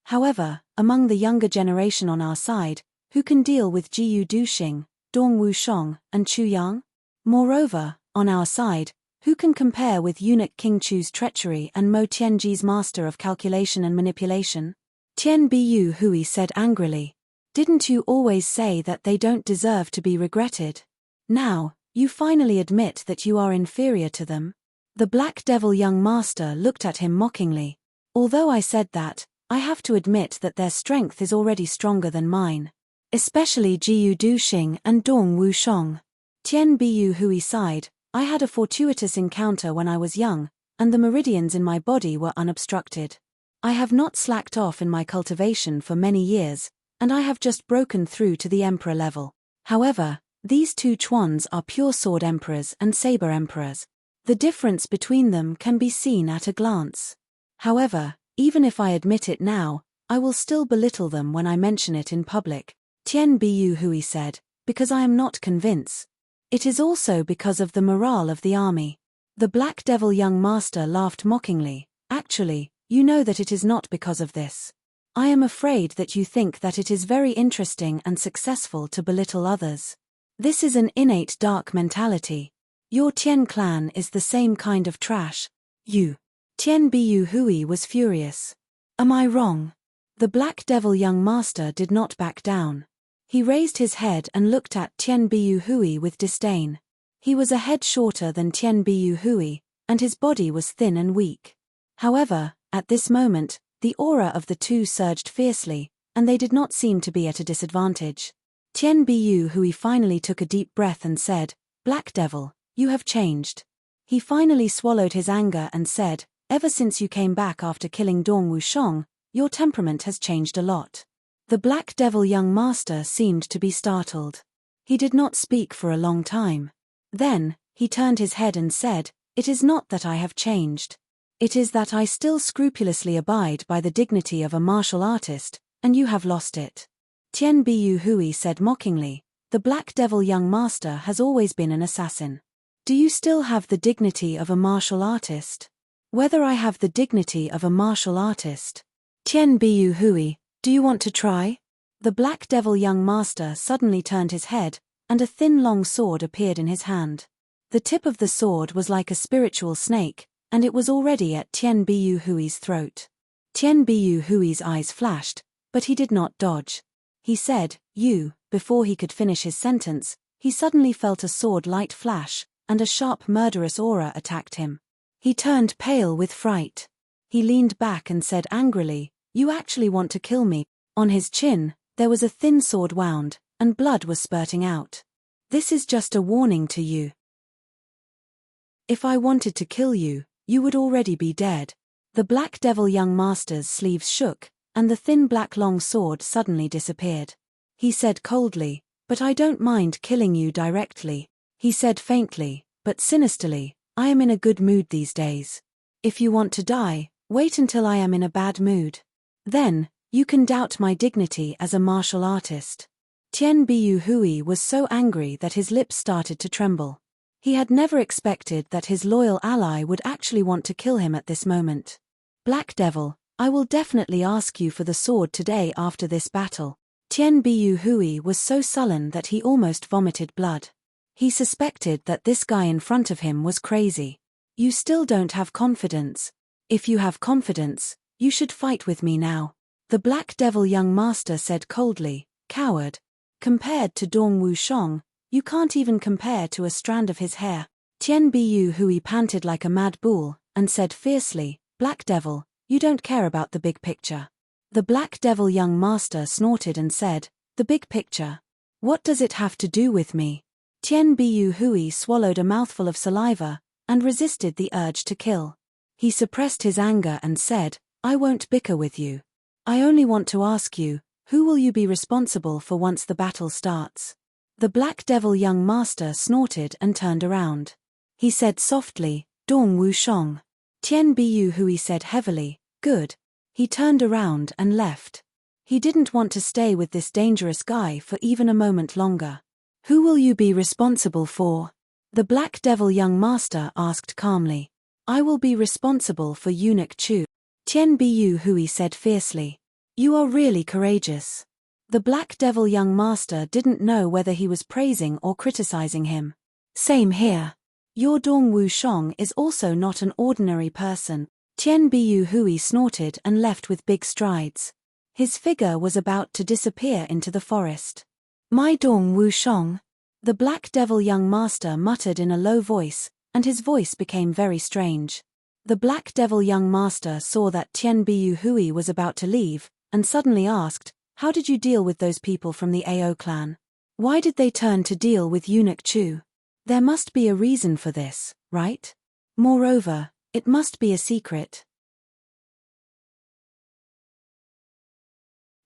However, among the younger generation on our side, who can deal with Jiyu Duxing, Dong Wushong, and Chu Yang? Moreover, on our side, who can compare with eunuch King Chu's treachery and Mo Tianji's master of calculation and manipulation? Tian Bu Hui said angrily. Didn't you always say that they don't deserve to be regretted? Now, you finally admit that you are inferior to them? The Black Devil young master looked at him mockingly. Although I said that, I have to admit that their strength is already stronger than mine. Especially Jiyu Duxing and Dong Wushong. Tian Bu Hui sighed. I had a fortuitous encounter when I was young, and the meridians in my body were unobstructed. I have not slacked off in my cultivation for many years, and I have just broken through to the emperor level. However, these two Chuans are pure sword emperors and saber emperors. The difference between them can be seen at a glance. However, even if I admit it now, I will still belittle them when I mention it in public, Tian Bu Hui said, because I am not convinced. It is also because of the morale of the army. The Black Devil young master laughed mockingly. Actually, you know that it is not because of this. I am afraid that you think that it is very interesting and successful to belittle others. This is an innate dark mentality. Your Tian clan is the same kind of trash. You. Tian Bu Hui was furious. Am I wrong? The Black Devil young master did not back down. He raised his head and looked at Tian Bu Hui with disdain. He was a head shorter than Tian Bu Hui, and his body was thin and weak. However, at this moment, the aura of the two surged fiercely, and they did not seem to be at a disadvantage. Tian Bu Hui finally took a deep breath and said, Black Devil, you have changed. He finally swallowed his anger and said, ever since you came back after killing Dong Wushong, your temperament has changed a lot. The Black Devil young master seemed to be startled. He did not speak for a long time. Then, he turned his head and said, it is not that I have changed. It is that I still scrupulously abide by the dignity of a martial artist, and you have lost it. Tian Bu Hui said mockingly, the Black Devil young master has always been an assassin. Do you still have the dignity of a martial artist? Whether I have the dignity of a martial artist? Tian Bu Hui, do you want to try? The Black Devil young master suddenly turned his head, and a thin long sword appeared in his hand. The tip of the sword was like a spiritual snake, and it was already at Tian Bu Hui's throat. Tian Bu Hui's eyes flashed, but he did not dodge. He said, you, before he could finish his sentence, he suddenly felt a sword light flash, and a sharp murderous aura attacked him. He turned pale with fright. He leaned back and said angrily, you actually want to kill me? On his chin, there was a thin sword wound, and blood was spurting out. This is just a warning to you. If I wanted to kill you, you would already be dead. The Black Devil young master's sleeves shook, and the thin black long sword suddenly disappeared. He said coldly, but I don't mind killing you directly. He said faintly, but sinisterly, I am in a good mood these days. If you want to die, wait until I am in a bad mood. Then, you can doubt my dignity as a martial artist. Tian Bu Hui was so angry that his lips started to tremble. He had never expected that his loyal ally would actually want to kill him at this moment. Black Devil, I will definitely ask you for the sword today after this battle. Tian Bu Hui was so sullen that he almost vomited blood. He suspected that this guy in front of him was crazy. You still don't have confidence. If you have confidence, you should fight with me now. The Black Devil young master said coldly, coward. Compared to Dong Wushong, you can't even compare to a strand of his hair. Tian Bu Hui panted like a mad bull, and said fiercely, Black Devil, you don't care about the big picture. The Black Devil young master snorted and said, the big picture? What does it have to do with me? Tian Bu Hui swallowed a mouthful of saliva, and resisted the urge to kill. He suppressed his anger and said, I won't bicker with you. I only want to ask you, who will you be responsible for once the battle starts? The Black Devil young master snorted and turned around. He said softly, Dong Wushong. Tian Bu Hui said heavily, good. He turned around and left. He didn't want to stay with this dangerous guy for even a moment longer. Who will you be responsible for? The Black Devil young master asked calmly. I will be responsible for Eunuch Chu. Tian Bu Hui said fiercely. You are really courageous. The Black Devil young master didn't know whether he was praising or criticizing him. Same here. Your Dong Wushong is also not an ordinary person. Tian Bu Hui snorted and left with big strides. His figure was about to disappear into the forest. My Dong Wushong. The Black Devil young master muttered in a low voice, and his voice became very strange. The Black Devil young master saw that Tian Bu Hui was about to leave, and suddenly asked, how did you deal with those people from the AO clan? Why did they turn to deal with Eunuch Chu? There must be a reason for this, right? Moreover, it must be a secret.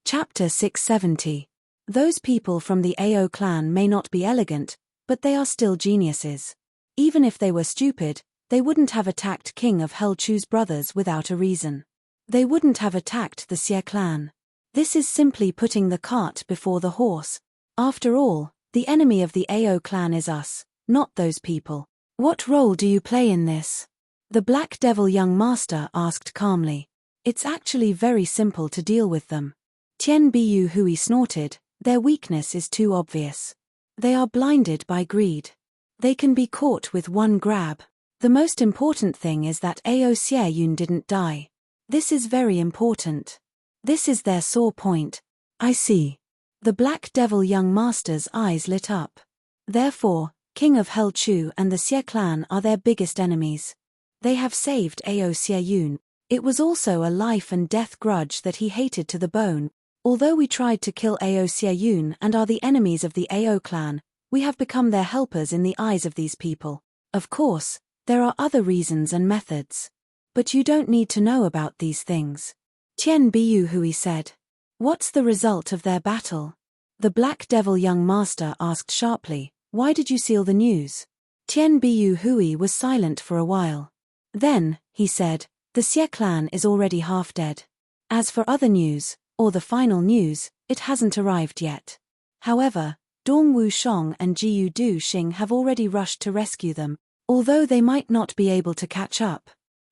Chapter 670. Those people from the AO clan may not be elegant, but they are still geniuses. Even if they were stupid, they wouldn't have attacked King of Hell Chu's brothers without a reason. They wouldn't have attacked the Xie clan. This is simply putting the cart before the horse. After all, the enemy of the AO clan is us, not those people. What role do you play in this? The Black Devil young master asked calmly. It's actually very simple to deal with them. Tian Bu Hui snorted, their weakness is too obvious. They are blinded by greed. They can be caught with one grab. The most important thing is that Ao Xie Yun didn't die. This is very important. This is their sore point. I see. The Black Devil young master's eyes lit up. Therefore, King of Hell Chu and the Xie clan are their biggest enemies. They have saved Ao Xie Yun. It was also a life and death grudge that he hated to the bone. Although we tried to kill Ao Xie Yun and are the enemies of the Ao clan, we have become their helpers in the eyes of these people. Of course, there are other reasons and methods. But you don't need to know about these things. Tian Bu Hui said. What's the result of their battle? The Black Devil young master asked sharply, why did you seal the news? Tian Bu Hui was silent for a while. Then, he said, the Xie clan is already half dead. As for other news, or the final news, it hasn't arrived yet. However, Dong Wushong and Jiu Du Xing have already rushed to rescue them, although they might not be able to catch up.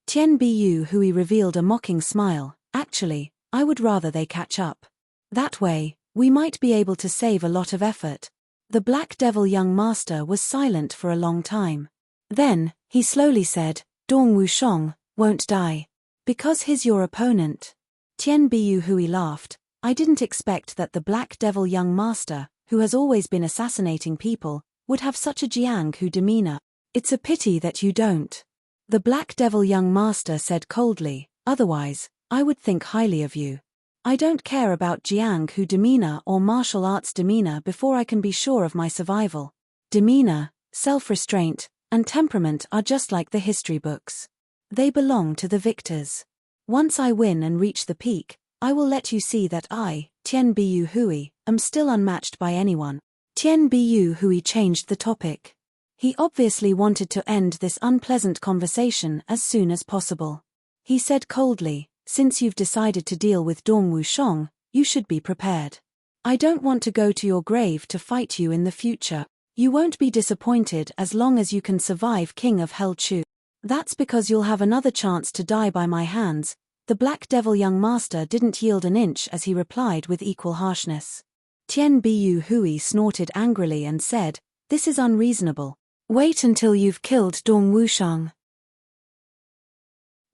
Tian Bu Hui revealed a mocking smile. Actually, I would rather they catch up. That way, we might be able to save a lot of effort. The Black Devil young master was silent for a long time. Then, he slowly said, Dong Wushong won't die. Because he's your opponent. Tian Bu Hui laughed. I didn't expect that the Black Devil young master, who has always been assassinating people, would have such a Jiang Hu demeanor. It's a pity that you don't. The Black Devil young master said coldly, otherwise, I would think highly of you. I don't care about Jiang Hu demeanor or martial arts demeanor before I can be sure of my survival. Demeanor, self-restraint, and temperament are just like the history books. They belong to the victors. Once I win and reach the peak, I will let you see that I, Tian Bu Hui, am still unmatched by anyone. Tian Bu Hui changed the topic. He obviously wanted to end this unpleasant conversation as soon as possible. He said coldly, since you've decided to deal with Dong Wushong, you should be prepared. I don't want to go to your grave to fight you in the future. You won't be disappointed as long as you can survive King of Hell Chu. That's because you'll have another chance to die by my hands, The Black Devil young master didn't yield an inch as he replied with equal harshness. Tian Bu Hui snorted angrily and said, "This is unreasonable. Wait until you've killed Dong Wushang."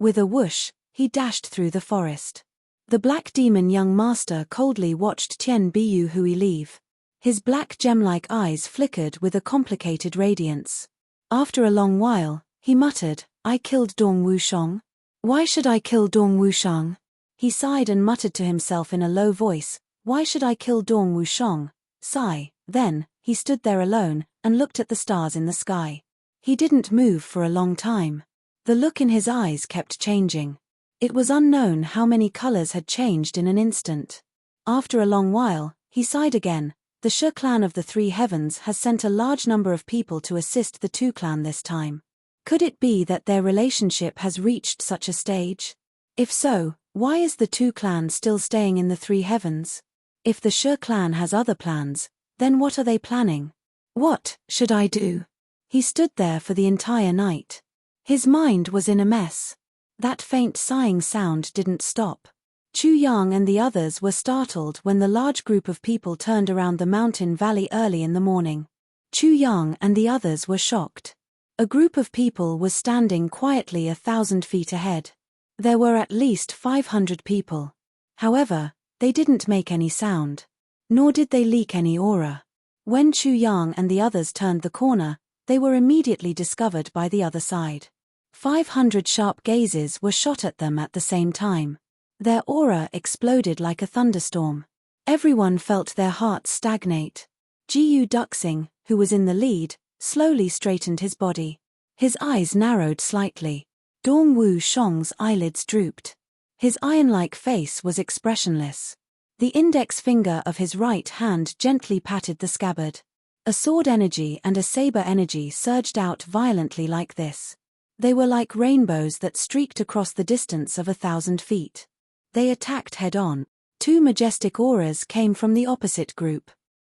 With a whoosh, he dashed through the forest. The Black Demon young master coldly watched Tian Bu Hui leave. His black gem-like eyes flickered with a complicated radiance. After a long while, he muttered, "I killed Dong Wushang? Why should I kill Dong Wushang?" He sighed and muttered to himself in a low voice, "Why should I kill Dong Wushang?" Sigh. Then, he stood there alone, and looked at the stars in the sky. He didn't move for a long time. The look in his eyes kept changing. It was unknown how many colors had changed in an instant. After a long while, he sighed again. The Shi clan of the Three Heavens has sent a large number of people to assist the Tu clan this time. Could it be that their relationship has reached such a stage? If so, why is the Tu clan still staying in the Three Heavens? If the Shi clan has other plans, then what are they planning? What should I do? He stood there for the entire night. His mind was in a mess. That faint sighing sound didn't stop. Chu Yang and the others were startled when the large group of people turned around the mountain valley early in the morning. Chu Yang and the others were shocked. A group of people was standing quietly 1,000 feet ahead. There were at least 500 people. However, they didn't make any sound. Nor did they leak any aura. When Chu Yang and the others turned the corner, they were immediately discovered by the other side. 500 sharp gazes were shot at them at the same time. Their aura exploded like a thunderstorm. Everyone felt their hearts stagnate. Jiyu Duxing, who was in the lead, slowly straightened his body. His eyes narrowed slightly. Dong Wushang's eyelids drooped. His iron-like face was expressionless. The index finger of his right hand gently patted the scabbard. A sword energy and a saber energy surged out violently like this. They were like rainbows that streaked across the distance of 1,000 feet. They attacked head-on. Two majestic auras came from the opposite group.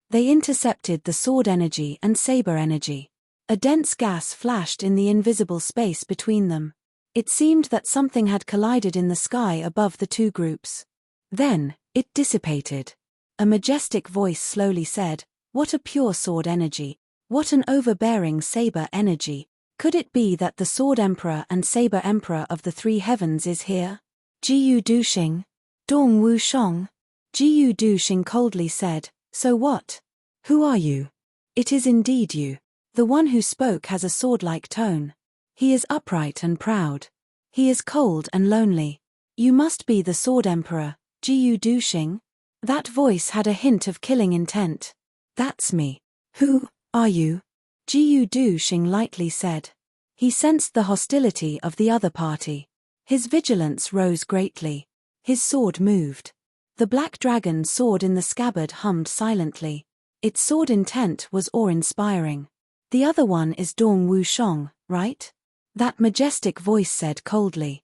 They intercepted the sword energy and saber energy. A dense gas flashed in the invisible space between them. It seemed that something had collided in the sky above the two groups. Then, it dissipated. A majestic voice slowly said, "What a pure sword energy! What an overbearing saber energy! Could it be that the Sword Emperor and Saber Emperor of the Three Heavens is here?" "Jiyu Duxing? Dong Wushang?" Jiyu Duxing coldly said, "So what? Who are you?" "It is indeed you." The one who spoke has a sword-like tone. He is upright and proud. He is cold and lonely. "You must be the Sword Emperor, Jiyu Duxing." That voice had a hint of killing intent. "That's me." "Who are you?" Jiyu Duxing lightly said. He sensed the hostility of the other party. His vigilance rose greatly. His sword moved. The black dragon sword in the scabbard hummed silently. Its sword intent was awe-inspiring. "The other one is Dong Wushang, right?" That majestic voice said coldly.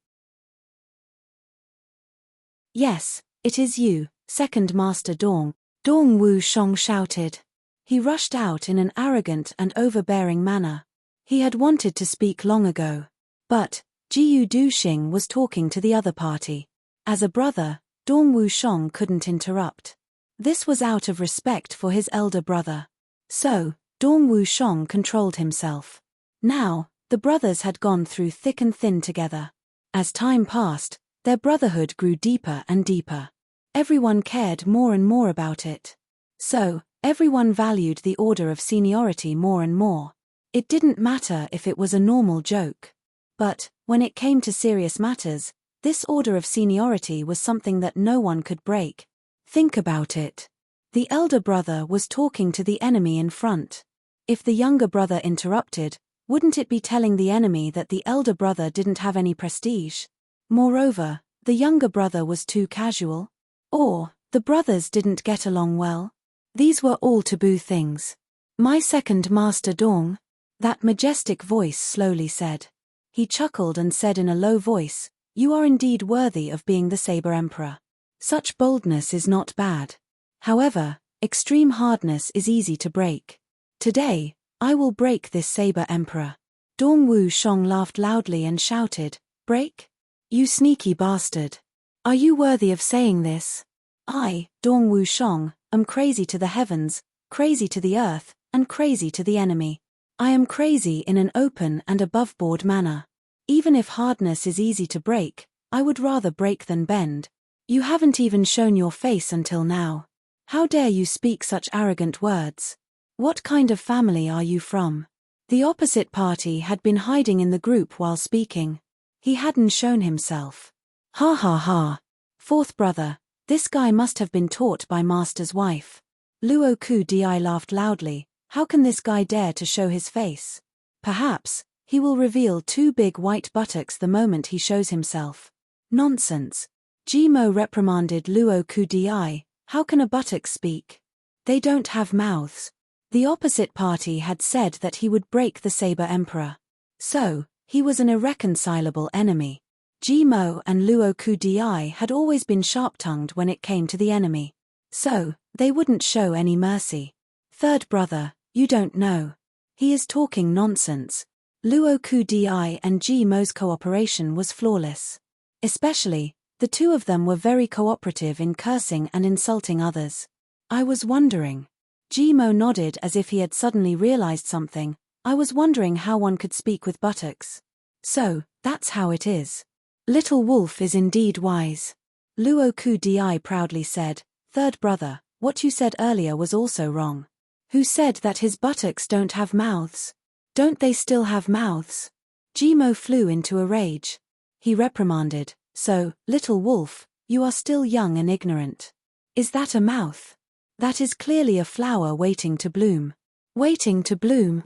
"Yes, it is you, Second Master Dong," Dong Wushang shouted. He rushed out in an arrogant and overbearing manner. He had wanted to speak long ago. But Jiyu Duxing was talking to the other party. As a brother, Dong Wushang couldn't interrupt. This was out of respect for his elder brother. So, Dong Wushang controlled himself. Now, the brothers had gone through thick and thin together. As time passed, their brotherhood grew deeper and deeper. Everyone cared more and more about it. So, everyone valued the order of seniority more and more. It didn't matter if it was a normal joke. But, when it came to serious matters, this order of seniority was something that no one could break. Think about it. The elder brother was talking to the enemy in front. If the younger brother interrupted, wouldn't it be telling the enemy that the elder brother didn't have any prestige? Moreover, the younger brother was too casual? Or, the brothers didn't get along well? These were all taboo things. "My second master Dong," that majestic voice slowly said. He chuckled and said in a low voice, "You are indeed worthy of being the Saber Emperor. Such boldness is not bad. However, extreme hardness is easy to break. Today, I will break this Saber Emperor." Dong Wushang laughed loudly and shouted, "Break? You sneaky bastard. Are you worthy of saying this? I, Dong Wushong, am crazy to the heavens, crazy to the earth, and crazy to the enemy. I am crazy in an open and above-board manner. Even if hardness is easy to break, I would rather break than bend. You haven't even shown your face until now. How dare you speak such arrogant words? What kind of family are you from? The opposite party had been hiding in the group while speaking. He hadn't shown himself. Ha ha ha. Fourth brother, this guy must have been taught by master's wife. Luo Ku Di laughed loudly. How can this guy dare to show his face? Perhaps he will reveal two big white buttocks the moment he shows himself. Nonsense. Jimo reprimanded Luo Ku Di. How can a buttock speak? They don't have mouths. The opposite party had said that he would break the Saber Emperor. So, he was an irreconcilable enemy. Jimo and Luo Ku Di had always been sharp-tongued when it came to the enemy. So, they wouldn't show any mercy. Third brother, you don't know. He is talking nonsense. Luo Ku Di and Jimo's cooperation was flawless. Especially, the two of them were very cooperative in cursing and insulting others. I was wondering. Jimo nodded as if he had suddenly realized something. I was wondering how one could speak with buttocks. So, that's how it is. Little Wolf is indeed wise. Luo Ku Di proudly said, Third brother, what you said earlier was also wrong. Who said that his buttocks don't have mouths? Don't they still have mouths? Jimo flew into a rage. He reprimanded, So, Little Wolf, you are still young and ignorant. Is that a mouth? That is clearly a flower waiting to bloom. Waiting to bloom.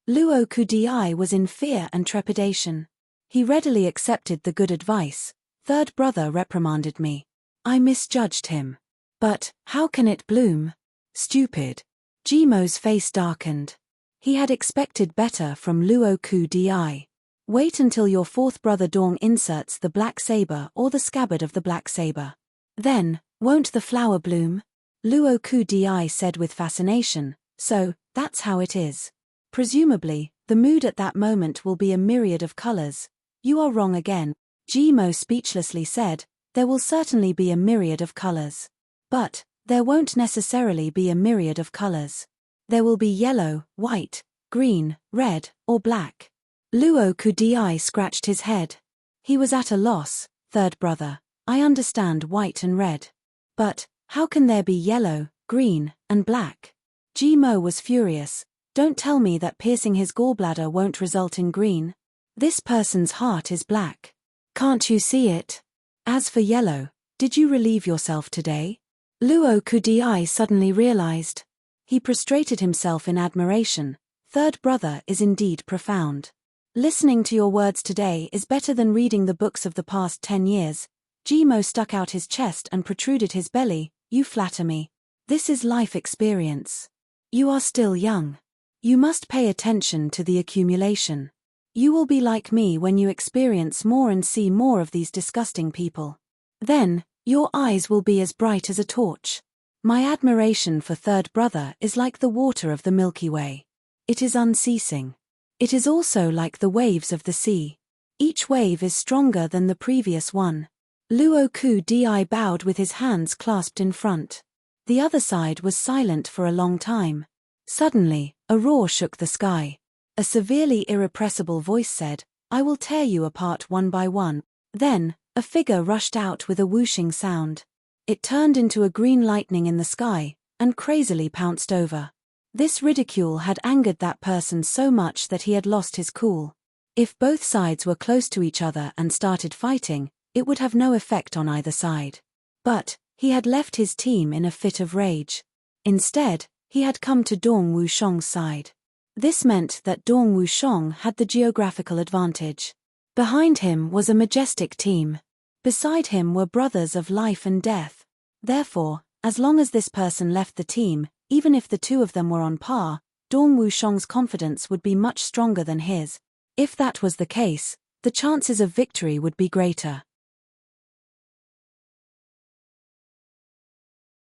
Luo Ku Di was in fear and trepidation. He readily accepted the good advice. Third brother reprimanded me. I misjudged him. But, how can it bloom? Stupid. Jimo's face darkened. He had expected better from Luo Ku Di. Wait until your fourth brother Dong inserts the black saber or the scabbard of the black saber. Then, won't the flower bloom? Luo Ku Di said with fascination, So, that's how it is. Presumably, the mood at that moment will be a myriad of colors. You are wrong again. Jimo speechlessly said, There will certainly be a myriad of colors. But, there won't necessarily be a myriad of colors. There will be yellow, white, green, red, or black. Luo Ku Di scratched his head. He was at a loss. Third brother, I understand white and red. But, how can there be yellow, green, and black? Jimo was furious. Don't tell me that piercing his gallbladder won't result in green. This person's heart is black. Can't you see it? As for yellow, did you relieve yourself today? Luo Ku Di suddenly realized. He prostrated himself in admiration. Third brother is indeed profound. Listening to your words today is better than reading the books of the past 10 years. Jimo stuck out his chest and protruded his belly. You flatter me. This is life experience. You are still young. You must pay attention to the accumulation. You will be like me when you experience more and see more of these disgusting people. Then, your eyes will be as bright as a torch. My admiration for third brother is like the water of the Milky Way. It is unceasing. It is also like the waves of the sea. Each wave is stronger than the previous one. Luo Ku Di bowed with his hands clasped in front. The other side was silent for a long time. Suddenly, a roar shook the sky. A severely irrepressible voice said, I will tear you apart one by one. Then, a figure rushed out with a whooshing sound. It turned into a green lightning in the sky, and crazily pounced over. This ridicule had angered that person so much that he had lost his cool. If both sides were close to each other and started fighting, it would have no effect on either side. But, he had left his team in a fit of rage. Instead, he had come to Dong Wushong's side. This meant that Dong Wushong had the geographical advantage. Behind him was a majestic team. Beside him were brothers of life and death. Therefore, as long as this person left the team, even if the two of them were on par, Dong Wushong's confidence would be much stronger than his. If that was the case, the chances of victory would be greater.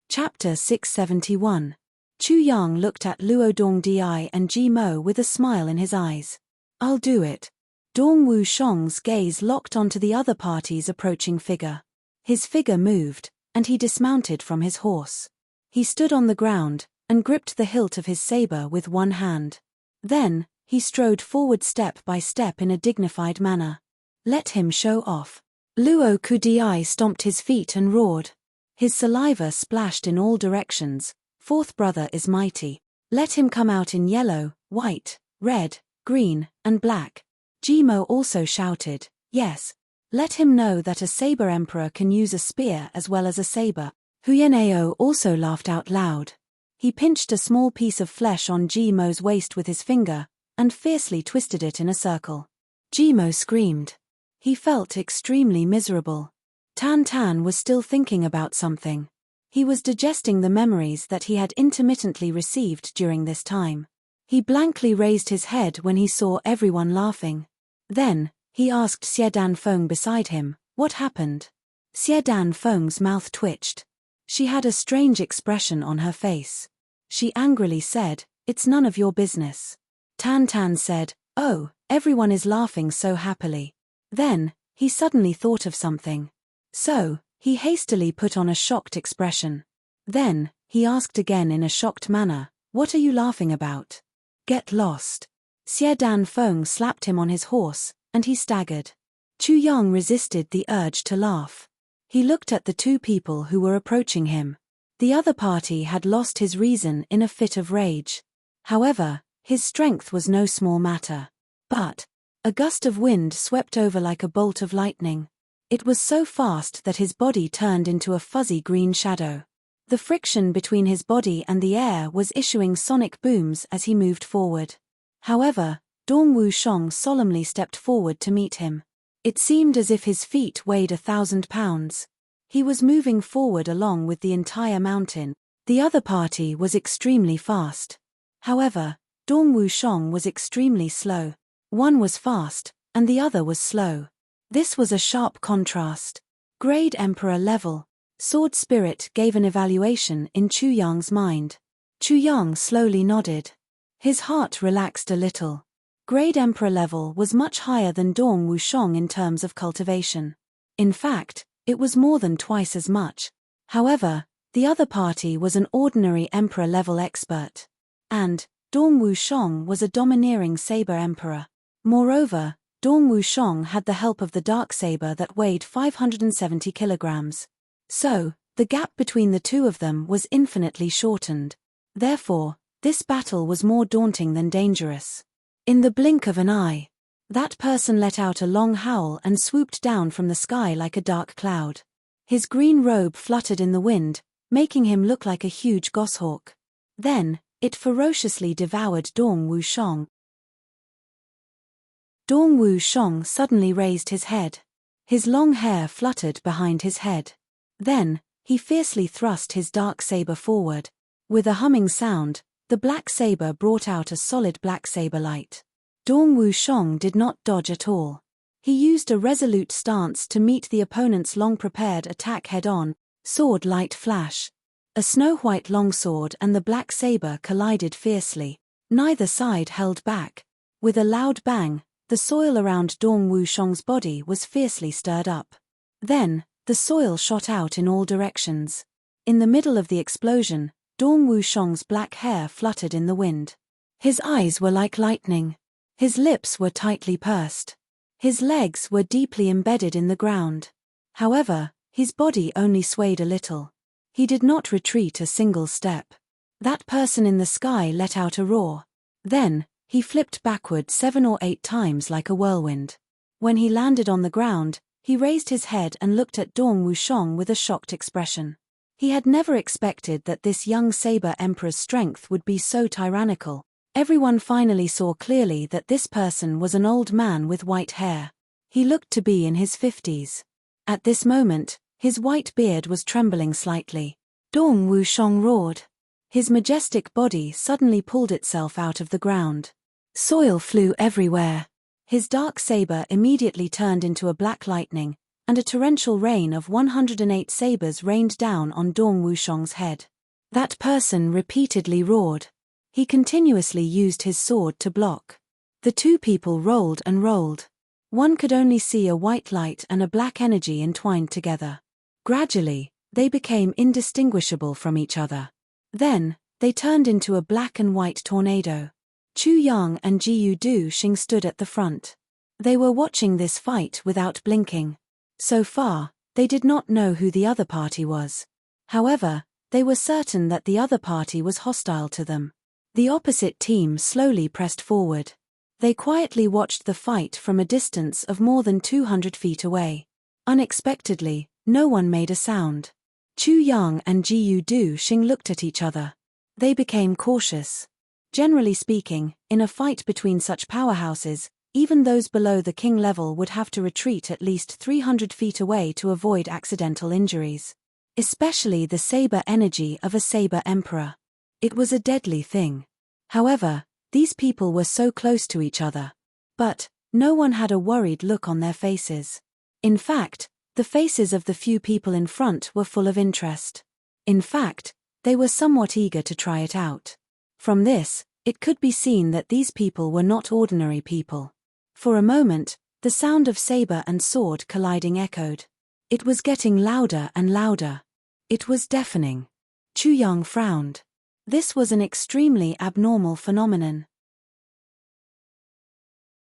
Chapter 671. Chu Yang looked at Luo Dong Di and Jimo with a smile in his eyes. I'll do it. Dong Wushang's gaze locked onto the other party's approaching figure. His figure moved, and he dismounted from his horse. He stood on the ground, and gripped the hilt of his saber with one hand. Then, he strode forward step by step in a dignified manner. Let him show off. Luo Kudai stomped his feet and roared. His saliva splashed in all directions. Fourth brother is mighty. Let him come out in yellow, white, red, green, and black. Jimo also shouted, yes. Let him know that a saber emperor can use a spear as well as a saber. Huyeneo also laughed out loud. He pinched a small piece of flesh on Jimo's waist with his finger, and fiercely twisted it in a circle. Jimo screamed. He felt extremely miserable. Tan Tan was still thinking about something. He was digesting the memories that he had intermittently received during this time. He blankly raised his head when he saw everyone laughing. Then, he asked Xie Danfeng beside him, what happened? Xie Danfeng's mouth twitched. She had a strange expression on her face. She angrily said, it's none of your business. Tan Tan said, oh, everyone is laughing so happily. Then, he suddenly thought of something. So, he hastily put on a shocked expression. Then, he asked again in a shocked manner, what are you laughing about? Get lost. Xie Danfeng slapped him on his horse, and he staggered. Chu Yang resisted the urge to laugh. He looked at the two people who were approaching him. The other party had lost his reason in a fit of rage. However, his strength was no small matter. But a gust of wind swept over like a bolt of lightning. It was so fast that his body turned into a fuzzy green shadow. The friction between his body and the air was issuing sonic booms as he moved forward. However, Dong Wushang solemnly stepped forward to meet him. It seemed as if his feet weighed 1,000 pounds. He was moving forward along with the entire mountain. The other party was extremely fast. However, Dong Wushang was extremely slow. One was fast, and the other was slow. This was a sharp contrast. Grade Emperor level. Sword Spirit gave an evaluation in Chu Yang's mind. Chu Yang slowly nodded. His heart relaxed a little. Grade Emperor level was much higher than Dong Wushang in terms of cultivation. In fact, it was more than twice as much. However, the other party was an ordinary Emperor level expert. And Dong Wushang was a domineering saber emperor. Moreover, Dong Wushang had the help of the dark saber that weighed 570 kilograms. So, the gap between the two of them was infinitely shortened. Therefore, this battle was more daunting than dangerous. In the blink of an eye, that person let out a long howl and swooped down from the sky like a dark cloud. His green robe fluttered in the wind, making him look like a huge goshawk. Then, it ferociously devoured Dong Wushang. Dong Wushang suddenly raised his head. His long hair fluttered behind his head. Then, he fiercely thrust his dark saber forward. With a humming sound, the black saber brought out a solid black saber light. Dong Wushang did not dodge at all. He used a resolute stance to meet the opponent's long-prepared attack head-on, sword light flash. A snow-white longsword and the black saber collided fiercely. Neither side held back. With a loud bang, the soil around Dong Wushang's body was fiercely stirred up. Then, the soil shot out in all directions. In the middle of the explosion, Dong Wushang's black hair fluttered in the wind. His eyes were like lightning. His lips were tightly pursed. His legs were deeply embedded in the ground. However, his body only swayed a little. He did not retreat a single step. That person in the sky let out a roar. Then, he flipped backward 7 or 8 times like a whirlwind. When he landed on the ground, he raised his head and looked at Dong Wushang with a shocked expression. He had never expected that this young saber emperor's strength would be so tyrannical. Everyone finally saw clearly that this person was an old man with white hair. He looked to be in his 50s. At this moment, his white beard was trembling slightly. Dong Wushang roared. His majestic body suddenly pulled itself out of the ground. Soil flew everywhere. His dark saber immediately turned into a black lightning, and a torrential rain of 108 sabers rained down on Dong Wushang's head. That person repeatedly roared. He continuously used his sword to block. The two people rolled and rolled. One could only see a white light and a black energy entwined together. Gradually, they became indistinguishable from each other. Then, they turned into a black and white tornado. Chu Yang and Jiu Du Xing stood at the front. They were watching this fight without blinking. So far, they did not know who the other party was. However, they were certain that the other party was hostile to them. The opposite team slowly pressed forward. They quietly watched the fight from a distance of more than 200 feet away. Unexpectedly, no one made a sound. Chu Yang and Jiu Du Xing looked at each other. They became cautious. Generally speaking, in a fight between such powerhouses, even those below the king level would have to retreat at least 300 feet away to avoid accidental injuries. Especially the saber energy of a saber emperor. It was a deadly thing. However, these people were so close to each other. But, no one had a worried look on their faces. In fact, the faces of the few people in front were full of interest. In fact, they were somewhat eager to try it out. From this, it could be seen that these people were not ordinary people. For a moment, the sound of saber and sword colliding echoed. It was getting louder and louder. It was deafening. Chu Yang frowned. This was an extremely abnormal phenomenon.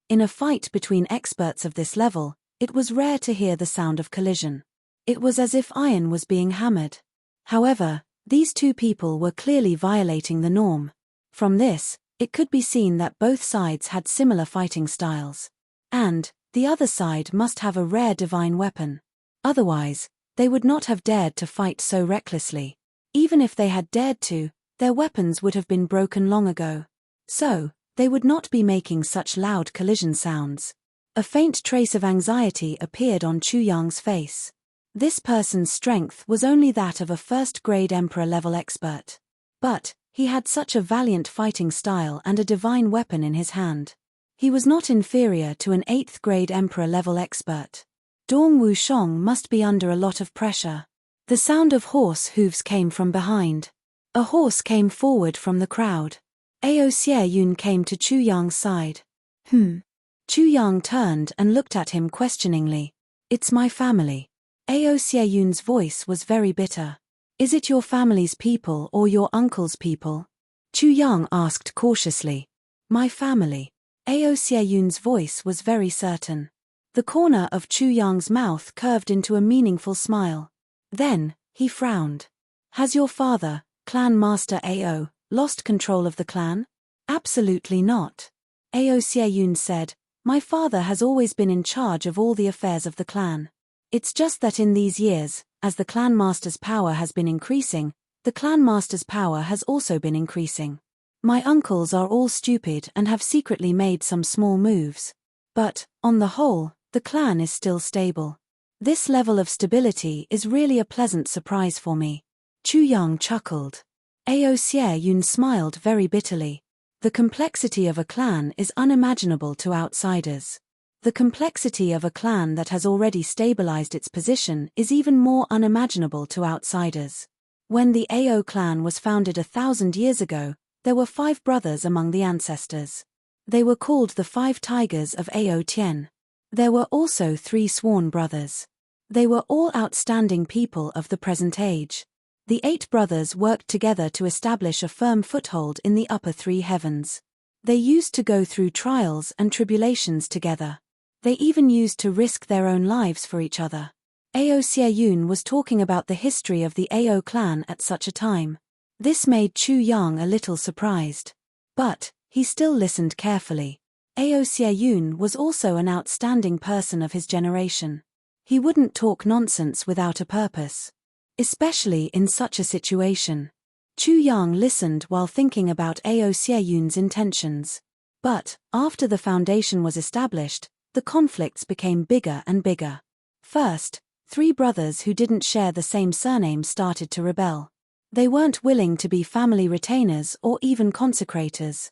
In a fight between experts of this level, it was rare to hear the sound of collision. It was as if iron was being hammered. However, these two people were clearly violating the norm. From this, it could be seen that both sides had similar fighting styles. And, the other side must have a rare divine weapon. Otherwise, they would not have dared to fight so recklessly. Even if they had dared to, their weapons would have been broken long ago. So, they would not be making such loud collision sounds. A faint trace of anxiety appeared on Chu Yang's face. This person's strength was only that of a first-grade emperor-level expert. But, he had such a valiant fighting style and a divine weapon in his hand. He was not inferior to an 8th-grade emperor-level expert. Dong Wushong must be under a lot of pressure. The sound of horse hooves came from behind. A horse came forward from the crowd. Ao Xie Yun came to Chu Yang's side. Chu Yang turned and looked at him questioningly. It's my family. Ao Xie Yun's voice was very bitter. Is it your family's people or your uncle's people? Chu Yang asked cautiously. My family. Ao Xie Yun's voice was very certain. The corner of Chu Yang's mouth curved into a meaningful smile. Then, he frowned. Has your father, Clan Master Ao, lost control of the clan? Absolutely not. Ao Xie Yun said, my father has always been in charge of all the affairs of the clan. It's just that in these years, as the clan master's power has been increasing, the clan master's power has also been increasing. My uncles are all stupid and have secretly made some small moves. But, on the whole, the clan is still stable. This level of stability is really a pleasant surprise for me. Chu Yang chuckled. Ao Xie Yun smiled very bitterly. The complexity of a clan is unimaginable to outsiders. The complexity of a clan that has already stabilized its position is even more unimaginable to outsiders. When the Ao clan was founded 1,000 years ago, there were 5 brothers among the ancestors. They were called the 5 Tigers of Ao Tien. There were also 3 sworn brothers. They were all outstanding people of the present age. The 8 brothers worked together to establish a firm foothold in the upper 3 heavens. They used to go through trials and tribulations together. They even used to risk their own lives for each other. Ao Xie Yun was talking about the history of the Ao clan at such a time. This made Chu Yang a little surprised. But, he still listened carefully. Ao Xie Yun was also an outstanding person of his generation. He wouldn't talk nonsense without a purpose. Especially in such a situation. Chu Yang listened while thinking about Ao Xie Yun's intentions. But, after the foundation was established, the conflicts became bigger and bigger. First, 3 brothers who didn't share the same surname started to rebel. They weren't willing to be family retainers or even consecrators.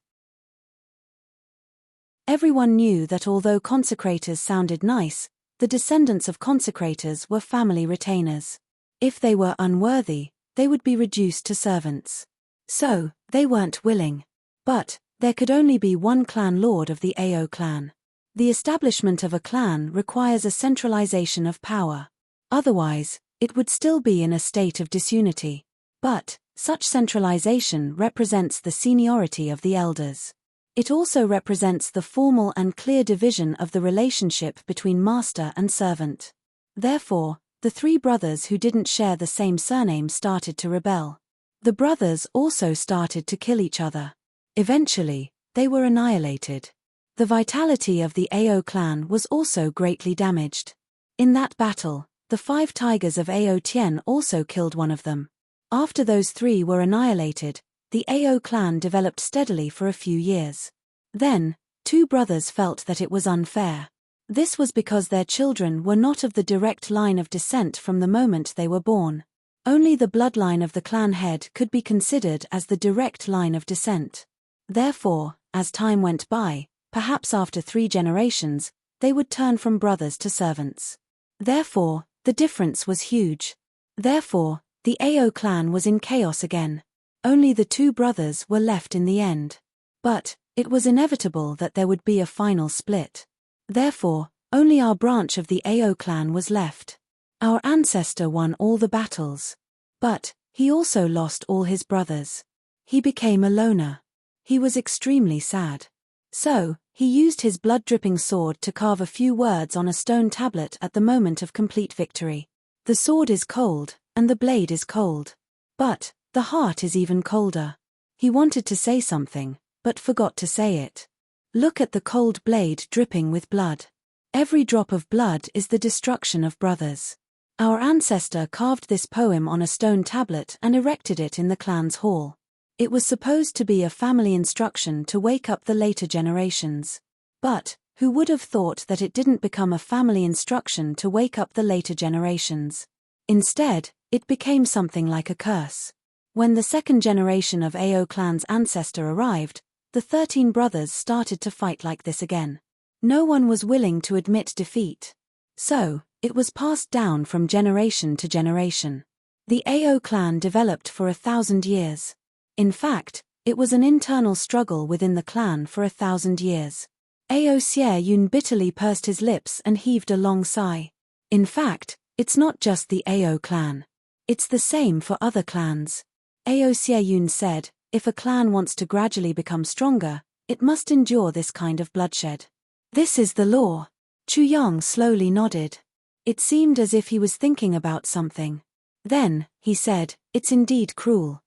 Everyone knew that although consecrators sounded nice, the descendants of consecrators were family retainers. If they were unworthy, they would be reduced to servants. So, they weren't willing. But, there could only be one clan lord of the Ao clan. The establishment of a clan requires a centralization of power. Otherwise, it would still be in a state of disunity. But such centralization represents the seniority of the elders. It also represents the formal and clear division of the relationship between master and servant. Therefore, the three brothers who didn't share the same surname started to rebel. The brothers also started to kill each other. Eventually, they were annihilated. The vitality of the Ao clan was also greatly damaged. In that battle, the 5 tigers of Ao Tien also killed one of them. After those 3 were annihilated, the Ao clan developed steadily for a few years. Then, 2 brothers felt that it was unfair. This was because their children were not of the direct line of descent from the moment they were born. Only the bloodline of the clan head could be considered as the direct line of descent. Therefore, as time went by, perhaps after 3 generations, they would turn from brothers to servants. Therefore, the difference was huge. Therefore, the Ao clan was in chaos again. Only the 2 brothers were left in the end. But it was inevitable that there would be a final split. Therefore, only our branch of the Ao clan was left. Our ancestor won all the battles. But he also lost all his brothers. He became a loner. He was extremely sad. So, he used his blood-dripping sword to carve a few words on a stone tablet at the moment of complete victory. The sword is cold, and the blade is cold. But the heart is even colder. He wanted to say something, but forgot to say it. Look at the cold blade dripping with blood. Every drop of blood is the destruction of brothers. Our ancestor carved this poem on a stone tablet and erected it in the clan's hall. It was supposed to be a family instruction to wake up the later generations. But who would have thought that it didn't become a family instruction to wake up the later generations? Instead, it became something like a curse. When the second generation of Ao clan's ancestor arrived, the 13 brothers started to fight like this again. No one was willing to admit defeat. So, it was passed down from generation to generation. The Ao clan developed for 1,000 years. In fact, it was an internal struggle within the clan for 1,000 years. Ao Xie Yun bitterly pursed his lips and heaved a long sigh. In fact, it's not just the Ao clan. It's the same for other clans. Ao Xie Yun said, if a clan wants to gradually become stronger, it must endure this kind of bloodshed. This is the law. Chu Yang slowly nodded. It seemed as if he was thinking about something. Then, he said, it's indeed cruel.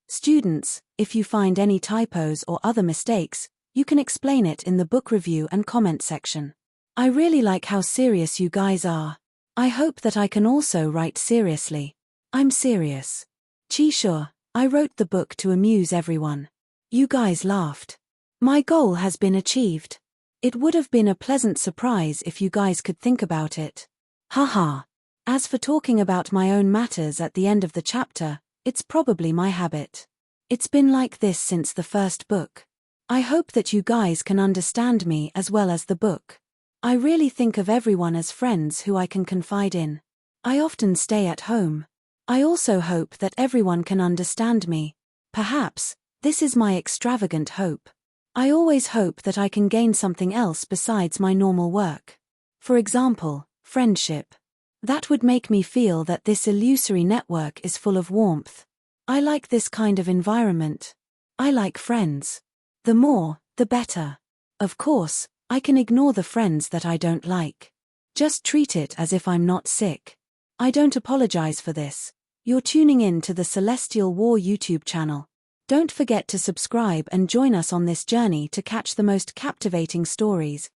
Students, if you find any typos or other mistakes, you can explain it in the book review and comment section. I really like how serious you guys are. I hope that I can also write seriously. I'm serious. Qi Shu, I wrote the book to amuse everyone. You guys laughed. My goal has been achieved. It would have been a pleasant surprise if you guys could think about it. Haha. As for talking about my own matters at the end of the chapter, it's probably my habit. It's been like this since the first book. I hope that you guys can understand me as well as the book. I really think of everyone as friends who I can confide in. I often stay at home. I also hope that everyone can understand me. Perhaps, this is my extravagant hope. I always hope that I can gain something else besides my normal work. For example, friendship. That would make me feel that this illusory network is full of warmth. I like this kind of environment. I like friends. The more, the better. Of course, I can ignore the friends that I don't like. Just treat it as if I'm not sick. I don't apologize for this. You're tuning in to the Celestial War YouTube channel. Don't forget to subscribe and join us on this journey to catch the most captivating stories.